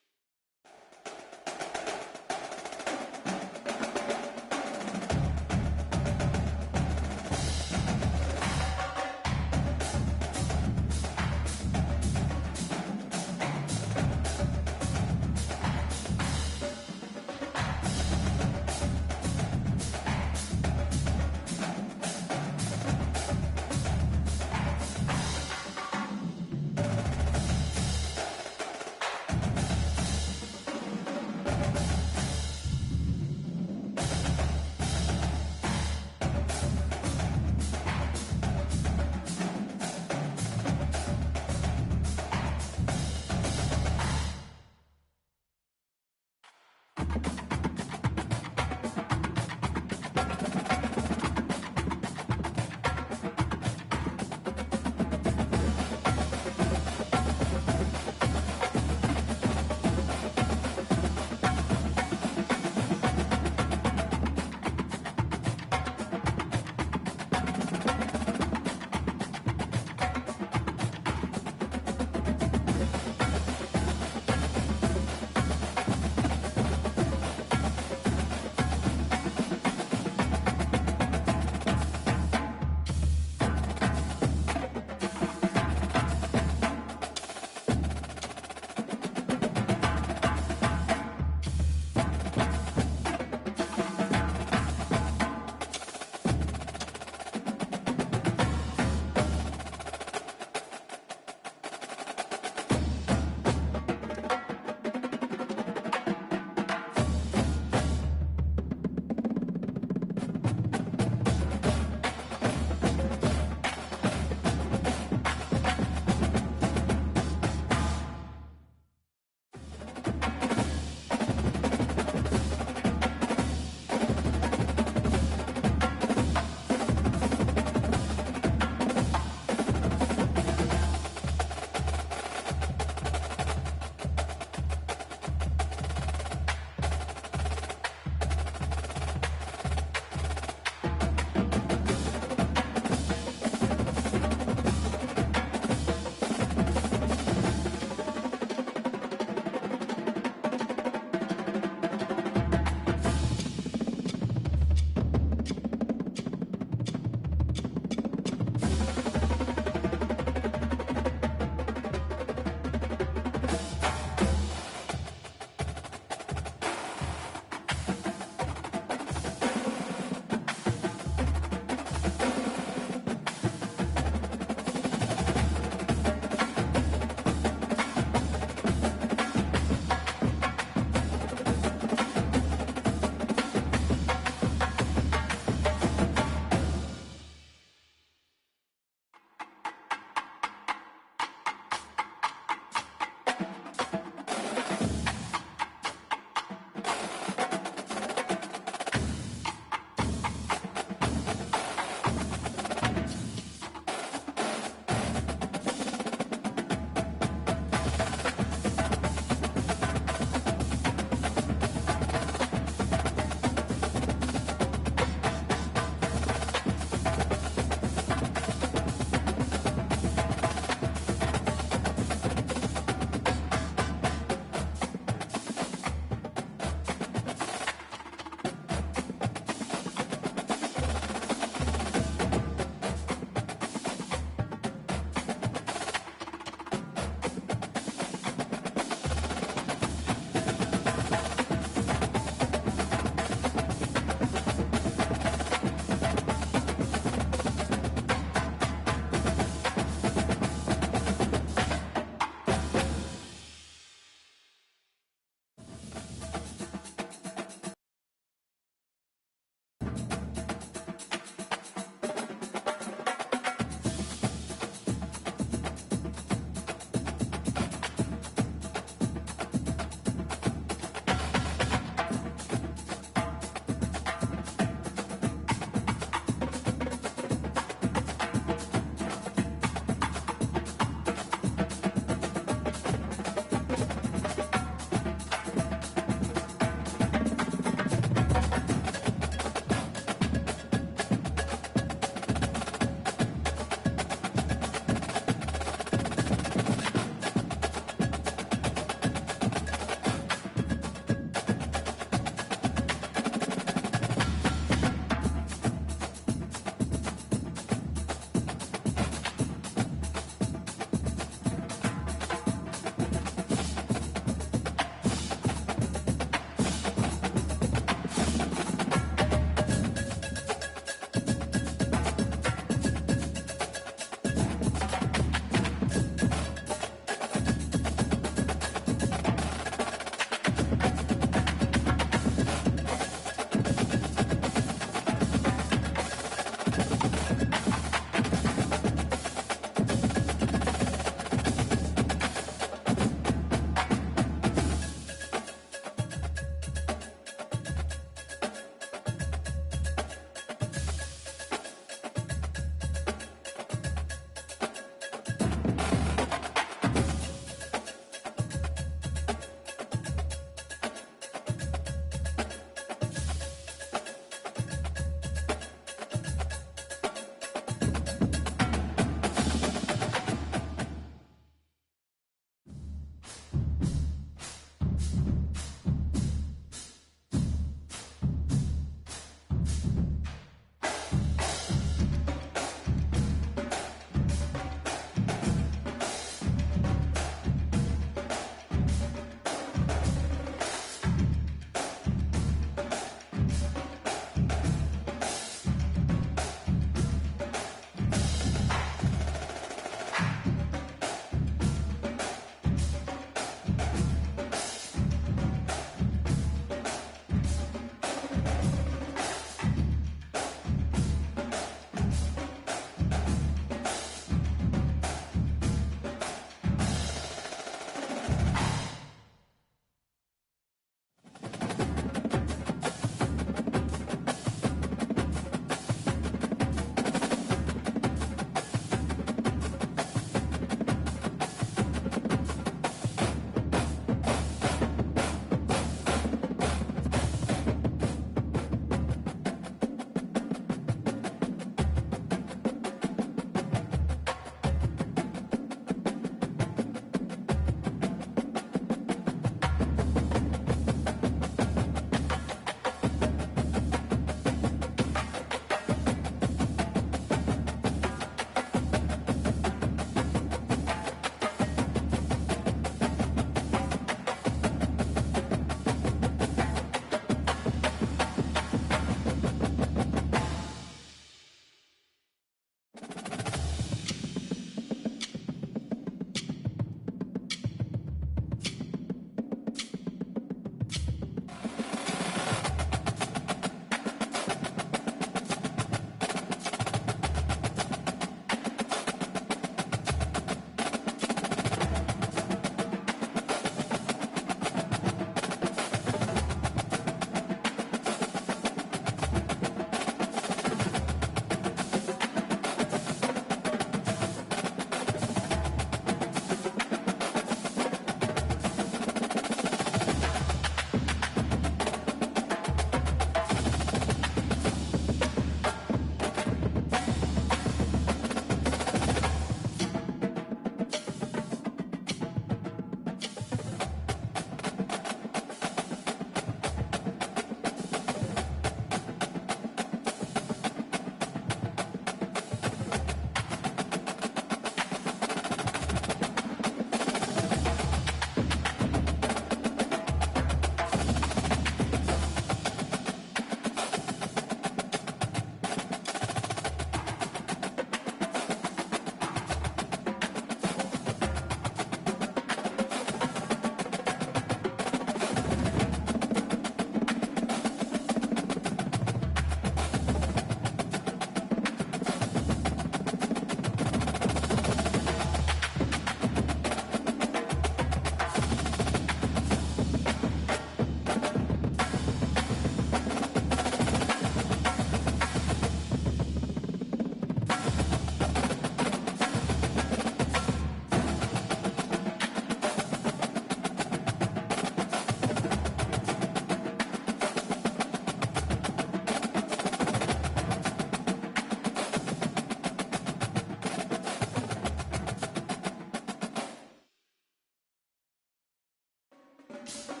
game.